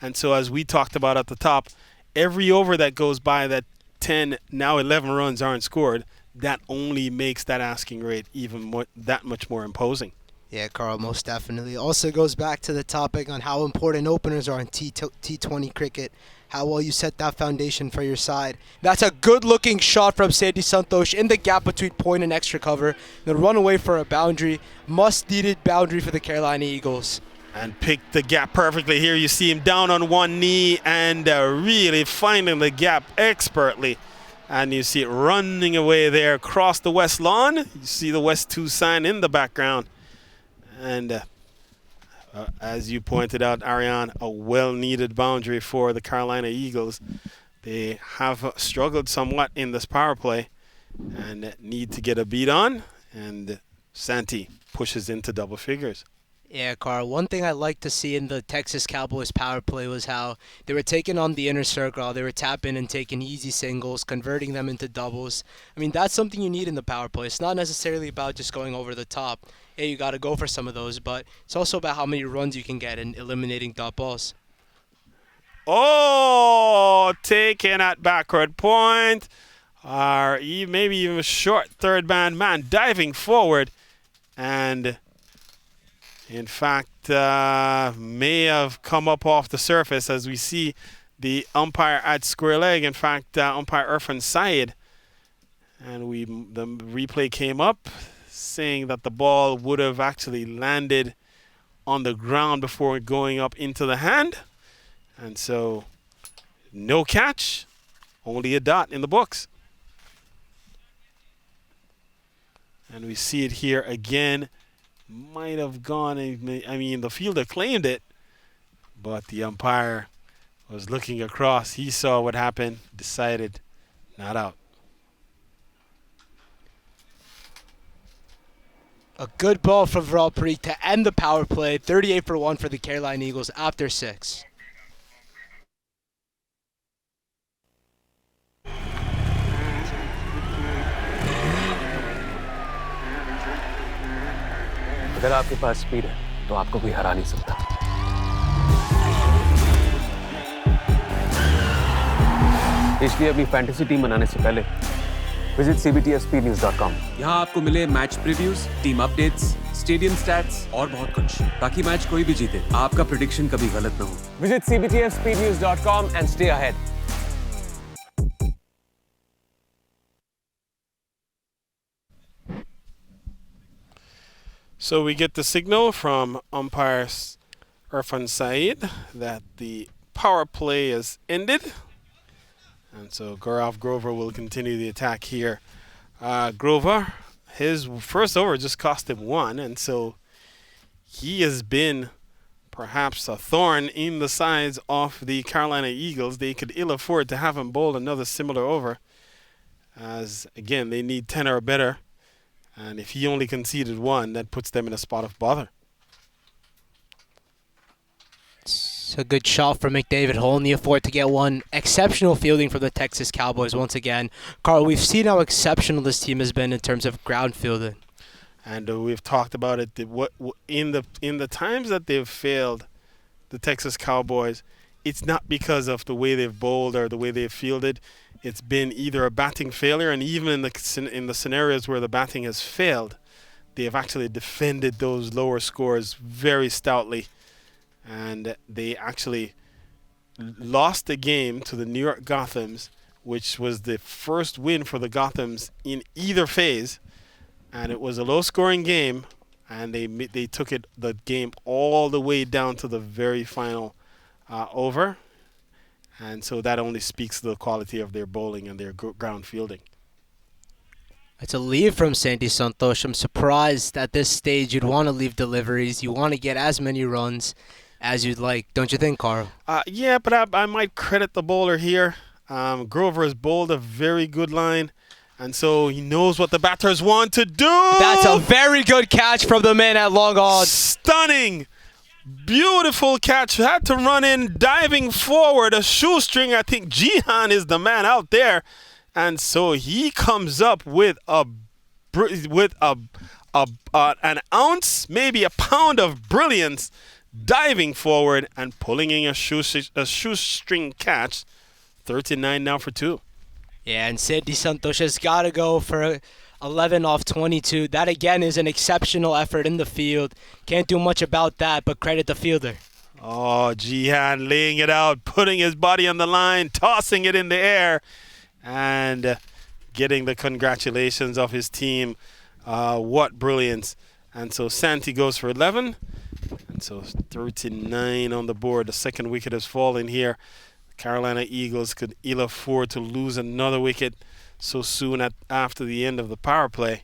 And so as we talked about at the top, every over that goes by that 10, now 11 runs aren't scored, that only makes that asking rate even more, that much more imposing. Yeah, Carl, most definitely. Also goes back to the topic on how important openers are in T20 cricket, how well you set that foundation for your side. That's a good-looking shot from Santi Santos in the gap between point and extra cover. The run away for a boundary, must-needed boundary for the Carolina Eagles. And picked the gap perfectly here. You see him down on one knee and really finding the gap expertly. And you see it running away there across the west lawn. You see the West 2 sign in the background. And as you pointed out, Ariane, a well-needed boundary for the Carolina Eagles. They have struggled somewhat in this power play and need to get a beat on. And Santi pushes into double figures. Yeah, Carl, one thing I like to see in the Texas Cowboys power play was how they were taking on the inner circle. They were tapping and taking easy singles, converting them into doubles. I mean, that's something you need in the power play. It's not necessarily about just going over the top. Hey, you got to go for some of those, but it's also about how many runs you can get and eliminating dot balls. Oh, taken at backward point. Or maybe even a short third man diving forward. And in fact, may have come up off the surface as we see the umpire at square leg. In fact, umpire Irfan Syed. And the replay came up saying that the ball would have actually landed on the ground before going up into the hand. And so no catch, only a dot in the books. And we see it here again. Might have gone, I mean, the fielder claimed it, but the umpire was looking across. He saw what happened, decided not out. A good ball from Valpreet to end the power play. 38 for 1 for the Carolina Eagles after 6. अगर आपके पास speed है तो आपको कोई हरा नहीं सकता। इसलिए अपनी फैंटेसी टीम बनाने से पहले विजिट cbtfspeednews.com। यहाँ आपको मिले match previews, team updates, stadium stats और बहुत कुछ, ताकि मैच कोई भी जीते आपका प्रेडिक्शन कभी गलत ना हो। Visit cbtfspeednews.com and stay ahead। So we get the signal from umpire Irfan Saeed that the power play is ended. And so Gaurav Grover will continue the attack here. Grover, his first over just cost him 1, and so he has been perhaps a thorn in the sides of the Carolina Eagles. They could ill afford to have him bowl another similar over, as again they need 10 or better. And if he only conceded 1, that puts them in a spot of bother. It's a good shot from McDavid, holding the fort to get 1. Exceptional fielding for the Texas Cowboys once again. Carl, we've seen how exceptional this team has been in terms of ground fielding. And we've talked about it. In the times that they've failed, the Texas Cowboys, it's not because of the way they've bowled or the way they've fielded. It's been either a batting failure, and even in the scenarios where the batting has failed, they have actually defended those lower scores very stoutly. And they actually lost the game to the New York Gothams, which was the first win for the Gothams in either phase. And it was a low-scoring game, and they took the game all the way down to the very final over. And so that only speaks to the quality of their bowling and their ground fielding. It's a leave from Sandy Santosh. I'm surprised at this stage you'd want to leave deliveries. You want to get as many runs as you'd like. Don't you think, Carl? Yeah, but I might credit the bowler here. Grover has bowled a very good line, and so he knows what the batters want to do. That's a very good catch from the man at long odds. Stunning. Beautiful catch. Had to run in, diving forward. A shoestring. I think Jihan is the man out there. And so he comes up with an ounce, maybe a pound of brilliance, diving forward and pulling in a shoestring catch. 39 now for 2. Yeah, and Sandy Santosh has got to go for 11 off 22. That again is an exceptional effort in the field. Can't do much about that, but credit the fielder. Oh, Jihan laying it out, putting his body on the line, tossing it in the air, and getting the congratulations of his team. What brilliance. And so Santi goes for 11. And so 39 on the board. The second wicket has fallen here. Carolina Eagles could ill afford to lose another wicket so soon after the end of the power play.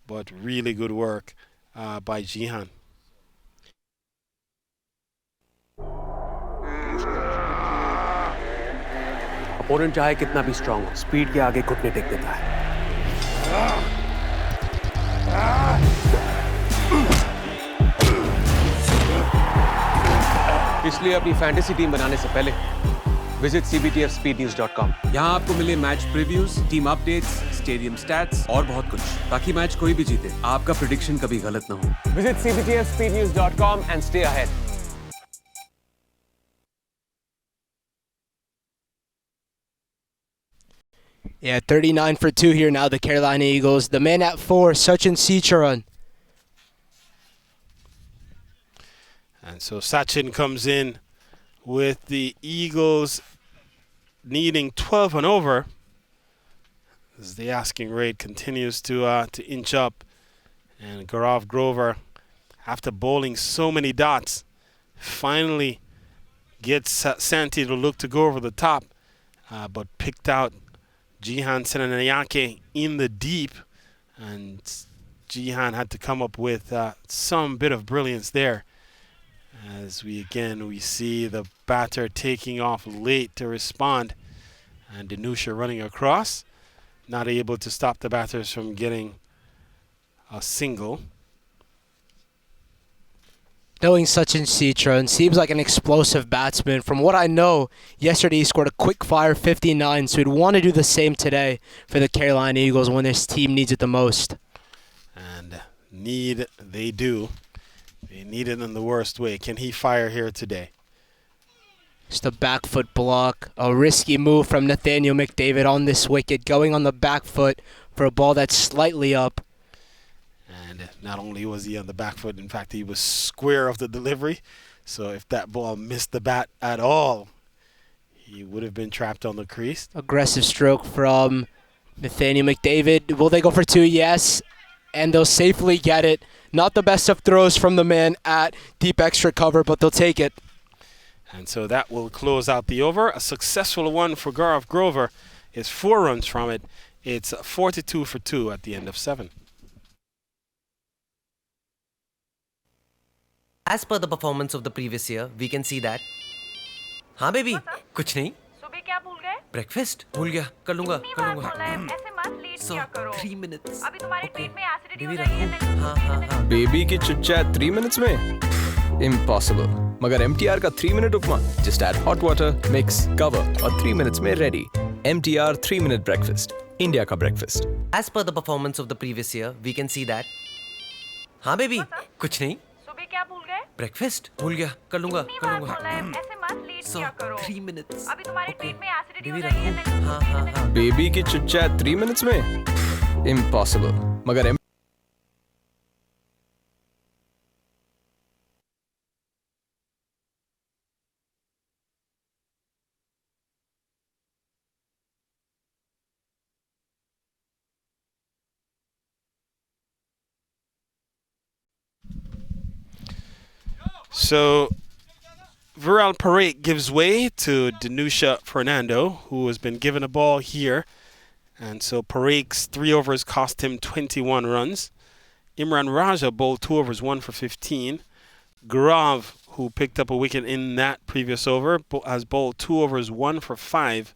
But really good work by Jihan. Opponent चाहे कितना भी strong हो, speed के आगे घुटने take देता है। इसलिए अपनी फैंटेसी टीम बनाने से पहले विजिट cbtfspeednews.com। यहाँ आपको मिले match previews, team updates, stadium stats और बहुत कुछ, ताकि मैच कोई भी जीते आपका प्रेडिक्शन कभी गलत ना हो। Visit cbtfspeednews.com and stay ahead। Yeah, 39 for 2 here now, the Carolina Eagles. The man at 4, Sachin Secharan. And so Sachin comes in with the Eagles needing 12 and over as the asking rate continues to inch up. And Gaurav Grover, after bowling so many dots, finally gets Santi to look to go over the top, but picked out Jihan Senanayake in the deep, and Jihan had to come up with some bit of brilliance there. As we see the batter taking off late to respond. And Danusha running across. Not able to stop the batters from getting a single. Knowing Sachin Citron, seems like an explosive batsman. From what I know, yesterday he scored a quick-fire 59, so he'd want to do the same today for the Carolina Eagles when this team needs it the most. And they do. They need it in the worst way. Can he fire here today? Just a back foot block. A risky move from Nathaniel McDavid on this wicket, going on the back foot for a ball that's slightly up. And not only was he on the back foot, in fact, he was square of the delivery. So if that ball missed the bat at all, he would have been trapped on the crease. Aggressive stroke from Nathaniel McDavid. Will they go for two? Yes. And they'll safely get it. Not the best of throws from the man at deep extra cover, but they'll take it. And so that will close out the over. A successful one for Gaurav Grover is 4 runs from it. It's 42 for 2 at the end of 7. As per the performance of the previous year, we can see that. हाँ baby, कुछ नहीं. सुबह क्या भूल गए? Breakfast भूल गया. कर लूँगा. बोला है, ऐसे मत लेट किया करो. 3 minutes. अभी तुम्हारे पेट में एसिडिटी हो बेबी रही है. रखूँ. हाँ. बेबी की चिट-चैट 3 minutes में? Impossible. मगर MTR का 3-minute उपमा. Just add hot water, mix, cover और 3 minutes में ready. MTR 3-minute breakfast. India का breakfast. As per the performance of the previous year, we can see that. हाँ baby, कुछ नहीं. सुबह क्या भूल गए? Breakfast भूल गया. कर लूँगा. बोला है, ऐसे मत लेट किया करो. 3 minutes. अभी तुम्हारे पेट में एसिडिटी हो बेबी रही है. रखूँ. हाँ. बेबी की चिट-चैट 3 minutes में? Impossible. मगर So Viral Parikh gives way to Danusha Fernando, who has been given a ball here. And so Parikh's 3 overs cost him 21 runs. Imran Raja bowled 2 overs, 1 for 15. Gaurav, who picked up a wicket in that previous over, has bowled 2 overs, 1 for 5.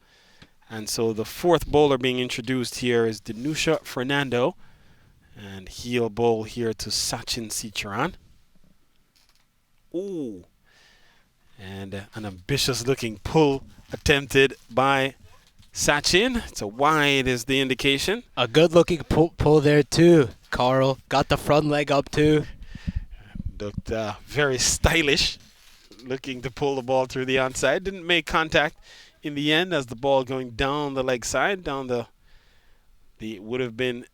And so the 4th bowler being introduced here is Danusha Fernando. And he'll bowl here to Sachin Cicharan. Ooh. And an ambitious looking pull attempted by Sachin. It's a wide is the indication. A good looking pull there too, Carl. Got the front leg up too. Looked very stylish, looking to pull the ball through the onside. Didn't make contact in the end as the ball going down the leg side, down the would have been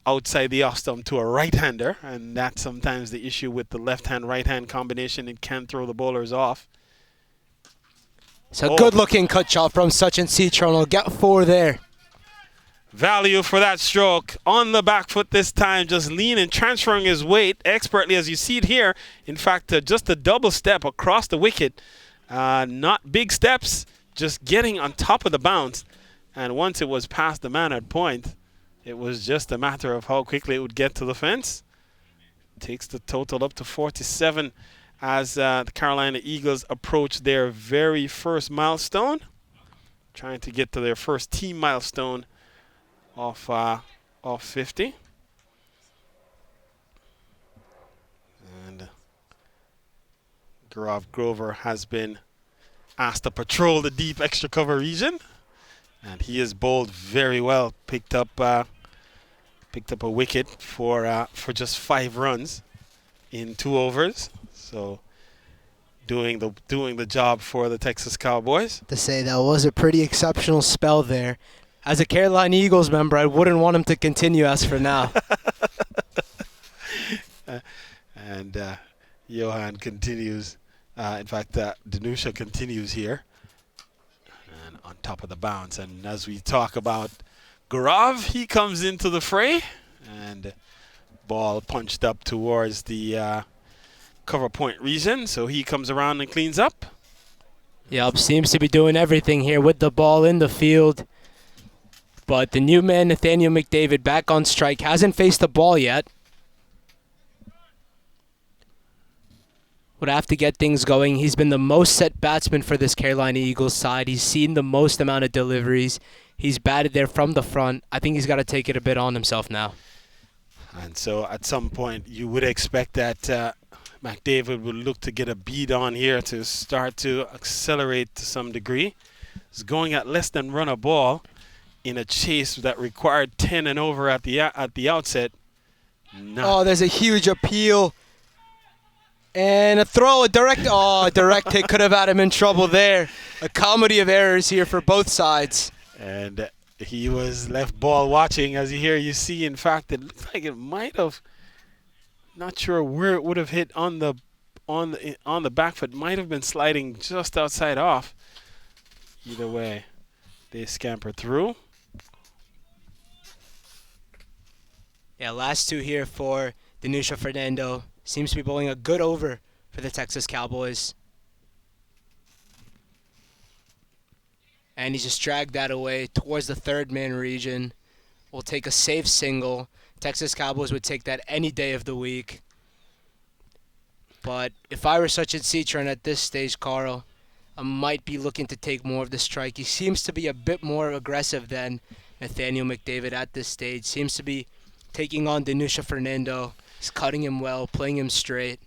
outside the off stump to a right-hander, and that's sometimes the issue with the left-hand, right-hand combination. It can throw the bowlers off. It's a good-looking cut shot from Sachin Citron. Will get 4 there. Value for that stroke on the back foot this time, just leaning, transferring his weight expertly as you see it here. In fact, just a double step across the wicket. Not big steps, just getting on top of the bounce. And once it was past the man at point, it was just a matter of how quickly it would get to the fence. Takes the total up to 47 as the Carolina Eagles approach their very first milestone. Trying to get to their first team milestone of 50. And Gaurav Grover has been asked to patrol the deep extra cover region. And he is bowled very well. Picked up a wicket for just 5 runs in 2 overs. So doing the job for the Texas Cowboys. To say that was a pretty exceptional spell there. As a Carolina Eagles member, I wouldn't want him to continue as for now. And Johan continues. In fact, Danusha continues here. And on top of the bounce. And as we talk about Gaurav, he comes into the fray. And ball punched up towards the cover point region. So he comes around and cleans up. Yep, seems to be doing everything here with the ball in the field. But the new man, Nathaniel McDavid, back on strike, hasn't faced the ball yet. Would have to get things going. He's been the most set batsman for this Carolina Eagles side. He's seen the most amount of deliveries. He's batted there from the front. I think he's got to take it a bit on himself now. And so at some point, you would expect that McDavid would look to get a beat on here to start to accelerate to some degree. He's going at less than run a ball in a chase that required 10 and over at the outset. Oh, there's a huge appeal. And a throw, a direct hit could have had him in trouble there. A comedy of errors here for both sides. And he was left ball watching. As you see, in fact, it looked like it might have, not sure where it would have hit on the back foot. Might have been sliding just outside off. Either way, they scamper through. Yeah, last two here for Danusha Fernando. Seems to be bowling a good over for the Texas Cowboys. And he just dragged that away towards the third man region. Will take a safe single. Texas Cowboys would take that any day of the week. But if I were Sachin Citron at this stage, Carl, I might be looking to take more of the strike. He seems to be a bit more aggressive than Nathaniel McDavid at this stage. Seems to be taking on Danusha Fernando. He's cutting him well, playing him straight.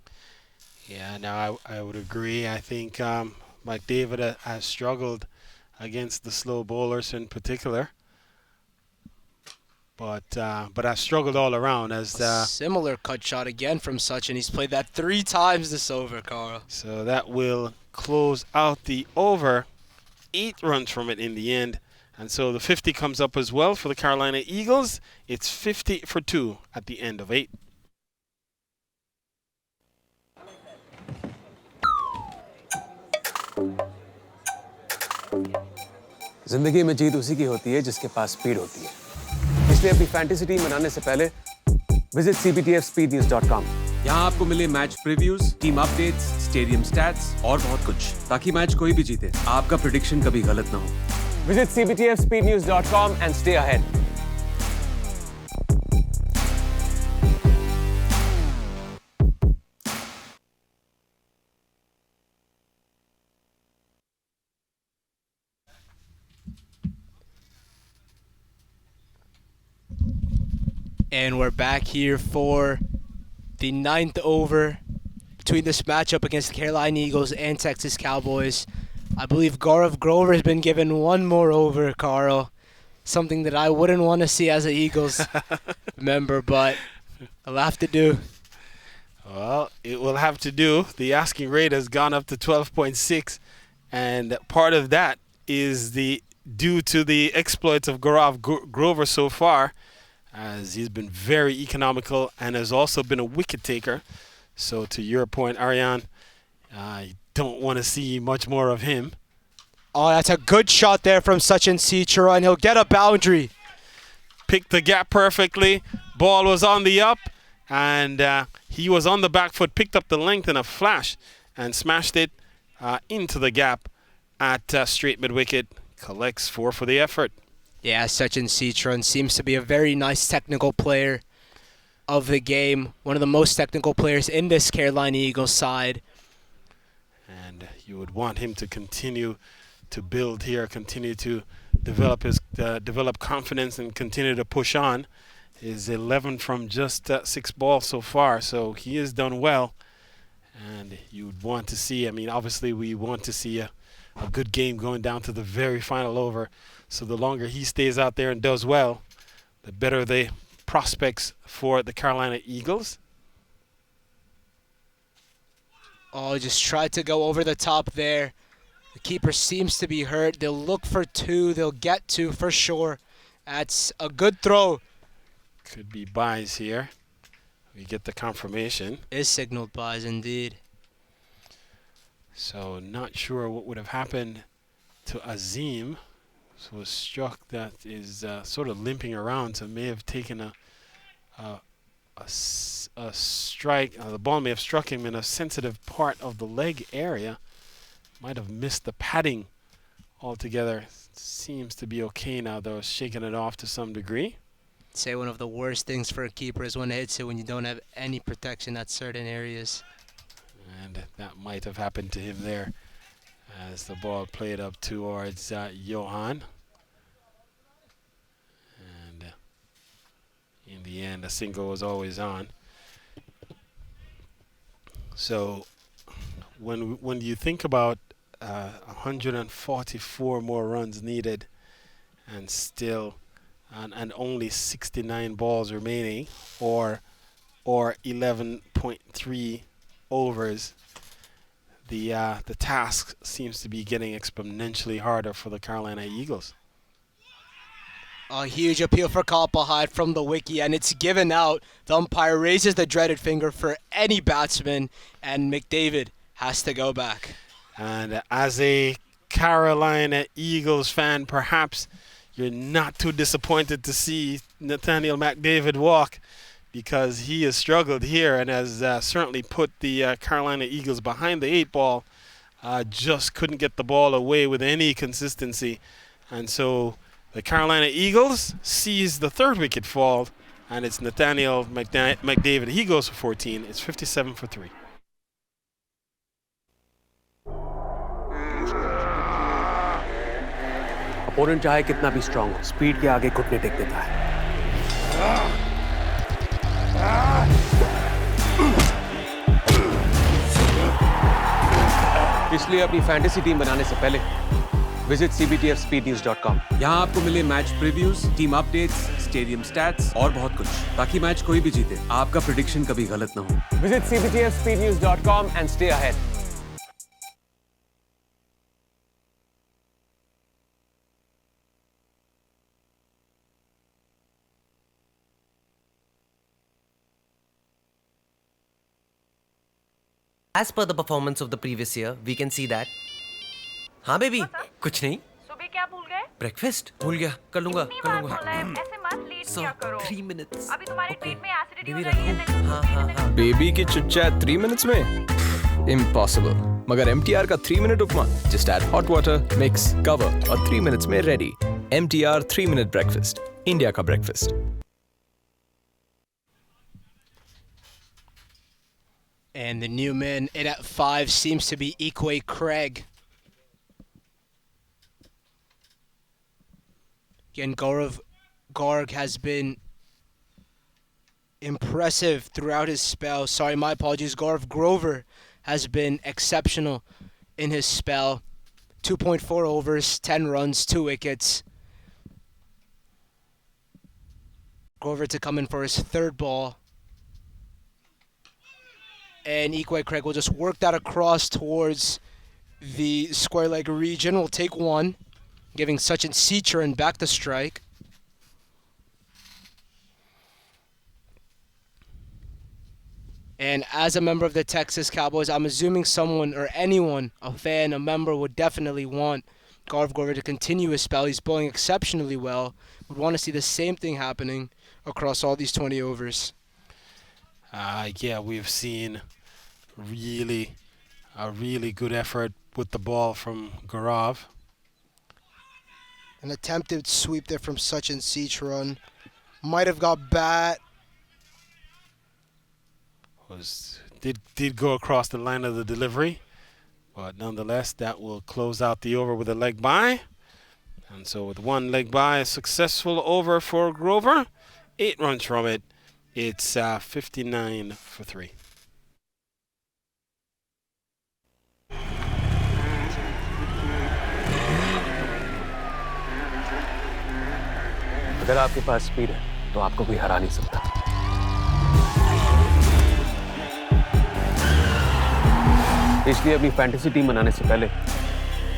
Yeah, no, I would agree. I think McDavid has struggled against the slow bowlers in particular. But I've struggled all around as similar cut shot again from Sachin. He's played that 3 times this over, Carl. So that will close out the over. 8 runs from it in the end. And so the 50 comes up as well for the Carolina Eagles. It's 50 for 2 at the end of 8. जिंदगी में जीत उसी की होती है जिसके पास speed होती है इसलिए अपनी फैंटेसी टीम बनाने से पहले विजिट cptfspeednews.com यहाँ आपको मिले match previews, team updates, stadium stats और बहुत कुछ ताकि मैच कोई भी जीते आपका प्रेडिक्शन कभी गलत ना हो visit cptfspeednews.com and stay ahead And we're back here for the 9th over between this matchup against the Carolina Eagles and Texas Cowboys. I believe Gaurav Grover has been given one more over, Carl. Something that I wouldn't want to see as an Eagles member, but I'll have to do. Well, it will have to do. The asking rate has gone up to 12.6, and part of that is due to the exploits of Gaurav Grover so far, as he's been very economical and has also been a wicket taker. So to your point, Ariane, I don't want to see much more of him. Oh, that's a good shot there from Sachin Citron, and he'll get a boundary. Picked the gap perfectly. Ball was on the up, and he was on the back foot, picked up the length in a flash, and smashed it into the gap at straight mid-wicket. Collects 4 for the effort. Yeah, Sachin Citron seems to be a very nice technical player of the game. One of the most technical players in this Carolina Eagles side. And you would want him to continue to build here, continue to develop confidence and continue to push on. Is 11 from just 6 balls so far, so he has done well. And you would want to see, obviously we want to see a good game going down to the very final over. So the longer he stays out there and does well, the better the prospects for the Carolina Eagles. Oh, just tried to go over the top there. The keeper seems to be hurt. They'll look for 2. They'll get 2 for sure. That's a good throw. Could be buys here. We get the confirmation. Is signaled buys indeed. So not sure what would have happened to Azim. So was struck that is sort of limping around, so may have taken a strike. The ball may have struck him in a sensitive part of the leg area. Might have missed the padding altogether seems to be okay now, though, shaking it off to some degree. Say one of the worst things for a keeper is when it hits it when you don't have any protection at certain areas. And that might have happened to him there as the ball played up towards Johan. And in the end, a single was always on. So when you think about 144 more runs needed and still and only 69 balls remaining, or 11.3 overs, the task seems to be getting exponentially harder for the Carolina Eagles. A huge appeal for Copperhead from the wiki, and it's given out. The umpire raises the dreaded finger for any batsman, and McDavid has to go back. And as a Carolina Eagles fan, perhaps you're not too disappointed to see Nathaniel McDavid walk, because he has struggled here and has certainly put the Carolina Eagles behind the 8 ball. Just couldn't get the ball away with any consistency. And so the Carolina Eagles sees the 3rd wicket fall, and it's Nathaniel McDavid. He goes for 14. It's 57 for 3. Opponent चाहे कितना भी strong हो, speed के आगे घुटने take देता है। इसलिए अपनी फैंटेसी टीम बनाने से पहले विजिट cbtfspeednews.com। यहाँ आपको मिले match previews, team updates, stadium stats और बहुत कुछ, ताकि मैच कोई भी जीते आपका प्रेडिक्शन कभी गलत ना हो। Visit cbtfspeednews.com and stay ahead। As per the performance of the previous year, we can see that. हाँ बेबी, कुछ नहीं। सुबह क्या भूल गए? ब्रेकफास्ट भूल गया, कर लूंगा। ऐसे मत लेट किया करो। 3 minutes। अभी तुम्हारे पेट में एसिडिटी हो बेबी रही है। हाँ। बेबी की चिट चैट 3 minutes में इम्पॉसिबल, मगर MTR का 3 minute upma just add hot water, mix, cover और 3 minutes में ready. MTR 3 minute breakfast, India का breakfast. And the new man in at 5 seems to be Ikwe Craig. Again, Gaurav Garg has been impressive throughout his spell. Sorry, my apologies. Gaurav Grover has been exceptional in his spell. 2.4 overs, 10 runs, 2 wickets. Grover to come in for his 3rd ball. And Ikwe Craig will just work that across towards the square leg region. Will take 1, giving Sachin Cicharan back to strike. And as a member of the Texas Cowboys, I'm assuming someone or anyone, a fan, a member, would definitely want Gaurav Grover to continue his spell. He's bowling exceptionally well. Would want to see the same thing happening across all these 20 overs. Yeah, we've seen a really good effort with the ball from Gaurav. An attempted sweep there from Sachin Cicharan. Might have got bat. Did go across the line of the delivery, but nonetheless, that will close out the over with a leg by. And so with 1 leg by, a successful over for Grover. 8 runs from it. It's 59 for 3. अगर आपके पास speed है तो आपको कोई हरा नहीं सकता। इसलिए अपनी फैंटेसी टीम बनाने से पहले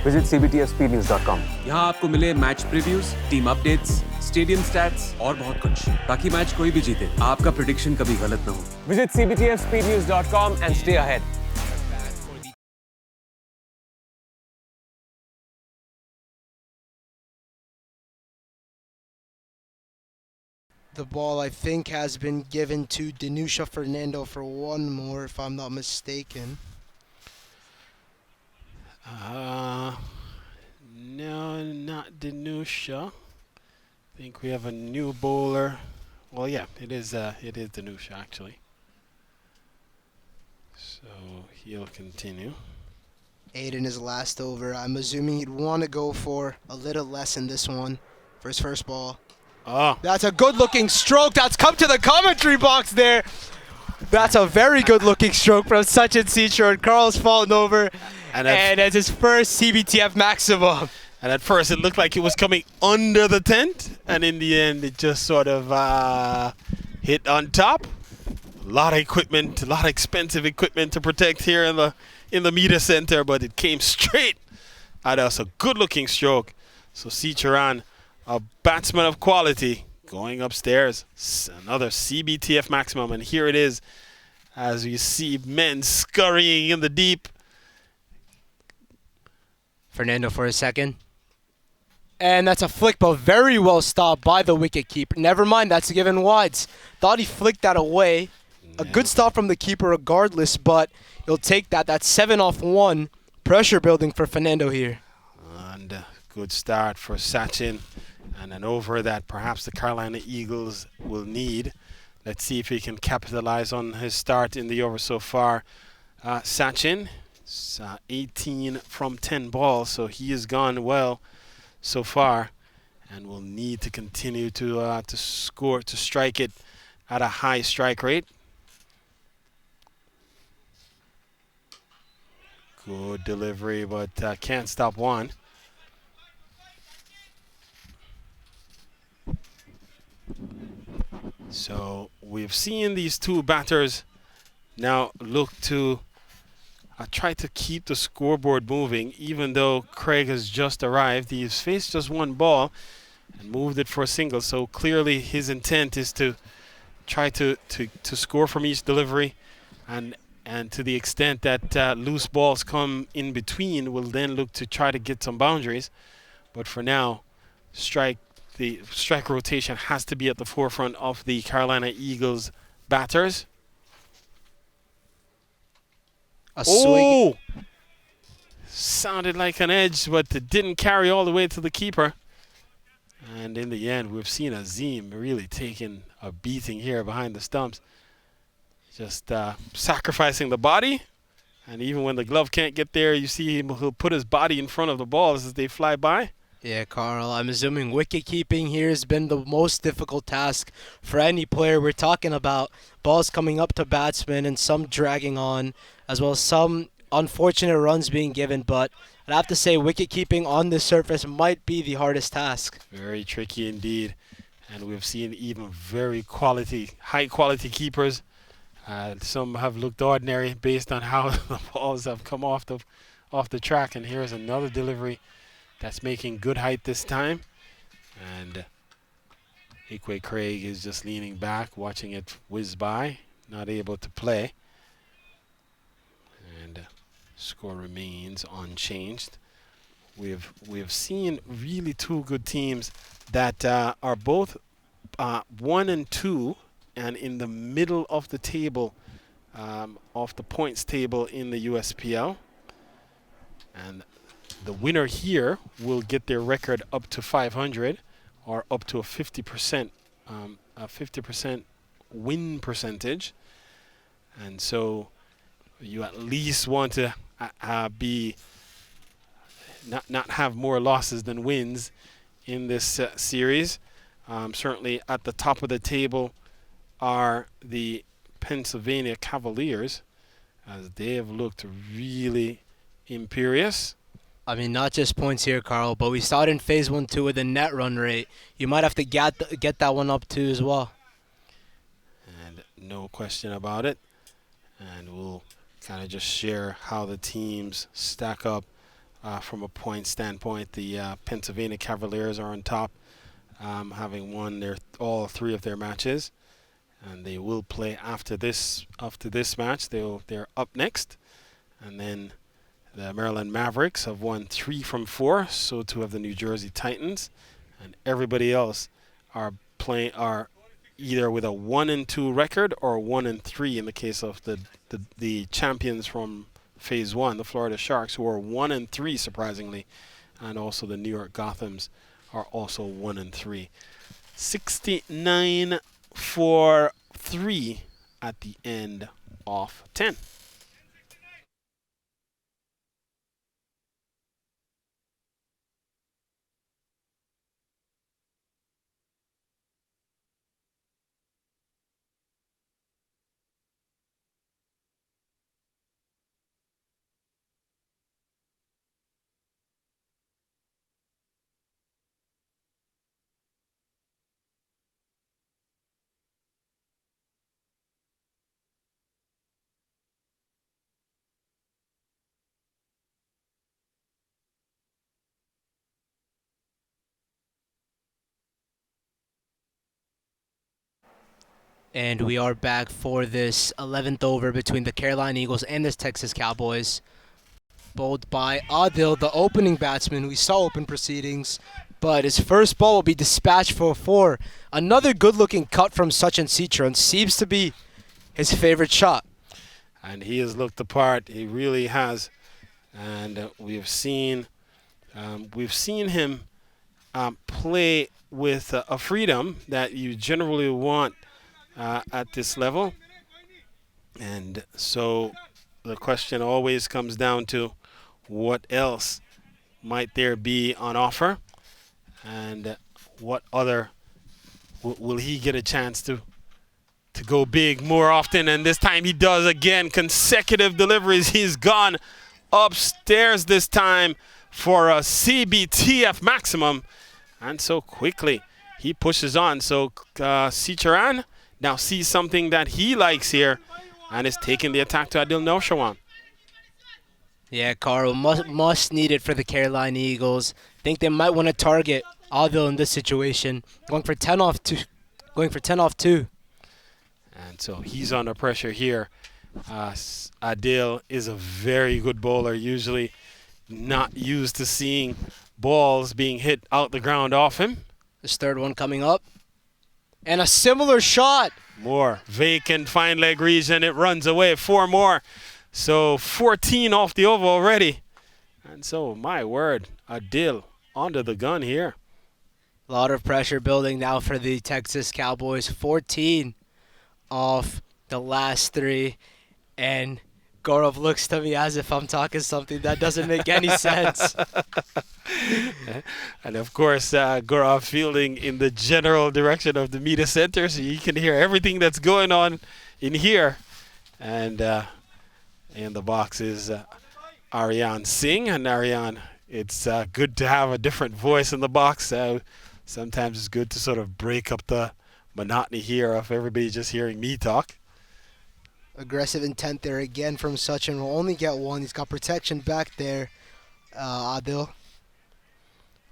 विजिट cbtfspeednews.com। यहाँ आपको मिले match previews, team updates, stadium stats और बहुत कुछ, ताकि मैच कोई भी जीते आपका प्रेडिक्शन कभी गलत ना हो। Visit cbtfspeednews.com and stay ahead। The ball, I think, has been given to Danusha Fernando for 1 more, if I'm not mistaken. No, Danusha. I think we have a new bowler. Well, yeah, it is Danusha actually. So he'll continue. 8 in his last over. I'm assuming he'd want to go for a little less in this one for his first ball. Oh, That's a good-looking stroke. That's come to the commentary box there. That's a very good-looking stroke from Sachin Seachor. Carl's fallen over, and it's his first CBTF maximum. And at first it looked like it was coming under the tent, and in the end it just sort of hit on top. A lot of equipment, a lot of expensive equipment to protect here in the media center, but it came straight at us. A good-looking stroke. So Seacharan, a batsman of quality, going upstairs. Another CBTF maximum, and here it is as you see men scurrying in the deep. Fernando for a second. And that's a flick, but very well stopped by the wicketkeeper. Never mind, that's a given wides. Thought he flicked that away. A good stop from the keeper regardless, but he'll take that. That's 7 off 1. Pressure building for Fernando here. And good start for Sachin. And an over that perhaps the Carolina Eagles will need. Let's see if he can capitalize on his start in the over so far. Sachin, 18 from 10 balls, so he has gone well so far, and will need to continue to score, to strike it at a high strike rate. Good delivery, but can't stop one. So we've seen these two batters now look to try to keep the scoreboard moving, even though Craig has just arrived. He's faced just one ball and moved it for a single. So clearly his intent is to try to score from each delivery, and to the extent that loose balls come in between, will then look to try to get some boundaries. But for now, the strike rotation has to be at the forefront of the Carolina Eagles batters. Oh! Sounded like an edge, but it didn't carry all the way to the keeper. And in the end, we've seen Azim really taking a beating here behind the stumps. Just sacrificing the body. And even when the glove can't get there, you see he'll put his body in front of the balls as they fly by. Yeah, Carl, I'm assuming wicket keeping here has been the most difficult task for any player. We're talking about balls coming up to batsmen and some dragging on, as well as some unfortunate runs being given. But I'd have to say wicket keeping on this surface might be the hardest task. Very tricky indeed. And we've seen even high quality keepers. Some have looked ordinary based on how the balls have come off the track. And here's another delivery that's making good height this time. And Ikwe Craig is just leaning back, watching it whiz by, not able to play. And score remains unchanged. We have seen really two good teams that are both 1 and 2, and in the middle of the table, of the points table in the USPL. And the winner here will get their record up to 500, or up to a 50% win percentage. And so you at least want to not have more losses than wins in this series. Certainly at the top of the table are the Pennsylvania Cavaliers, as they have looked really imperious. I mean, not just points here, Carl, but we saw it in Phase 1-2 with the net run rate. You might have to get that one up too as well. And no question about it. And we'll kind of just share how the teams stack up from a point standpoint. The Pennsylvania Cavaliers are on top, having won all 3 of their matches, and they will play after this match. They're up next, and then the Maryland Mavericks have won 3 from 4. So too have the New Jersey Titans, and everybody else are either with a 1 and 2 record or 1 and 3 in the case of the champions from Phase 1, the Florida Sharks, who are 1 and 3 surprisingly, and also the New York Gothams, are also 1-3. 69 for 3 at the end of 10. And we are back for this 11th over between the Carolina Eagles and the Texas Cowboys. Bowled by Adil, the opening batsman. We saw open proceedings, but his first ball will be dispatched for 4. Another good-looking cut from Sachin Citron seems to be his favorite shot. And he has looked the part. He really has. And we've seen him play with a freedom that you generally want at this level. And so the question always comes down to what else might there be on offer, and what other will he get a chance to go big more often. And this time he does again. Consecutive deliveries. He's gone upstairs this time for a CBTF maximum, and so quickly he pushes on. So Sicharan now sees something that he likes here and is taking the attack to Adil Norshawan. Yeah, Carl, must need it for the Carolina Eagles. Think they might want to target Adil in this situation. Going for 10 off 2. And so he's under pressure here. Adil is a very good bowler, usually not used to seeing balls being hit out the ground off him. This third one coming up. And a similar shot. More vacant fine leg region. It runs away. 4 more. So 14 off the oval already. And so, my word, Adil under the gun here. A lot of pressure building now for the Texas Cowboys. 14 off the last 3. And Gaurav looks to me as if I'm talking something that doesn't make any sense. And of course, Gaurav fielding in the general direction of the media center, so you can hear everything that's going on in here. And in the box is Aryan Singh. And Aryan, it's good to have a different voice in the box. Sometimes it's good to sort of break up the monotony here of everybody just hearing me talk. Aggressive intent there again from Sachin. Will only get 1. He's got protection back there, Adil.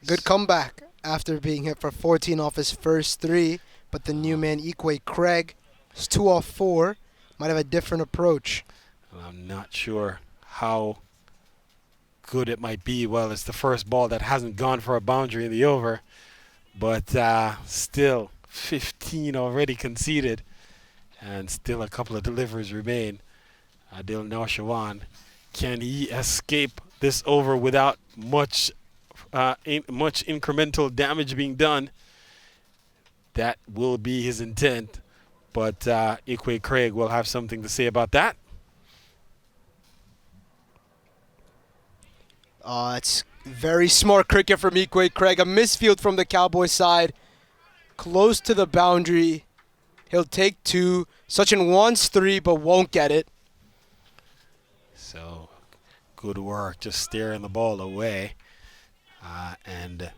Good comeback after being hit for 14 off his first 3. But the new man, Ikwe Craig, is 2 off 4. Might have a different approach. I'm not sure how good it might be. Well, it's the first ball that hasn't gone for a boundary in the over. But still, 15 already conceded. And still a couple of deliveries remain. Adil Norshawan, can he escape this over without much incremental damage being done? That will be his intent. But Ikwe Craig will have something to say about that. It's very smart cricket from Ikwe Craig. A misfield from the Cowboys side. Close to the boundary. He'll take 2. Sachin wants 3, but won't get it. So, good work, just steering the ball away and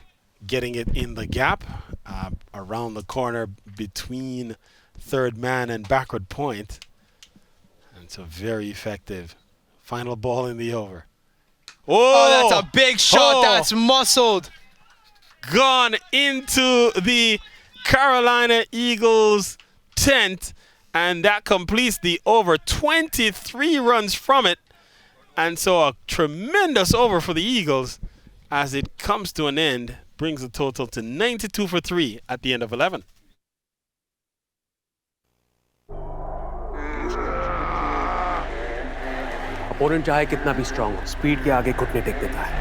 getting it in the gap around the corner between third man and backward point. And so, very effective. Final ball in the over. Oh, that's a big shot. That's muscled. Gone into the Carolina Eagles tent, and that completes the over. 23 runs from it, and so a tremendous over for the Eagles as it comes to an end, brings the total to 92 for 3 at the end of 11. Opponent चाहे कितना भी strong हो, speed के आगे घुटने take देता है.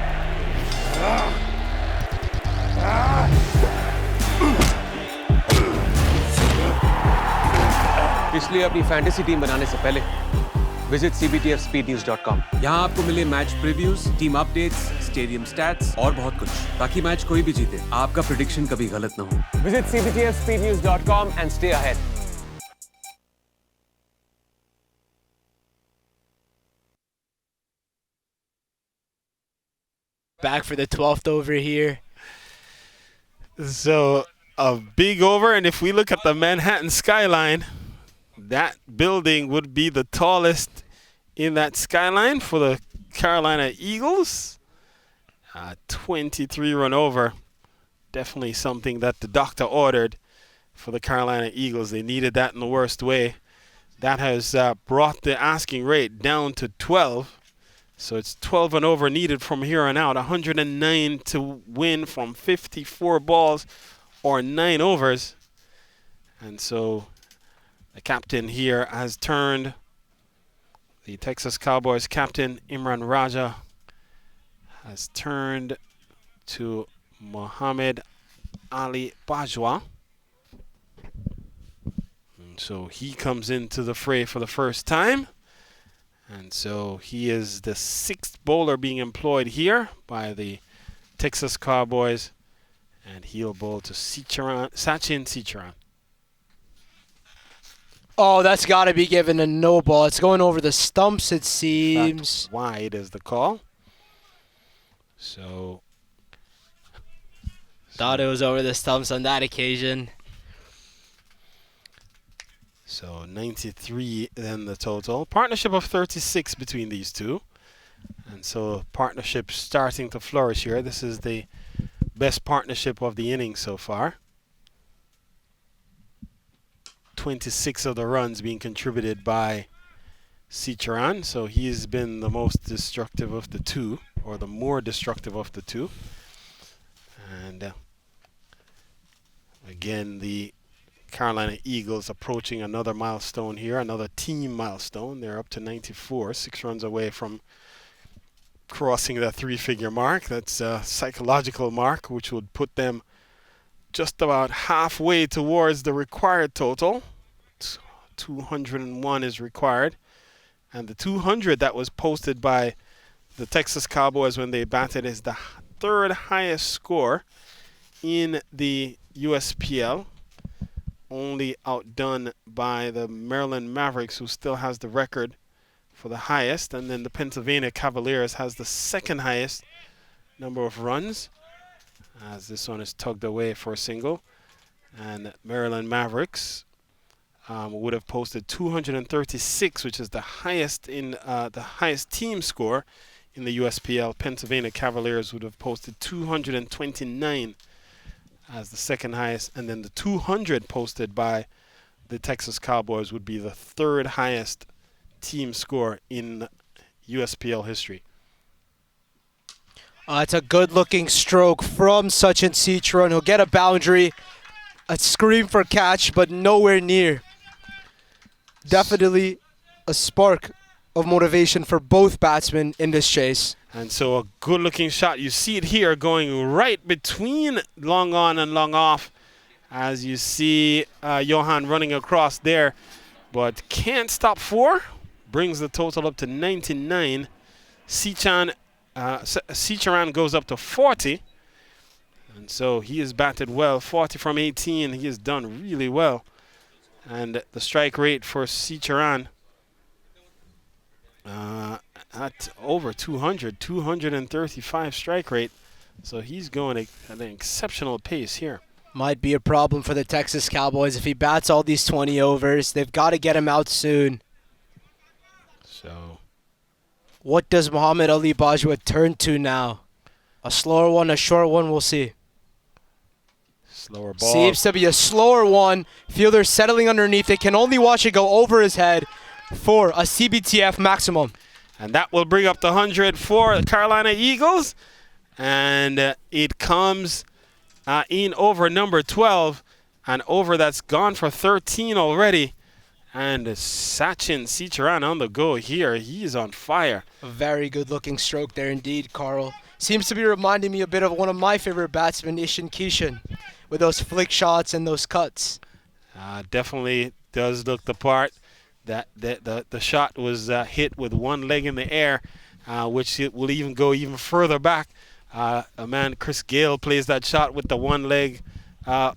इसलिए अपनी फैंटेसी टीम बनाने से पहले विजिट cbtfspeednews.com। यहाँ आपको मिले match previews, team updates, stadium stats और बहुत कुछ, ताकि मैच कोई भी जीते आपका प्रेडिक्शन कभी गलत ना हो। Visit cbtfspeednews.com and stay ahead। Back for the 12th over here. So a big over, and if we look at the Manhattan skyline, that building would be the tallest in that skyline for the Carolina Eagles. 23 run over. Definitely something that the doctor ordered for the Carolina Eagles. They needed that in the worst way. That has brought the asking rate down to 12. So it's 12 and over needed from here on out. 109 to win from 54 balls or 9 overs. And so the captain here has turned. The Texas Cowboys captain, Imran Raja, has turned to Muhammad Ali Bajwa. And so he comes into the fray for the first time. And so he is the 6th bowler being employed here by the Texas Cowboys. And he'll bowl to Sachin Sicharan. Oh, that's got to be given a no ball. It's going over the stumps, it seems. That's wide is the call. So Thought it was over the stumps on that occasion. So 93 then the total. Partnership of 36 between these two. And so partnership starting to flourish here. This is the best partnership of the inning so far. 26 of the runs being contributed by Sicharan. So he's been the most destructive of the two, or the more destructive of the two. And again, the Carolina Eagles approaching another milestone here, another team milestone. They're up to 94, 6 runs away from crossing that 3-figure mark. That's a psychological mark, which would put them just about halfway towards the required total. 201 is required. And the 200 that was posted by the Texas Cowboys when they batted is the 3rd highest score in the USPL. Only outdone by the Maryland Mavericks, who still has the record for the highest. And then the Pennsylvania Cavaliers has the 2nd highest number of runs, as this one is tugged away for a single. And Maryland Mavericks would have posted 236, which is the highest in the highest team score in the USPL. Pennsylvania Cavaliers would have posted 229 as the 2nd highest, and then the 200 posted by the Texas Cowboys would be the 3rd highest team score in USPL history. It's a good-looking stroke from Sachin Sicharan. He'll get a boundary, a scream for catch, but nowhere near. Definitely a spark of motivation for both batsmen in this chase. And so a good-looking shot. You see it here going right between long on and long off, as you see Johan running across there, but can't stop 4. Brings the total up to 99. Sicharan goes up to 40. And so he has batted well. 40 from 18. He has done really well. And the strike rate for Sicharan at over 200, 235 strike rate. So he's going at an exceptional pace here. Might be a problem for the Texas Cowboys if he bats all these 20 overs. They've got to get him out soon. So what does Muhammad Ali Bajwa turn to now? A slower one, a short one, we'll see. Slower ball. Seems to be a slower one. Fielder settling underneath. They can only watch it go over his head for a CBTF maximum. And that will bring up the 100 for the Carolina Eagles. And it comes in over number 12. An over that's gone for 13 already. And Sachin Sicharan on the go here. He is on fire. A very good-looking stroke there indeed, Carl. Seems to be reminding me a bit of one of my favorite batsmen, Ishan Kishan, with those flick shots and those cuts. Definitely does look the part. The shot was hit with one leg in the air, which it will even go even further back. A man, Chris Gale, plays that shot with the one leg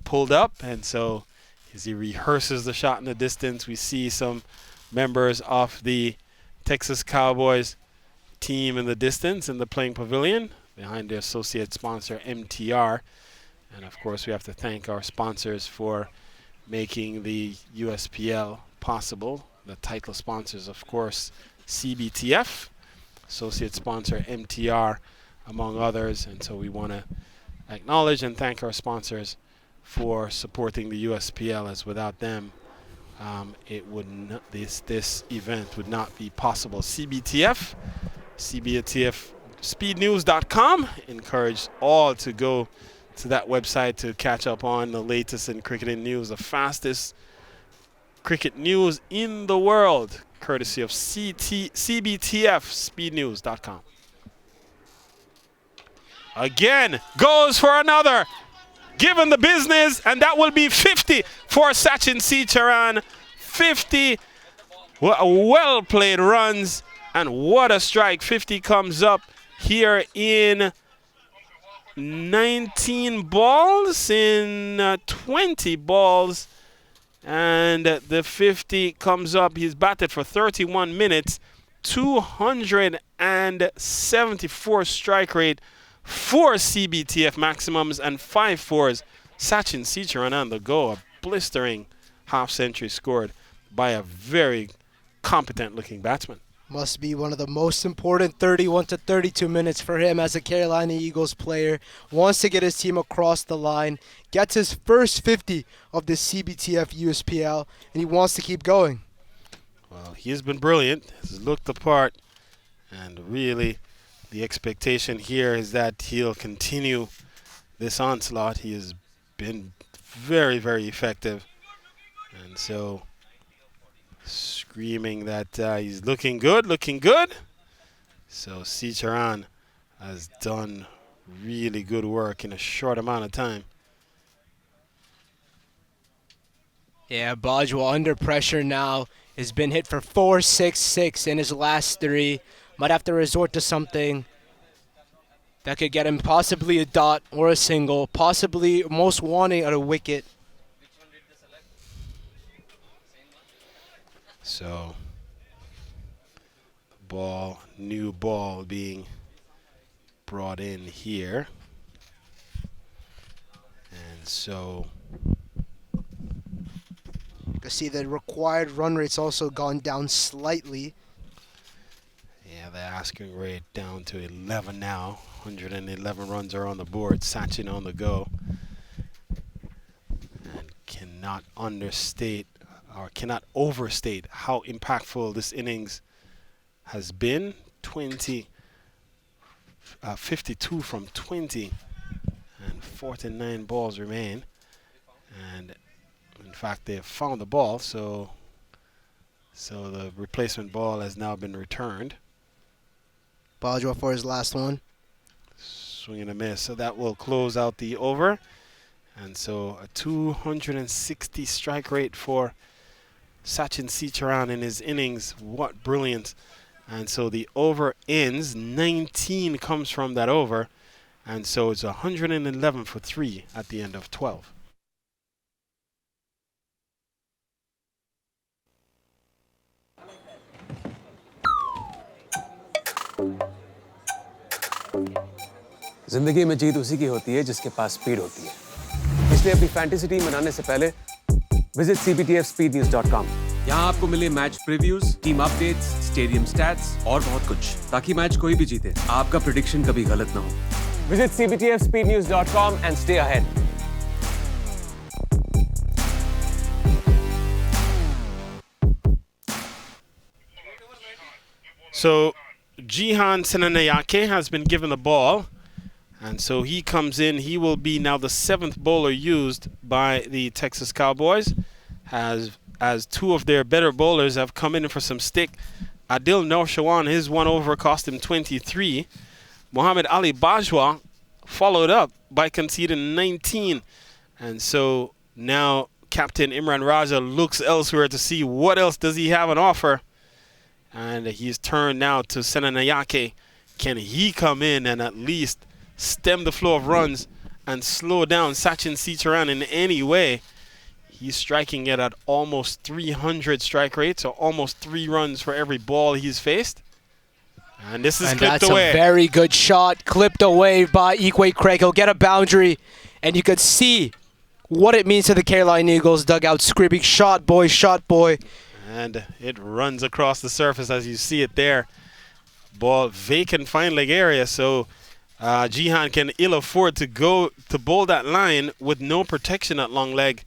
pulled up, and so as he rehearses the shot in the distance, we see some members of the Texas Cowboys team in the distance in the playing pavilion behind the associate sponsor MTR. And of course, we have to thank our sponsors for making the USPL possible. The title sponsors, of course, CBTF, associate sponsor MTR, among others. And so we want to acknowledge and thank our sponsors for supporting the USPL, as without them, it would not, this event would not be possible. CBTF, speednews.com. Encourage all to go to that website to catch up on the latest in cricketing news, the fastest cricket news in the world, courtesy of CBTF, speednews.com. Again, goes for another. Given the business, and that will be 50 for Sachin Sicharan. 50 well-played runs, and what a strike. 50 comes up here in 19 balls, in 20 balls, and the 50 comes up. He's batted for 31 minutes, 274 strike rate, 4 CBTF maximums and 5 fours. Sachin Sicharan on the go. A blistering half-century scored by a very competent-looking batsman. Must be one of the most important 31 to 32 minutes for him as a Carolina Eagles player. Wants to get his team across the line. Gets his first 50 of the CBTF USPL, and he wants to keep going. Well, he has been brilliant. Has looked the part, and really, the expectation here is that he'll continue this onslaught. He has been very, very effective. And so, screaming that he's looking good, looking good. So, Sicharan has done really good work in a short amount of time. Yeah, Bajwa under pressure now. Has been hit for 4-6-6 in his last 3. Might have to resort to something that could get him possibly a dot or a single, possibly most wanting at a wicket. So, new ball being brought in here. And so, you can see the required run rate's also gone down slightly. yeah, the asking rate down to 11 now. 111 runs are on the board. Sachin on the go. And cannot understate or cannot overstate how impactful this innings has been. 52 from 20, and 49 balls remain. And in fact, they have found the ball, so the replacement ball has now been returned. Bajwa for his last one. Swing and a miss. So that will close out the over. And so a 260 strike rate for Sachin Sicharan in his innings. What brilliance. And so the over ends. 19 comes from that over. And so it's 111 for 3 at the end of 12. जिंदगी में जीत उसी की होती है जिसके पास speed होती है। इसलिए अपनी फैंटेसी टीम बनाने से पहले विजिट cbtfspeednews.com। यहाँ आपको मिले match previews, team updates, stadium stats और बहुत कुछ, ताकि मैच कोई भी जीते आपका प्रेडिक्शन कभी गलत ना हो। Visit cbtfspeednews.com and stay ahead. So Jihan Senanayake has been given the ball. And so he comes in. He will be now the 7th bowler used by the Texas Cowboys. Has as two of their better bowlers have come in for some stick. Adil Norshawan, his one over cost him 23. Muhammad Ali Bajwa followed up by conceding 19. And so now Captain Imran Raja looks elsewhere to see what else does he have on offer. And he's turned now to Senanayake. Can he come in and at least stem the flow of runs and slow down Sachin Sitaran in any way? He's striking it at almost 300 strike rate, so almost 3 runs for every ball he's faced. And this is clipped away. That's a very good shot, clipped away by Equate Craig. He'll get a boundary, and you could see what it means to the Carolina Eagles dugout, screaming, "Shot, boy, shot, boy." And it runs across the surface as you see it there. Ball vacant fine leg area, so Jihan can ill afford to go to bowl that line with no protection at long leg.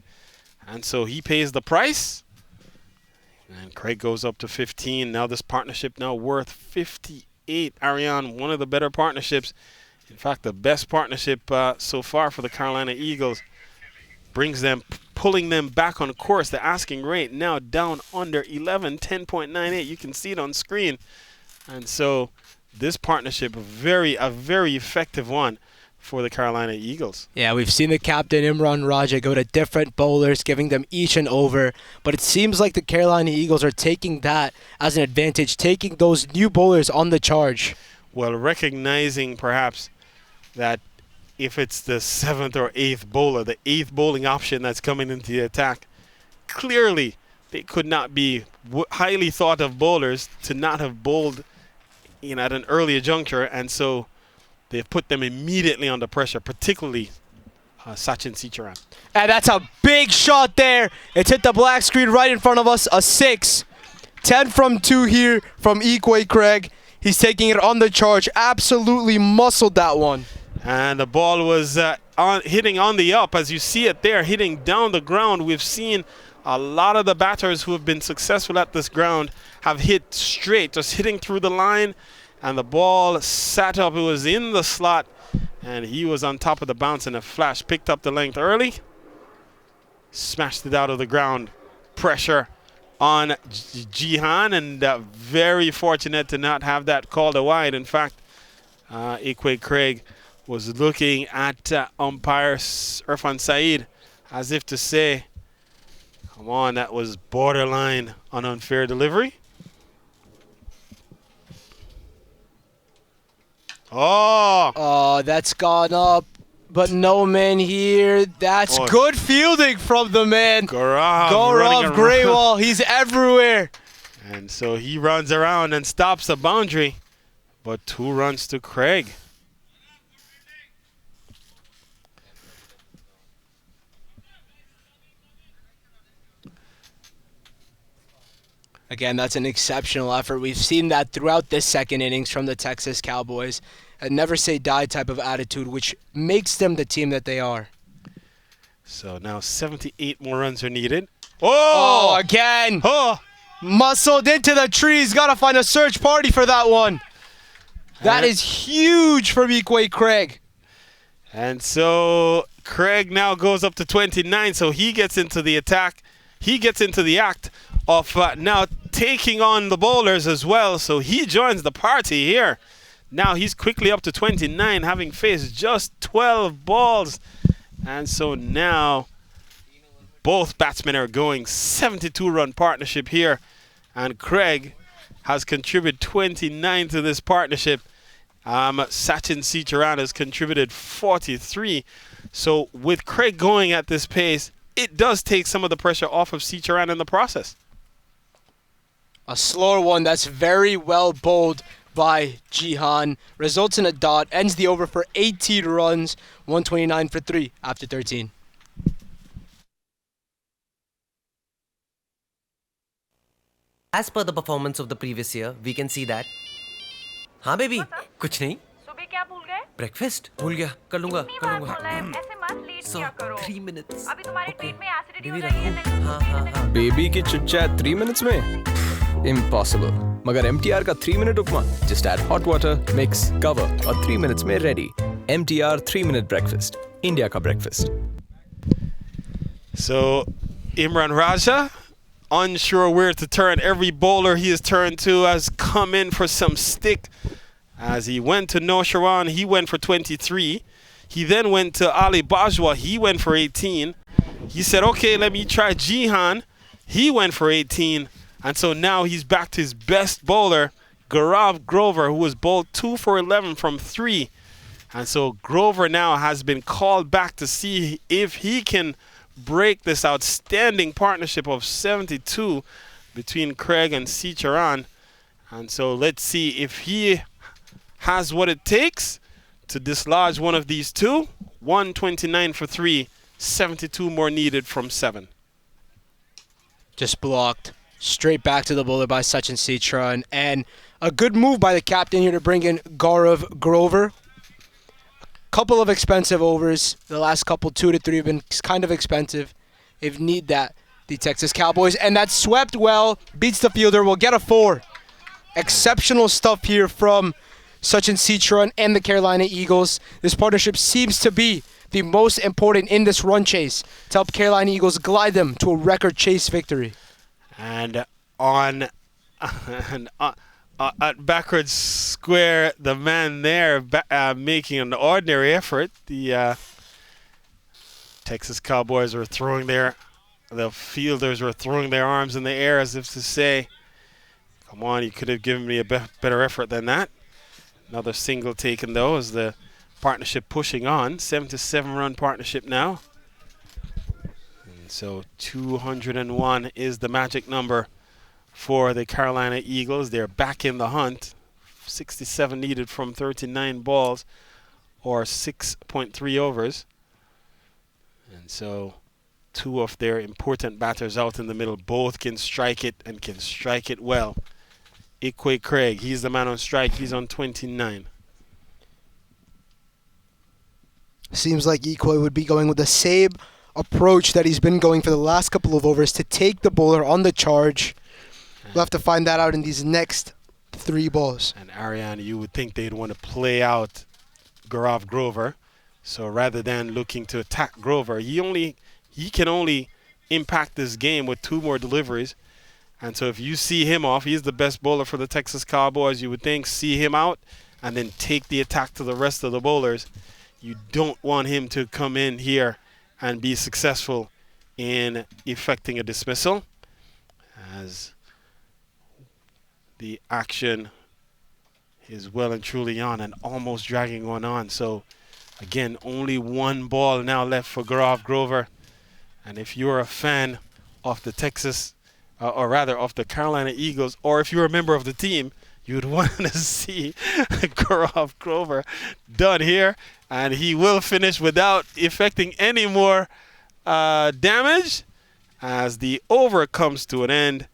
And so he pays the price. And Craig goes up to 15. Now this partnership now worth 58. Ariane, one of the better partnerships. In fact, the best partnership so far for the Carolina Eagles. Brings them, pulling them back on course. The asking rate now down under 11, 10.98. You can see it on screen. And so this partnership, a very effective one for the Carolina Eagles. Yeah, we've seen the captain, Imran Raja, go to different bowlers, giving them each an over. But it seems like the Carolina Eagles are taking that as an advantage, taking those new bowlers on the charge. Well, recognizing perhaps that if it's the 7th or 8th bowler, the 8th bowling option that's coming into the attack, clearly they could not be highly thought of bowlers to not have bowled at an earlier juncture. And so they've put them immediately under pressure, particularly Sachin Sitaran. And that's a big shot there. It's hit the black screen right in front of us, a 6. 10 from 2 here from Equate Craig. He's taking it on the charge, absolutely muscled that one. And the ball was hitting on the up, as you see it there, hitting down the ground. We've seen a lot of the batters who have been successful at this ground have hit straight, just hitting through the line. And the ball sat up. It was in the slot, and he was on top of the bounce in a flash. Picked up the length early, smashed it out of the ground. Pressure on Jihan, and very fortunate to not have that called a wide. In fact, Equate Craig was looking at umpire Irfan Saeed as if to say, come on, that was borderline on unfair delivery. Oh, that's gone up, but no man here. That's good fielding from the man. Gaurav Grewal, he's everywhere. And so he runs around and stops the boundary, but 2 runs to Craig. Again, that's an exceptional effort. We've seen that throughout this second innings from the Texas Cowboys. A never say die type of attitude, which makes them the team that they are. So now 78 more runs are needed. Oh, again. Muscled into the trees. Got to find a search party for that one. That is huge from Equate Craig. And so Craig now goes up to 29, so he gets into the attack. He gets into the act of now taking on the bowlers as well. So he joins the party here. Now he's quickly up to 29, having faced just 12 balls. And so now both batsmen are going 72-run partnership here. And Craig has contributed 29 to this partnership. Sachin Sitaran has contributed 43. So with Craig going at this pace, it does take some of the pressure off of Sitaran in the process. A slower one that's very well bowled by Jihan. Results in a dot. Ends the over for 18 runs. 129 for 3 after 13. As per the performance of the previous year, we can see that. हाँ baby कुछ नहीं सुबह क्या भूल गए breakfast भूल गया कर लूंगा ऐसे मत लेट किया करो 3 minutes अभी तुम्हारे पेट में एसिडिटी हो रही है हाँ बेबी की चिट चैट 3 minutes में इम्पॉसिबल मगर MTR का 3 minute upma just add hot water mix cover और 3 minutes में ready MTR 3 minute breakfast India का breakfast. So Imran Raja unsure where to turn. Every bowler he has turned to has come in for some stick. As he went to Noshawan, he went for 23. He then went to Ali Bajwa, he went for 18. He said, okay, let me try Jihan. He went for 18. And so now he's back to his best bowler, Gaurav Grover, who was bowled 2 for 11 from 3. And so Grover now has been called back to see if he can break this outstanding partnership of 72 between Craig and Sicharan. And so let's see if he has what it takes to dislodge one of these two. 129 for 3, 72 more needed from 7. Just blocked. Straight back to the bowler by Sachin Sicharan. And a good move by the captain here to bring in Gaurav Grover. Couple of expensive overs. The last couple, 2 to 3, have been kind of expensive. If need that, the Texas Cowboys. And that swept well, beats the fielder, will get a 4. Exceptional stuff here from Sachin Sicharan and the Carolina Eagles. This partnership seems to be the most important in this run chase to help Carolina Eagles glide them to a record chase victory. And on at backwards square, the man there making an ordinary effort. The Texas Cowboys were throwing the fielders were throwing their arms in the air as if to say, come on, you could have given me a better effort than that. Another single taken, though, as the partnership pushing on. 77-run partnership now. And so 201 is the magic number for the Carolina Eagles. They're back in the hunt. 67 needed from 39 balls, or 6.3 overs. And so 2 of their important batters out in the middle. Both can strike it and can strike it well. Ikwe Craig, he's the man on strike. He's on 29. Seems like Ikwe would be going with the same approach that he's been going for the last couple of overs to take the bowler on the charge. We'll have to find that out in these next 3 balls. And Ariane, you would think they'd want to play out Gaurav Grover. So rather than looking to attack Grover, he can only impact this game with 2 more deliveries. And so if you see him off, he's the best bowler for the Texas Cowboys. You would think see him out and then take the attack to the rest of the bowlers. You don't want him to come in here and be successful in effecting a dismissal, as the action is well and truly on and almost dragging one on. So again, only 1 ball now left for Gaurav Grover. And if you're a fan of the of the Carolina Eagles, or if you're a member of the team, you would want to see Gaurav Grover done here. And he will finish without effecting any more damage, as the over comes to an end.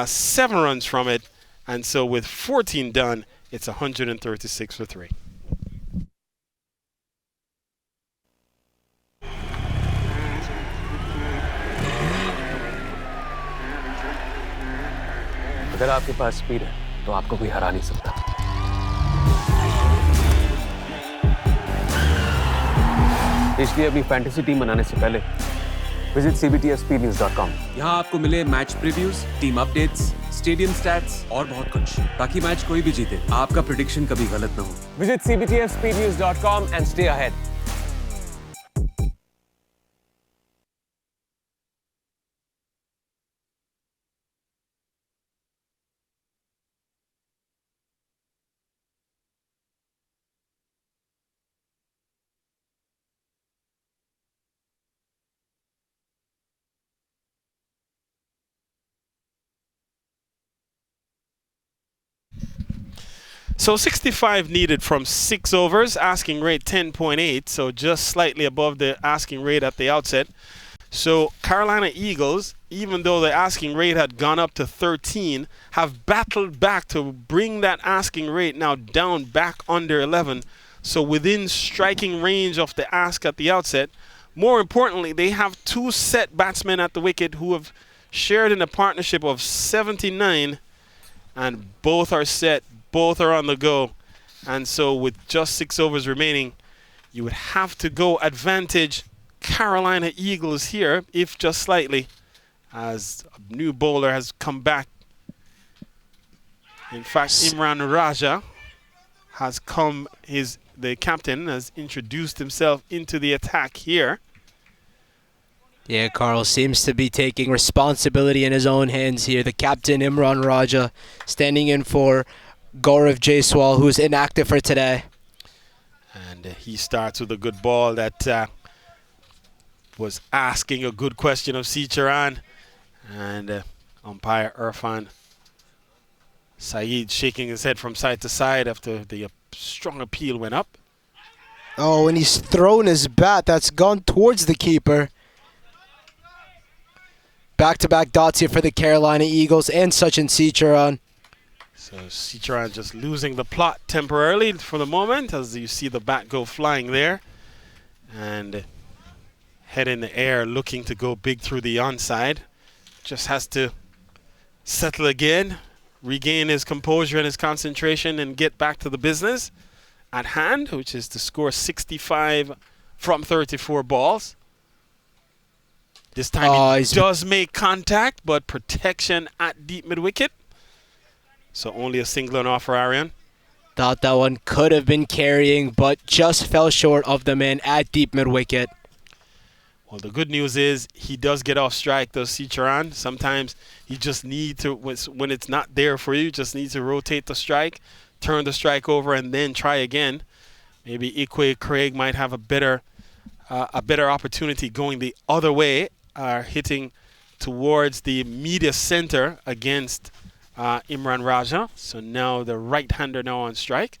7 runs from it. And so with 14 done, it's 136 for 3. अगर आपके पास speed है तो आपको कोई हरा नहीं सकता। इसलिए अपनी फैंटेसी टीम बनाने से पहले विजिट cbtspnews.com। यहाँ आपको मिले match previews, team updates, stadium stats और बहुत कुछ, ताकि मैच कोई भी जीते आपका प्रेडिक्शन कभी गलत ना हो। Visit cbtspnews.com and stay ahead। So 65 needed from 6 overs, asking rate 10.8, so just slightly above the asking rate at the outset. So Carolina Eagles, even though the asking rate had gone up to 13, have battled back to bring that asking rate now down back under 11, so within striking range of the ask at the outset. More importantly, they have 2 set batsmen at the wicket who have shared in a partnership of 79, and both are set. Both are on the go. And so with just 6 overs remaining, you would have to go advantage Carolina Eagles here, if just slightly. as a new bowler has come back. In fact, Imran Raja has come, the captain has introduced himself into the attack here. Yeah, Carl seems to be taking responsibility in his own hands here. The captain, Imran Raja, standing in for Gaurav Jaiswal, who's inactive for today. And he starts with a good ball that was asking a good question of Sicharan. And umpire Irfan Saeed shaking his head from side to side after the strong appeal went up. Oh, and he's thrown his bat. That's gone towards the keeper. Back-to-back dots here for the Carolina Eagles and Sachin Sicharan. So Sicharan just losing the plot temporarily for the moment as you see the bat go flying there. And head in the air looking to go big through the onside. Just has to settle again, regain his composure and his concentration and get back to the business at hand, which is to score 65 from 34 balls. This time he does make contact, but protection at deep mid-wicket. So only a single and off for Aryan. Thought that one could have been carrying, but just fell short of the man at deep mid-wicket. Well, the good news is he does get off strike, though, Sicharan. Sometimes you just need to, when it's not there for you, just need to rotate the strike, turn the strike over, and then try again. Maybe Ikwe Craig might have a better opportunity going the other way, hitting towards the media center against Imran Raja. So now the right-hander now on strike.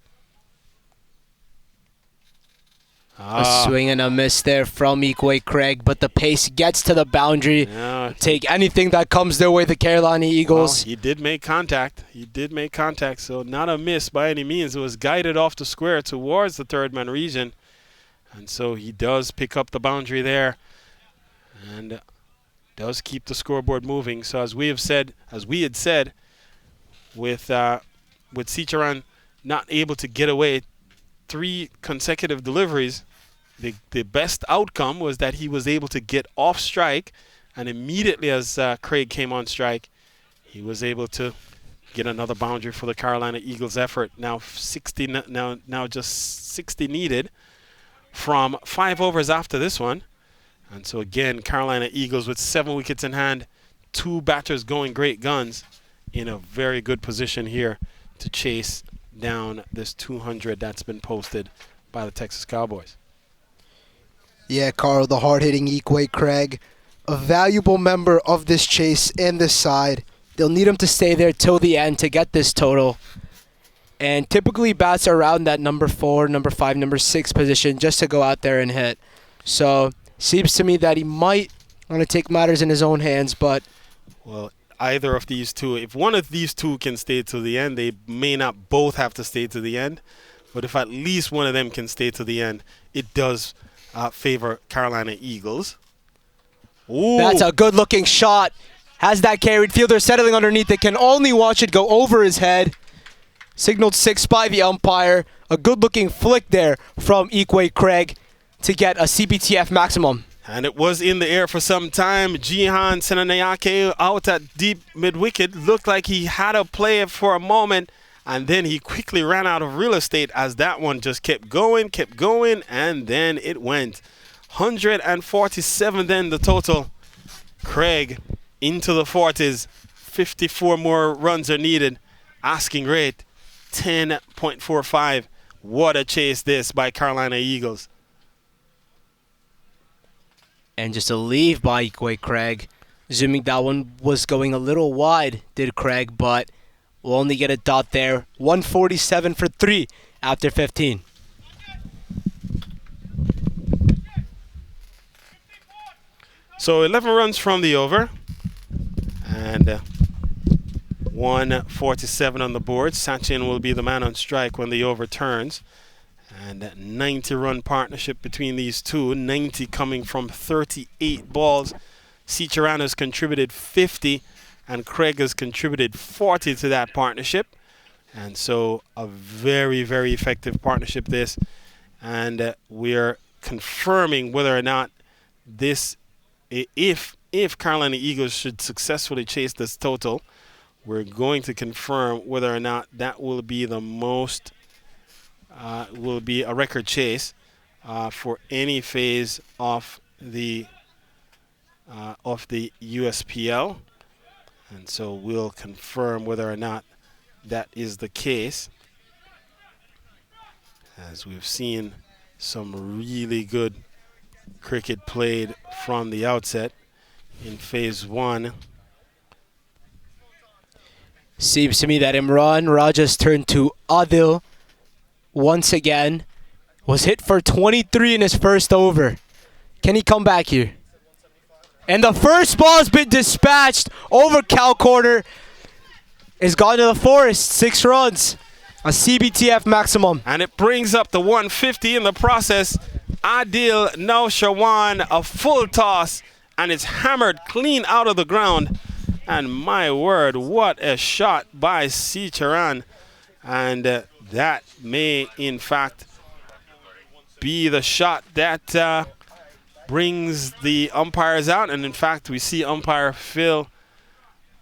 A swing and a miss there from Ikwe Craig, but the pace gets to the boundary. Yeah. Take anything that comes their way, the Carolina Eagles. Well, he did make contact. He did make contact, so not a miss by any means. It was guided off the square towards the third man region. And so he does pick up the boundary there and does keep the scoreboard moving. So as we had said, with Sicharan not able to get away 3 consecutive deliveries, the best outcome was that he was able to get off strike, and immediately as Craig came on strike, he was able to get another boundary for the Carolina Eagles effort. Now 60, now just 60 needed from 5 overs after this one. And so again, Carolina Eagles with 7 wickets in hand, 2 batters going great guns, in a very good position here to chase down this 200 that's been posted by the Texas Cowboys. Yeah, Carl, the hard-hitting Ikwe Craig, a valuable member of this chase and this side. They'll need him to stay there till the end to get this total. And typically bats around that number 4, number 5, number 6 position just to go out there and hit. So seems to me that he might want to take matters in his own hands, but... Well, either of these two, if one of these two can stay to the end, they may not both have to stay to the end. But if at least one of them can stay to the end, it does favor Carolina Eagles. Ooh. That's a good-looking shot. Has that carried. Fielder settling underneath it. Can only watch it go over his head. Signaled 6 by the umpire. A good-looking flick there from Ikwe Craig to get a CBTF maximum. And it was in the air for some time. Jihan Senanayake out at deep mid-wicket. Looked like he had a play for a moment, and then he quickly ran out of real estate as that one just kept going, and then it went. 147 then the total. Craig into the 40s. 54 more runs are needed. Asking rate 10.45. What a chase this by Carolina Eagles. And just a leave by Ikwe Craig. Assuming that one was going a little wide, did Craig, but we'll only get a dot there. 147 for 3 after 15. So 11 runs from the over. And 147 on the board. Sachin will be the man on strike when the over turns. And 90-run partnership between these two. 90 coming from 38 balls. Sicharan has contributed 50, and Craig has contributed 40 to that partnership. And so a very, very effective partnership this. And we are confirming whether or not this, if if Carolina Eagles should successfully chase this total, we're going to confirm whether or not that will be the most, will be a record chase for any phase of the USPL. And so we'll confirm whether or not that is the case, as we've seen some really good cricket played from the outset in phase 1. Seems to me that Imran Raja's turn to Adil once again. Was hit for 23 in his first over. Can he come back here? And the first ball has been dispatched over cow corner. It's gone to the forest. 6 runs. A CBTF maximum. And it brings up the 150 in the process. Adil Naushawan, a full toss, and it's hammered clean out of the ground. And my word, what a shot by C. Charan. And that may, in fact, be the shot that brings the umpires out. And in fact, we see umpire Phil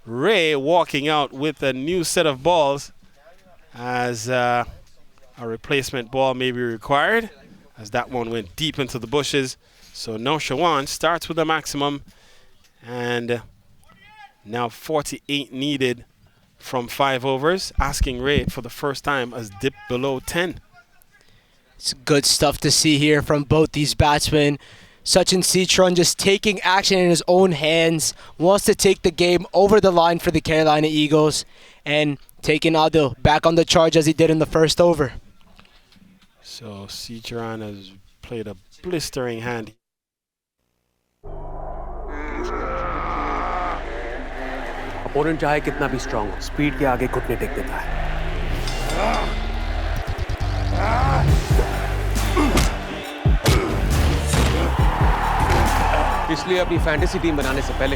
Ray walking out with a new set of balls, as a replacement ball may be required, as that one went deep into the bushes. So Naushawan starts with a maximum, and now 48 needed from 5 overs. Asking rate for the first time has dipped below 10. It's good stuff to see here from both these batsmen. Sachin Citron just taking action in his own hands, wants to take the game over the line for the Carolina Eagles, and taking Adil back on the charge as he did in the first over. So Citron has played a blistering hand. Opponent चाहे कितना भी strong हो, speed के आगे घुटने take देता है। इसलिए अपनी फैंटेसी टीम बनाने से पहले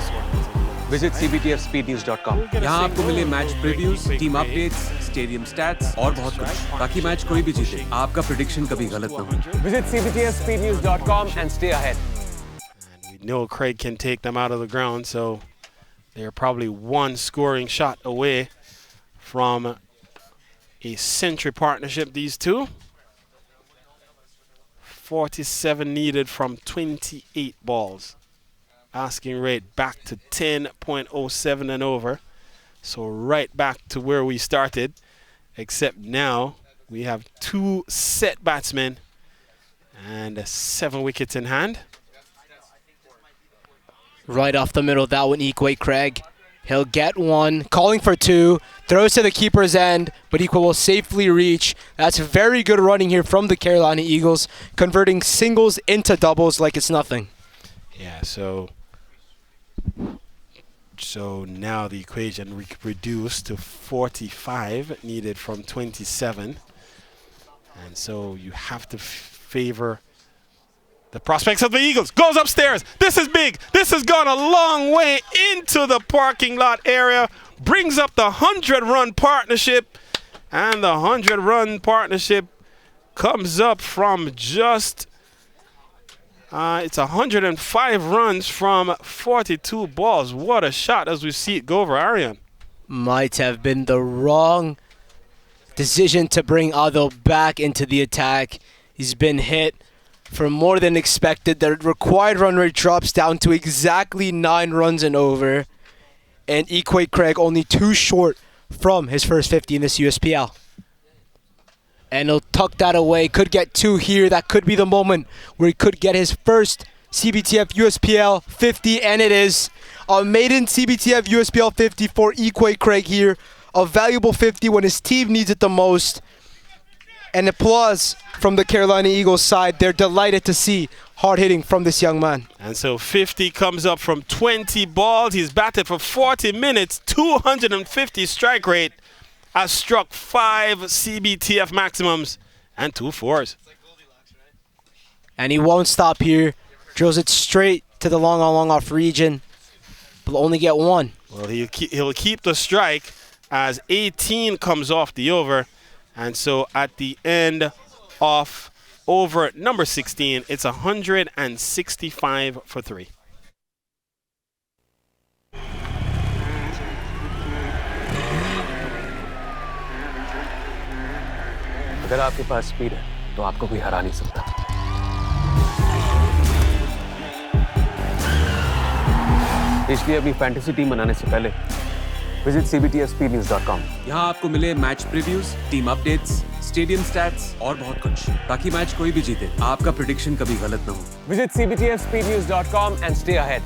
विजिट cbtfspeednews.com। यहाँ आपको मिले match previews, team updates, stadium stats और बहुत कुछ, ताकि मैच कोई भी जीते, आपका प्रेडिक्शन कभी गलत ना हो। Visit cbtfspeednews.com and stay ahead. And we know Craig can take them out of the ground, so they're probably one scoring shot away from a century partnership, these two. 47 needed from 28 balls. Asking rate back to 10.07 and over. So right back to where we started, except now we have 2 set batsmen and 7 wickets in hand. Right off the middle, that one, Equate Craig. He'll get one, calling for 2, throws to the keeper's end, but Equal will safely reach. That's very good running here from the Carolina Eagles, converting singles into doubles like it's nothing. Yeah, so now the equation reduced to 45 needed from 27. And so you have to favor the prospects of the Eagles. Goes upstairs. This is big. This has gone a long way into the parking lot area. Brings up the 100-run partnership. And the 100-run partnership comes up from just, it's 105 runs from 42 balls. What a shot as we see it go over Arian. Might have been the wrong decision to bring Adil back into the attack. He's been hit for more than expected. The required run rate drops down to exactly 9 runs and over. And Equate Craig only 2 short from his first 50 in this USPL. And he'll tuck that away. Could get 2 here. That could be the moment where he could get his first CBTF USPL 50. And it is a maiden CBTF USPL 50 for Equate Craig here. A valuable 50 when his team needs it the most. And applause from the Carolina Eagles side. They're delighted to see hard hitting from this young man. And so 50 comes up from 20 balls. He's batted for 40 minutes, 250 strike rate. Has struck 5 CBTF maximums and 2 fours. And he won't stop here. Drills it straight to the long on long off region. But will only get 1. Well, he'll keep the strike as 18 comes off the over. And so at the end of over number 16, it's 165 for 3. अगर आपके पास speed है तो आपको कोई हरा नहीं सकता। इसलिए अपनी फैंटेसी टीम बनाने से पहले विजिट cbtfspeednews.com। यहाँ आपको मिले match previews, team updates, stadium stats और बहुत कुछ, ताकि मैच कोई भी जीते आपका प्रेडिक्शन कभी गलत ना हो। Visit cbtfspeednews.com and stay ahead।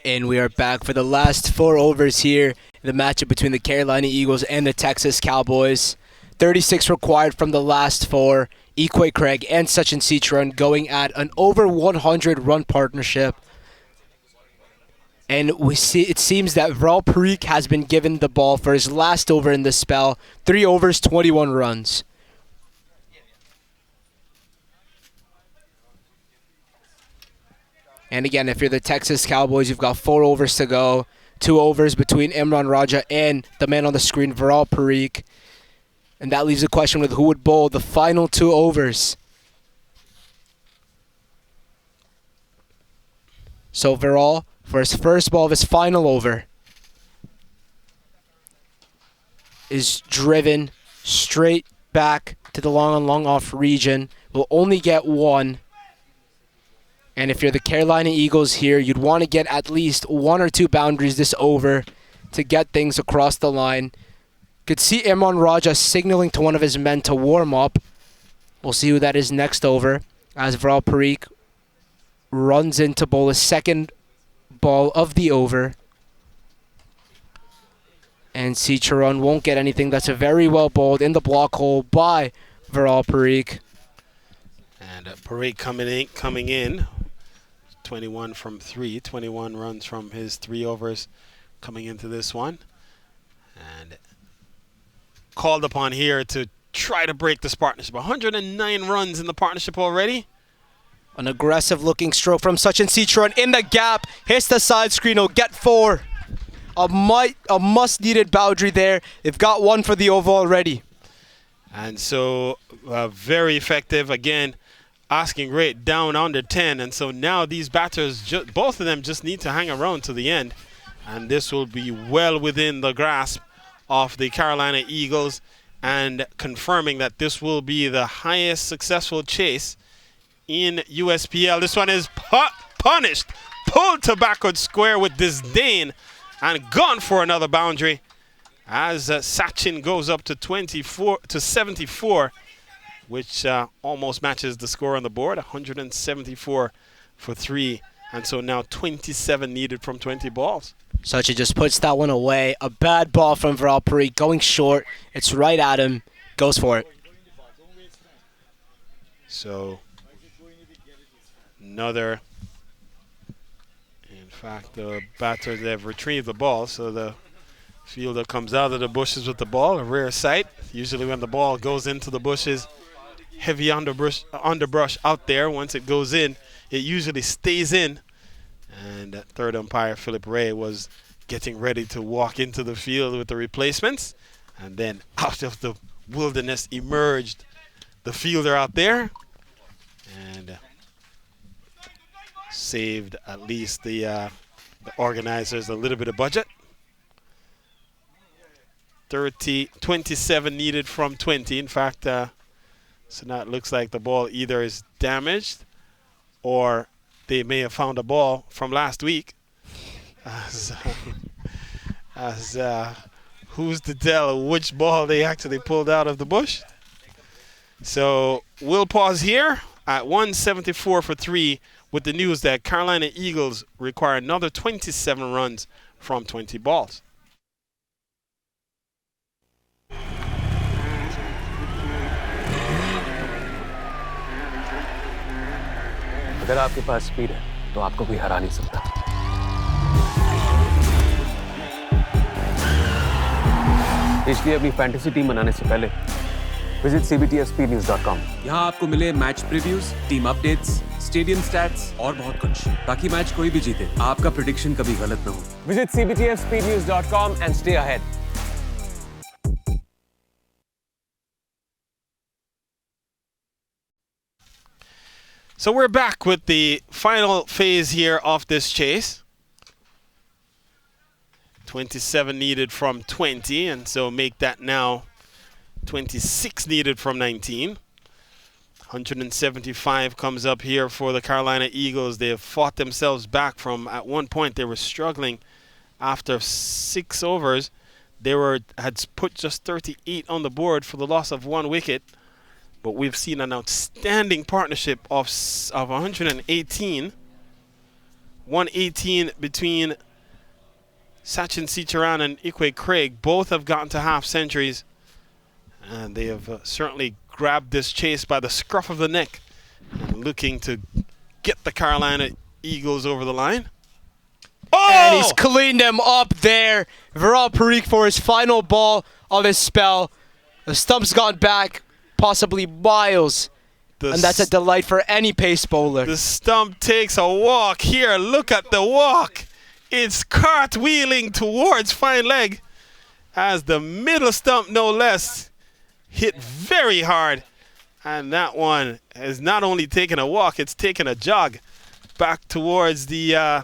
And we are back for the last 4 overs here, the matchup between the Carolina Eagles and the Texas Cowboys. 36 required from the last 4. Equay Craig and Sachin Citroen going at an over 100 run partnership. And we see it seems that Viral Parikh has been given the ball for his last over in this spell. 3 overs, 21 runs. And again, if you're the Texas Cowboys, you've got 4 overs to go. 2 overs between Imran Raja and the man on the screen, Viral Parikh. And that leaves the question with who would bowl the final 2 overs. So Viral, for his first ball of his final over, is driven straight back to the long on long off region. Will only get 1. And if you're the Carolina Eagles here, you'd want to get at least 1 or 2 boundaries this over to get things across the line. Could see Imran Raja signaling to one of his men to warm up. We'll see who that is next over as Viral Parikh runs in to bowl his second ball of the over. And Citroen won't get anything. That's a very well bowled in the block hole by Viral Parikh. And Parikh coming in. 21 from 3. 21 runs from his 3 overs coming into this one. And called upon here to try to break this partnership. 109 runs in the partnership already. An aggressive looking stroke from Sachin Citroen in the gap. Hits the side screen. He'll get 4. A must needed boundary there. They've got 1 for the over already. And so very effective. Again, asking rate down under 10. And so now these batters, both of them just need to hang around to the end. And this will be well within the grasp of the Carolina Eagles, and confirming that this will be the highest successful chase in USPL. This one is punished, pulled to backward square with disdain, and gone for another boundary as Sachin goes up to 74, which almost matches the score on the board. 174 for 3, and so now 27 needed from 20 balls. Sachin just puts that one away. A bad ball from Viral Parikh going short. It's right at him. Goes for it. So another. In fact, the batters have retrieved the ball, so the fielder comes out of the bushes with the ball. A rare sight. Usually when the ball goes into the bushes, heavy underbrush out there. Once it goes in, it usually stays in. And third umpire Philip Ray was getting ready to walk into the field with the replacements. And then out of the wilderness emerged the fielder out there. And saved at least the organizers a little bit of budget. 27 needed from 20. In fact, so now it looks like the ball either is damaged or they may have found a ball from last week. Who's to tell which ball they actually pulled out of the bush? So we'll pause here at 174 for 3 with the news that Carolina Eagles require another 27 runs from 20 balls. अगर आपके पास speed है तो आपको कोई हरा नहीं सकता। इसलिए अपनी फैंटेसी टीम बनाने से पहले विजिट cbtfspeednews.com। यहाँ आपको मिले match previews, team updates, stadium stats और बहुत कुछ, ताकि मैच कोई भी जीते आपका प्रेडिक्शन कभी गलत ना हो। Visit cbtfspeednews.com and stay ahead। So we're back with the final phase here of this chase. 27 needed from 20, and so make that now 26 needed from 19. 175 comes up here for the Carolina Eagles. They have fought themselves back from, at one point they were struggling after 6 overs. They had put just 38 on the board for the loss of 1 wicket. But we've seen an outstanding partnership of 118. 118 between Sachin Sitcharan and Ikwe Craig. Both have gotten to half centuries. And they have certainly grabbed this chase by the scruff of the neck and looking to get the Carolina Eagles over the line. Oh! And he's cleaned them up there. Viral Parikh for his final ball of his spell. The stump's gone back possibly miles. And that's a delight for any pace bowler. The stump takes a walk here. Look at the walk. It's cartwheeling towards fine leg as the middle stump, no less, hit very hard. And that one has not only taken a walk, it's taken a jog back towards the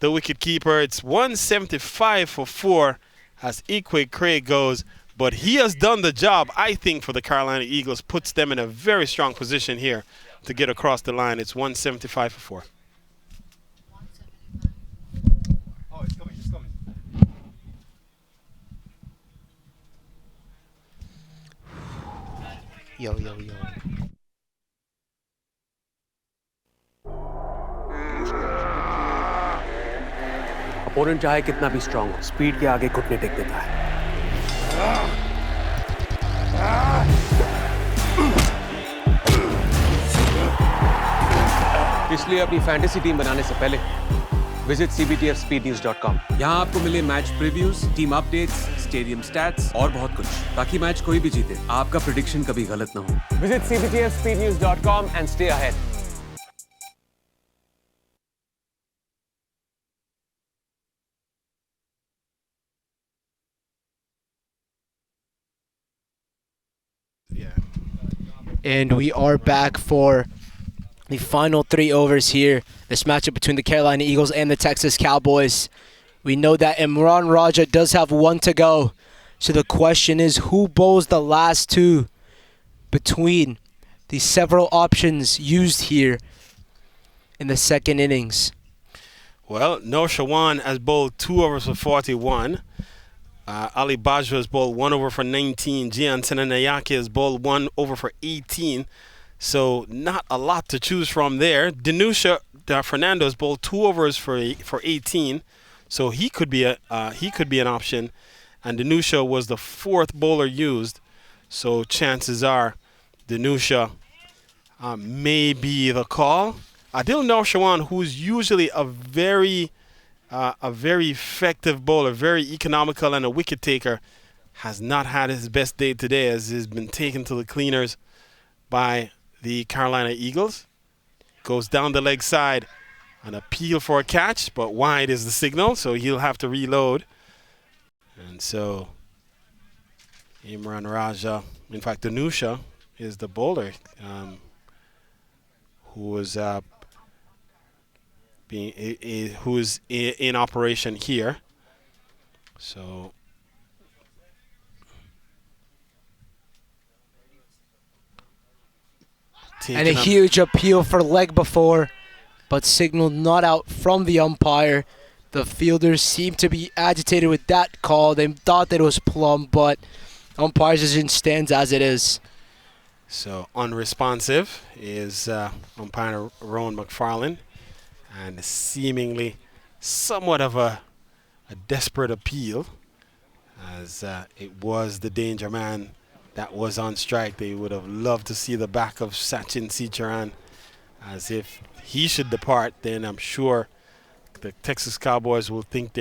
wicket keeper. It's 175 for 4 as Ikwe Craig goes. But he has done the job, I think, for the Carolina Eagles. Puts them in a very strong position here to get across the line. It's 175 for 4. Oh, it's coming, it's coming. Yo. Opponent चाहे कितना भी strong हो, speed के आगे घुटने take देता है। इसलिए अपनी फैंटेसी टीम बनाने से पहले विजिट cbtfspeednews.com। यहाँ आपको मिले match previews, team updates, stadium stats और बहुत कुछ, ताकि मैच कोई भी जीते आपका प्रेडिक्शन कभी गलत ना हो। Visit cbtfspeednews.com and stay ahead। And we are back for the final 3 overs here. This matchup between the Carolina Eagles and the Texas Cowboys. We know that Imran Raja does have 1 to go. So the question is, who bowls the last 2 between the several options used here in the second innings? Well, Noor Shawan has bowled 2 overs for 41. Ali Bajwa has bowled 1 over for 19. Gian Senanayake has bowled 1 over for 18. So not a lot to choose from there. Dinusha Fernando has bowled 2 overs for 18. So he could be an option. And Dinusha was the 4th bowler used. So chances are Dinusha may be the call. Adil Norshawan, who's usually a very effective bowler, very economical and a wicket taker, has not had his best day today as he's been taken to the cleaners by the Carolina Eagles. Goes down the leg side, an appeal for a catch, but wide is the signal, so he'll have to reload. And so Imran Raja, in fact, Danusha is the bowler who is who's in operation here. So and a huge appeal for leg before, but signaled not out from the umpire. The fielders seem to be agitated with that call. They thought that it was plumb, but umpire's decision stands as it is. So unresponsive is umpire Rowan McFarlane. And seemingly somewhat of a desperate appeal, as it was the danger man that was on strike. They would have loved to see the back of Sachin Sitcharan, as if he should depart, then I'm sure the Texas Cowboys will think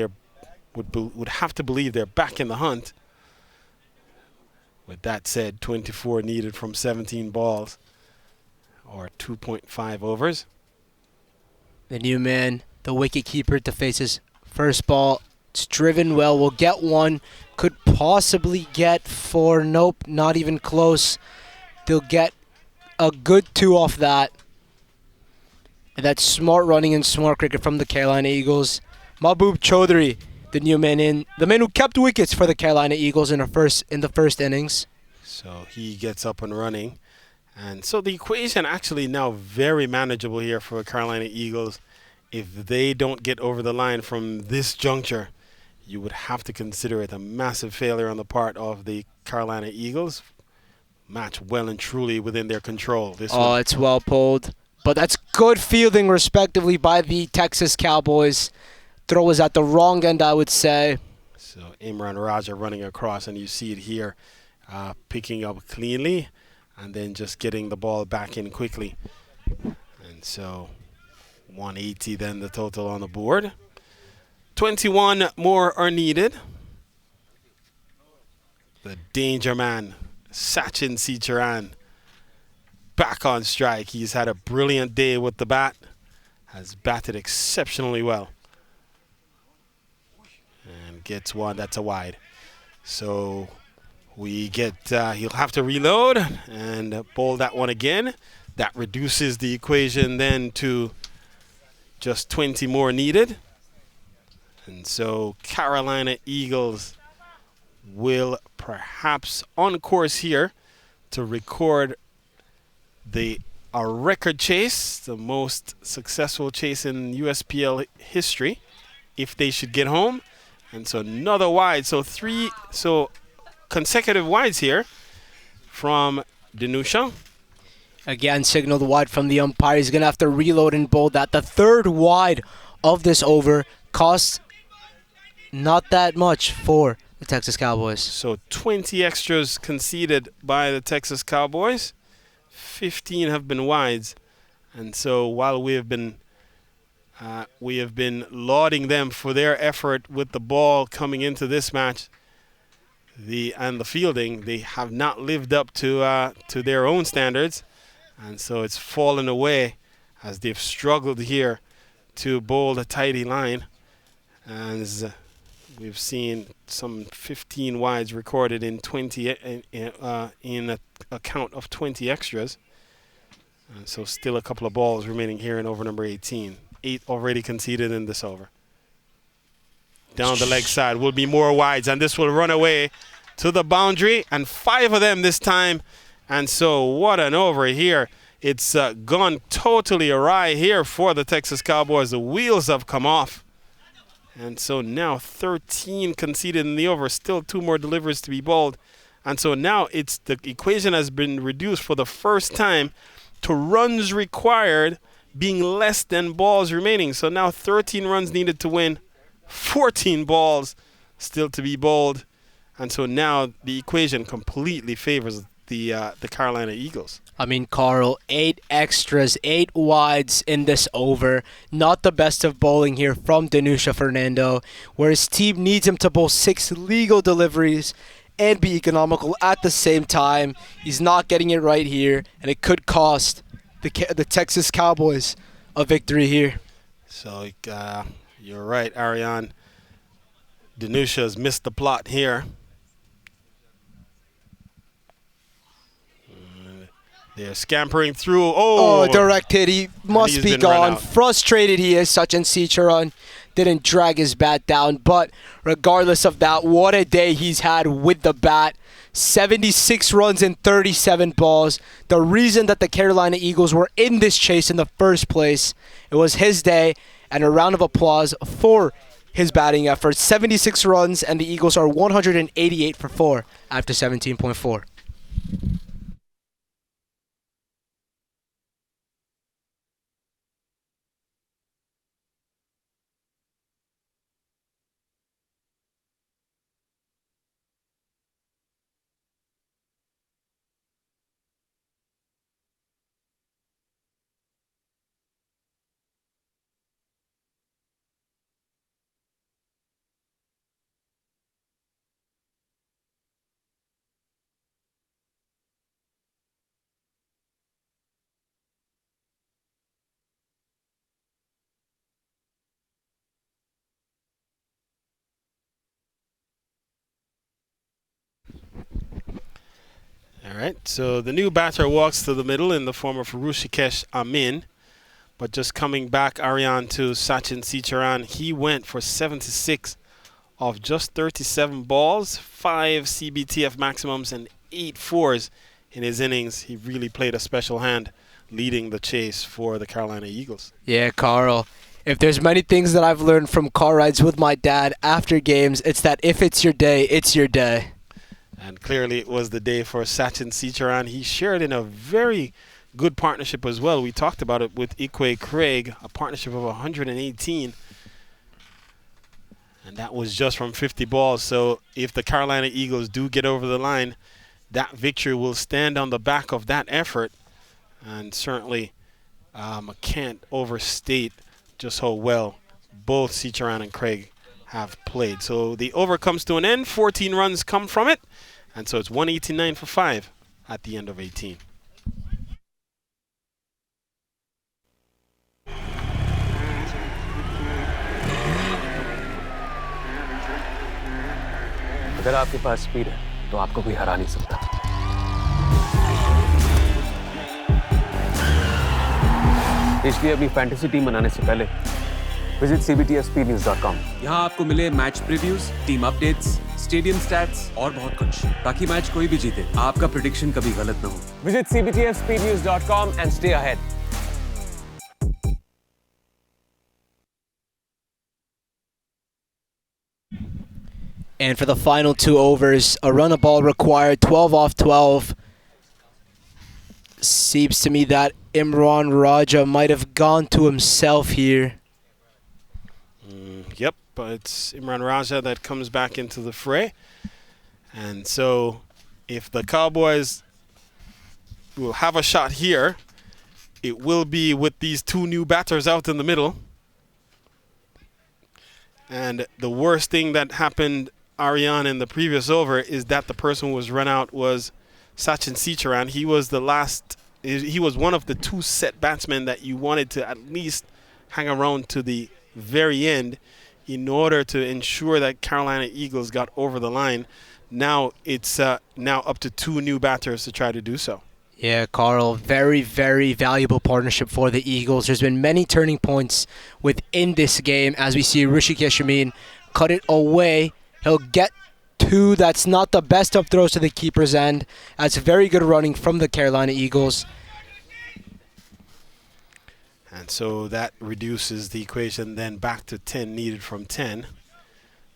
would have to believe they're back in the hunt. With that said, 24 needed from 17 balls, or 2.5 overs. The new man, the wicketkeeper, to face his first ball. It's driven well. Will get 1. Could possibly get 4. Nope, not even close. They'll get a good 2 off that. And that's smart running and smart cricket from the Carolina Eagles. Mahbub Chaudhary, the new man the man who kept wickets for the Carolina Eagles in the first innings. So he gets up and running. And so the equation actually now very manageable here for Carolina Eagles. If they don't get over the line from this juncture, you would have to consider it a massive failure on the part of the Carolina Eagles. Match well and truly within their control. It's well pulled. But that's good fielding, respectively, by the Texas Cowboys. Throw is at the wrong end, I would say. So Imran Raja running across, and you see it here, picking up cleanly, and then just getting the ball back in quickly. And so 180 then the total on the board. 21 more are needed. The danger man, Sachin Sicharan, back on strike. He's had a brilliant day with the bat, has batted exceptionally well. And gets one, that's a wide. So we get, he'll have to reload and bowl that one again. That reduces the equation then to just 20 more needed. And so Carolina Eagles will perhaps on course here to record a record chase, the most successful chase in USPL history, if they should get home. And so another wide, so consecutive wides here from Danusha. Again, signaled wide from the umpire. He's going to have to reload and bowl that. The third wide of this over costs not that much for the Texas Cowboys. So 20 extras conceded by the Texas Cowboys. 15 have been wides. And so while we have been lauding them for their effort with the ball coming into this match, and the fielding, they have not lived up to their own standards. And so it's fallen away as they've struggled here to bowl a tidy line. And we've seen some 15 wides recorded in 20 in a count of 20 extras. And so still a couple of balls remaining here in over number 18. 8 already conceded in this over. Down the leg side will be more wides, and this will run away to the boundary, and 5 of them this time. And so what an over here. It's gone totally awry here for the Texas Cowboys. The wheels have come off. And so now 13 conceded in the over. Still 2 more deliveries to be bowled. And so now the equation has been reduced for the first time to runs required being less than balls remaining. So now 13 runs needed to win, 14 balls still to be bowled. And so now the equation completely favors the Carolina Eagles. I mean, Carl, 8 extras, 8 wides in this over. Not the best of bowling here from Danusha Fernando, where his team needs him to bowl 6 legal deliveries and be economical at the same time. He's not getting it right here, and it could cost the Texas Cowboys a victory here. So you're right, Ariane. Danusha has missed the plot here. They're scampering through. Oh, direct hit. He must be gone. Frustrated he is. Sachin Sicharan didn't drag his bat down. But regardless of that, what a day he's had with the bat. 76 runs in 37 balls. The reason that the Carolina Eagles were in this chase in the first place, it was his day. And a round of applause for his batting effort. 76 runs, and the Eagles are 188 for 4 after 17.4. All right, so the new batter walks to the middle in the form of Rushikesh Amin. But just coming back, Ariane, to Sachin Sicharan, he went for 76 of just 37 balls, 5 CBTF maximums, and 8 fours in his innings. He really played a special hand leading the chase for the Carolina Eagles. Yeah, Carl. If there's many things that I've learned from car rides with my dad after games, it's that if it's your day, it's your day. And clearly it was the day for Sachin Sitcharan. He shared in a very good partnership as well. We talked about it with Ikwe Craig, a partnership of 118. And that was just from 50 balls. So if the Carolina Eagles do get over the line, that victory will stand on the back of that effort. And certainly I can't overstate just how well both Sitcharan and Craig have played. So the over comes to an end. 14 runs come from it. And so it's 189 for 5 at the end of 18. अगर आपके पास speed है तो आपको कोई हरा नहीं सकता इसलिए अपनी फैंटेसी टीम बनाने से पहले विजिट cbtspnews.com। यहाँ आपको मिले match previews, team updates, stadium stats और बहुत कुछ, ताकि मैच कोई भी जीते आपका प्रेडिक्शन कभी गलत ना हो। Visit cbtspnews.com and stay ahead। And for the final 2 overs, a run a ball required, 12 off 12. Seems to me that Imran Raja might have gone to himself here. Yep, but it's Imran Raja that comes back into the fray. And so if the Cowboys will have a shot here, it will be with these 2 new batters out in the middle. And the worst thing that happened, Ariane, in the previous over is that the person who was run out was Sachin Sitcharan. He was one of the 2 set batsmen that you wanted to at least hang around to the very end in order to ensure that Carolina Eagles got over the line. Now it's now up to 2 new batters to try to do so. Yeah, Carl, very, very valuable partnership for the Eagles. There's been many turning points within this game as we see Rishikesh Amin cut it away. He'll get 2. That's not the best of throws to the keeper's end. That's very good running from the Carolina Eagles. And so that reduces the equation then back to 10 needed from 10.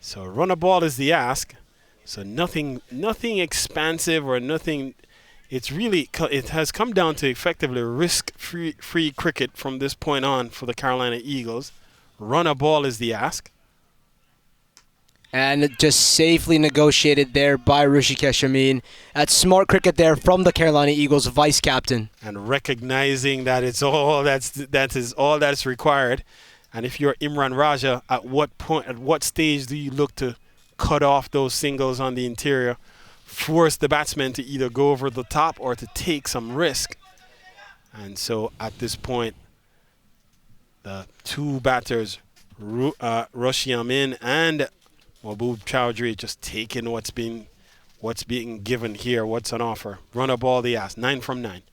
So run a ball is the ask. So nothing expansive or nothing. It has come down to effectively risk-free cricket from this point on for the Carolina Eagles. Run a ball is the ask. And just safely negotiated there by Rishikesh Amin. That's smart cricket there from the Carolina Eagles vice captain. And recognizing that it's all that's required. And if you're Imran Raja, at what stage do you look to cut off those singles on the interior, force the batsman to either go over the top or to take some risk? And so at this point, the 2 batters, Roshi Amin and Mahbub Chowdhury, just taking what's being given here, what's on offer. Run a ball the ass, 9 from 9.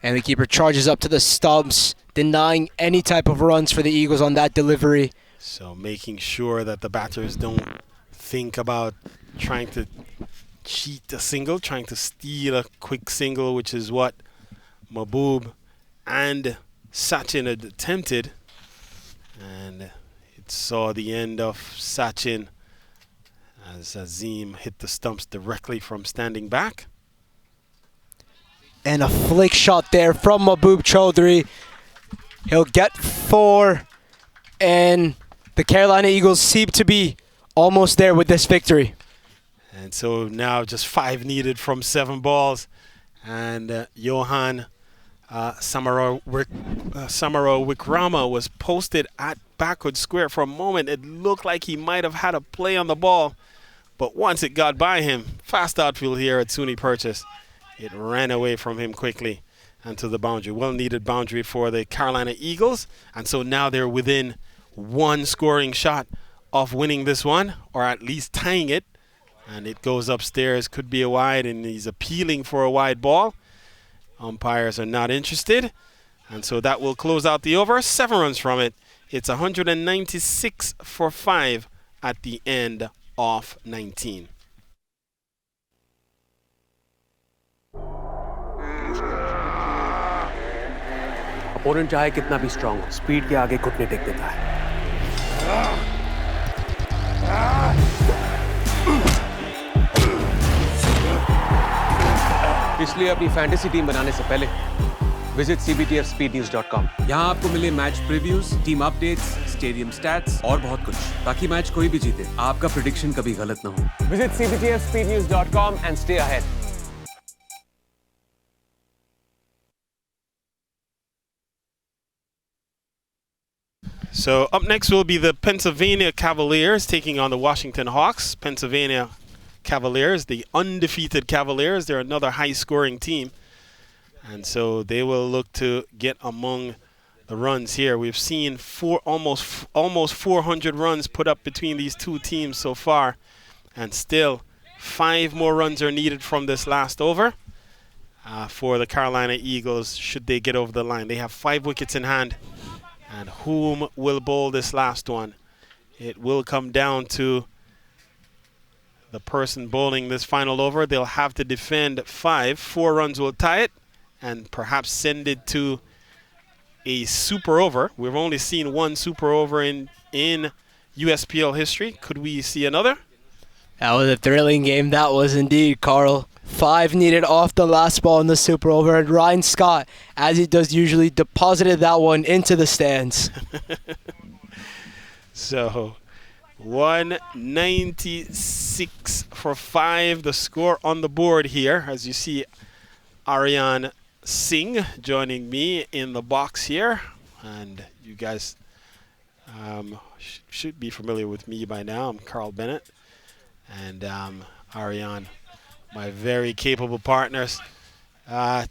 And the keeper charges up to the stumps, denying any type of runs for the Eagles on that delivery. So making sure that the batters don't think about trying to cheat a single, trying to steal a quick single, which is what Mahbub and Sachin had attempted. And it saw the end of Sachin as Azim hit the stumps directly from standing back. And a flick shot there from Mahbub Chowdhury. He'll get 4. And the Carolina Eagles seem to be almost there with this victory. And so now just 5 needed from 7 balls. And Johan Samaro Wickrama was posted at backward square. For a moment, it looked like he might have had a play on the ball. But once it got by him, fast outfield here at SUNY Purchase, it ran away from him quickly and to the boundary. Well-needed boundary for the Carolina Eagles. And so now they're within 1 scoring shot of winning this one, or at least tying it. And it goes upstairs, could be a wide, and he's appealing for a wide ball. Umpires are not interested. And so that will close out the over. 7 runs from it. It's 196 for 5 at the end of 19. Opponent चाहे कितना भी strong हो, speed के आगे घुटने take देता है। इसलिए अपनी फैंटेसी टीम बनाने से पहले विजिट cbtfspeednews.com। यहाँ आपको मिले match previews, team updates, stadium stats और बहुत कुछ, ताकि मैच कोई भी जीते आपका प्रेडिक्शन कभी गलत ना हो। Visit cbtfspeednews.com and stay ahead। So up next will be the Pennsylvania Cavaliers taking on the Washington Hawks. Pennsylvania Cavaliers, the undefeated Cavaliers, they're another high-scoring team. And so they will look to get among the runs here. We've seen almost 400 runs put up between these two teams so far. And still 5 more runs are needed from this last over for the Carolina Eagles should they get over the line. They have 5 wickets in hand. And whom will bowl this last one? It will come down to the person bowling this final over. They'll have to defend 5. 4 runs will tie it and perhaps send it to a super over. We've only seen 1 super over in USPL history. Could we see another? That was a thrilling game. That was indeed, Carl. 5 needed off the last ball in the super over, and Ryan Scott, as he does usually, deposited that one into the stands. So 196 for 5, the score on the board here. As you see, Aryan Singh joining me in the box here. And you guys should be familiar with me by now. I'm Carl Bennett. And Aryan, my very capable partners,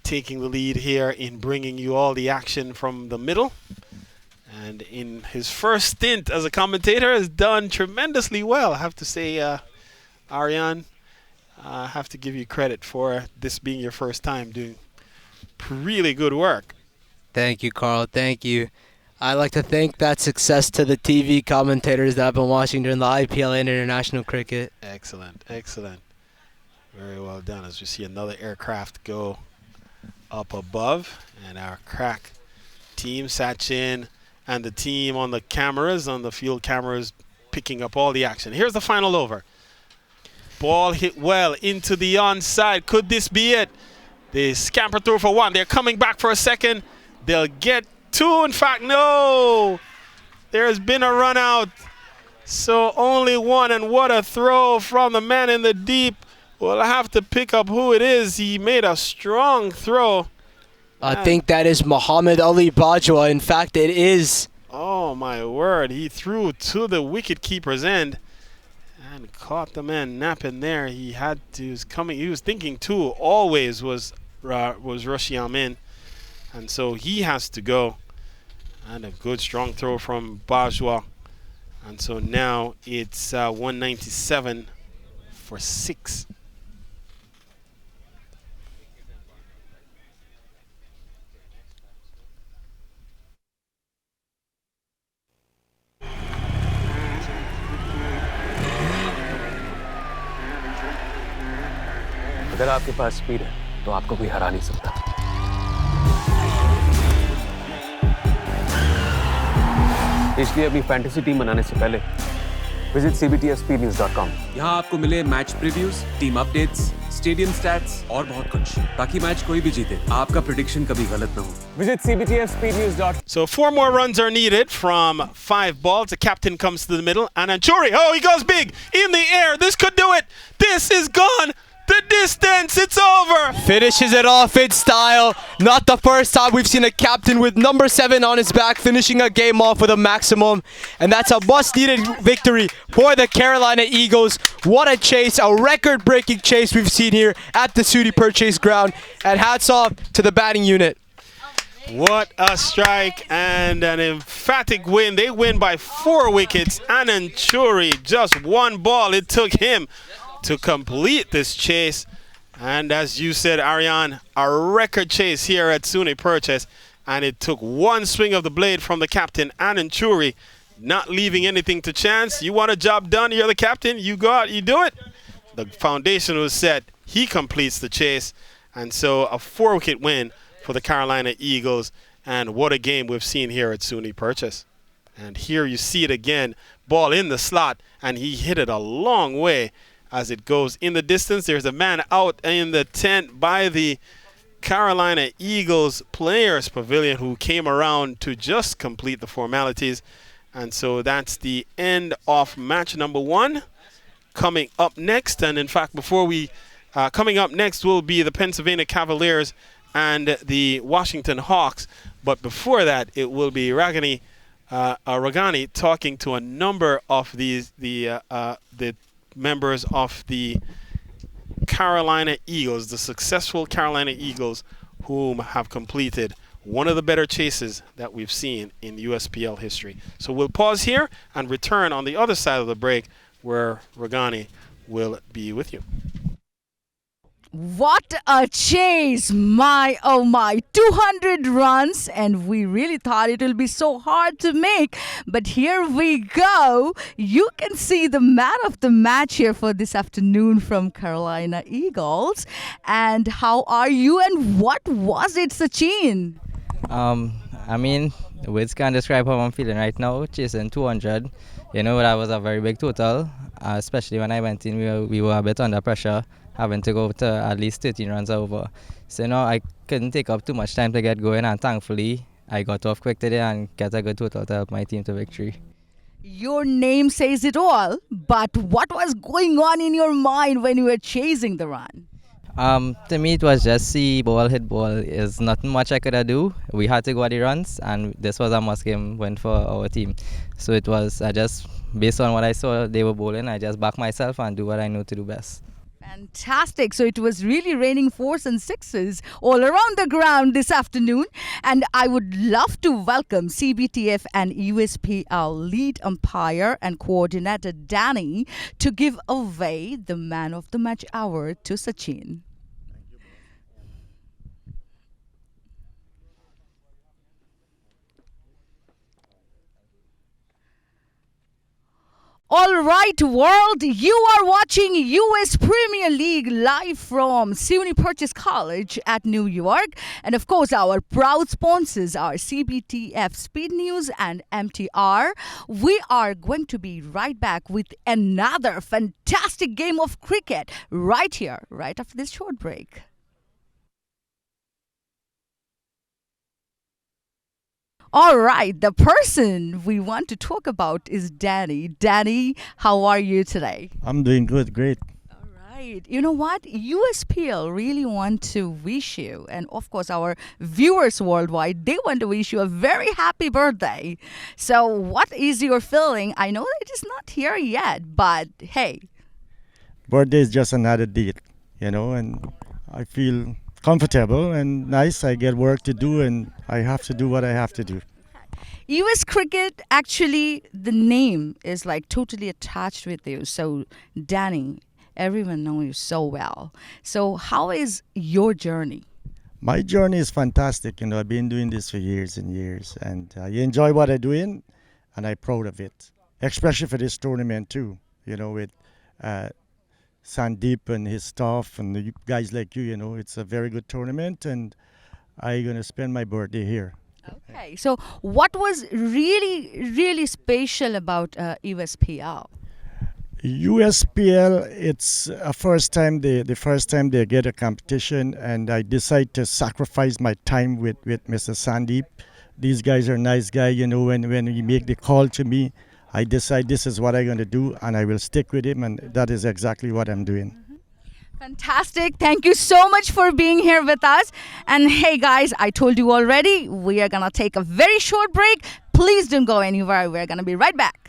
taking the lead here in bringing you all the action from the middle. And in his first stint as a commentator has done tremendously well. I have to say, Aryan, I have to give you credit for this being your first time doing really good work. Thank you, Carl. Thank you. I'd like to thank that success to the TV commentators that I've been watching during the IPL and international cricket. Excellent, excellent. Very well done. As we see another aircraft go up above, and our crack team, Sachin, and the team on the cameras, on the field cameras, picking up all the action. Here's the final over. Ball hit well into the onside. Could this be it? They scamper through for 1. They're coming back for a second. They'll get 2. In fact, no. There's been a run out. So only 1, and what a throw from the man in the deep. We'll have to pick up who it is. He made a strong throw. I think that is Muhammad Ali Bajwa. In fact, it is. Oh, my word. He threw to the wicket-keeper's end and caught the man napping there. He had to, he was thinking 2 always was Rushy Amin. And so he has to go. And a good strong throw from Bajwa. And so now it's 197 for 6. अगर आपके पास speed है तो आपको कोई हरा नहीं सकता। इसलिए अपनी फैंटेसी टीम बनाने से पहले विजिट cbtfspeednews.com। यहाँ आपको मिले match previews, team updates, stadium stats और बहुत कुछ, ताकि मैच कोई भी जीते आपका प्रेडिक्शन कभी गलत ना हो। Visit cbtfspeednews.com। So 4 more runs are needed from 5 balls. The captain comes to the middle, and Anchuri, oh, he goes big in the air. This could do it. This is gone. The distance, it's over. Finishes it off in style. Not the first time we've seen a captain with number 7 on his back finishing a game off with a maximum. And that's a must-needed victory for the Carolina Eagles. What a chase, a record-breaking chase we've seen here at the Sudi Purchase Ground. And hats off to the batting unit. What a strike and an emphatic win. They win by 4 wickets. Anchuri, just 1 ball. It took him to complete this chase. And as you said, Aryan, a record chase here at SUNY Purchase. and it took one swing of the blade from the captain, Anand Churi, not leaving anything to chance. You want a job done, you're the captain, you go out, you do it. The foundation was set. He completes the chase, and so a 4-wicket win for the Carolina Eagles. And what a game we've seen here at SUNY Purchase. And here you see it again, ball in the slot, and he hit it a long way as it goes in the distance. There's a man out in the tent by the Carolina Eagles Players Pavilion who came around to just complete the formalities. And so that's the end of match number 1. Coming up next, and in fact, before we coming up next will be the Pennsylvania Cavaliers and the Washington Hawks. But before that, it will be Ragani talking to a number of the members of the Carolina Eagles, the successful Carolina Eagles, whom have completed one of the better chases that we've seen in USPL history. So we'll pause here and return on the other side of the break, where Ragani will be with you. What a chase! My, oh my, 200 runs, and we really thought it will be so hard to make. But here we go. You can see the man of the match here for this afternoon from Carolina Eagles. And how are you, and what was it, Sachin? I mean, words can't describe how I'm feeling right now, chasing 200. You know, that was a very big total, especially when I went in, we were a bit under pressure, having to go to at least 13 runs over. So, you know, I couldn't take up too much time to get going, and thankfully, I got off quick today and get a good total to help my team to victory. Your name says it all, but what was going on in your mind when you were chasing the run? To me, it was just see ball, hit ball. Is nothing much I could do. We had to go at the runs, and this was a must game win for our team. So it was, I just, based on what I saw they were bowling, I just back myself and do what I know to do best. Fantastic. So it was really raining 4s and 6s all around the ground this afternoon. And I would love to welcome CBTF and USPL lead umpire and coordinator Danny to give away the man of the match award to Sachin. All right, world, you are watching US Premier League live from SUNY Purchase College at New York. And of course, our proud sponsors are CBTF Speed News and MTR. We are going to be right back with another fantastic game of cricket right here, right after this short break. All right, the person we want to talk about is Danny. Danny, how are you today? I'm doing good, great. All right. You know what? USPL really want to wish you, and of course our viewers worldwide, they want to wish you a very happy birthday. So what is your feeling? I know it is not here yet, but hey. Birthday is just another date, you know, and I feel comfortable and nice. I get work to do, and I have to do what I have to do. US Cricket, actually, the name is like totally attached with you. So, Danny, everyone knows you so well. So, how is your journey? My journey is fantastic. You know, I've been doing this for years and years, and I enjoy what I'm doing, and I'm proud of it. Especially for this tournament too. You know, with Sandeep and his staff and the guys like you, you know, it's a very good tournament, and I'm going to spend my birthday here. Okay, so what was really special about USPL? USPL, it's a the first time they get a competition, and I decide to sacrifice my time with Mr. Sandeep. These guys are nice guys, you know, when he make the call to me, I decide this is what I'm going to do, and I will stick with him, and that is exactly what I'm doing. Fantastic. Thank you so much for being here with us. And hey guys, I told you already, we are going to take a very short break. Please don't go anywhere. We're going to be right back.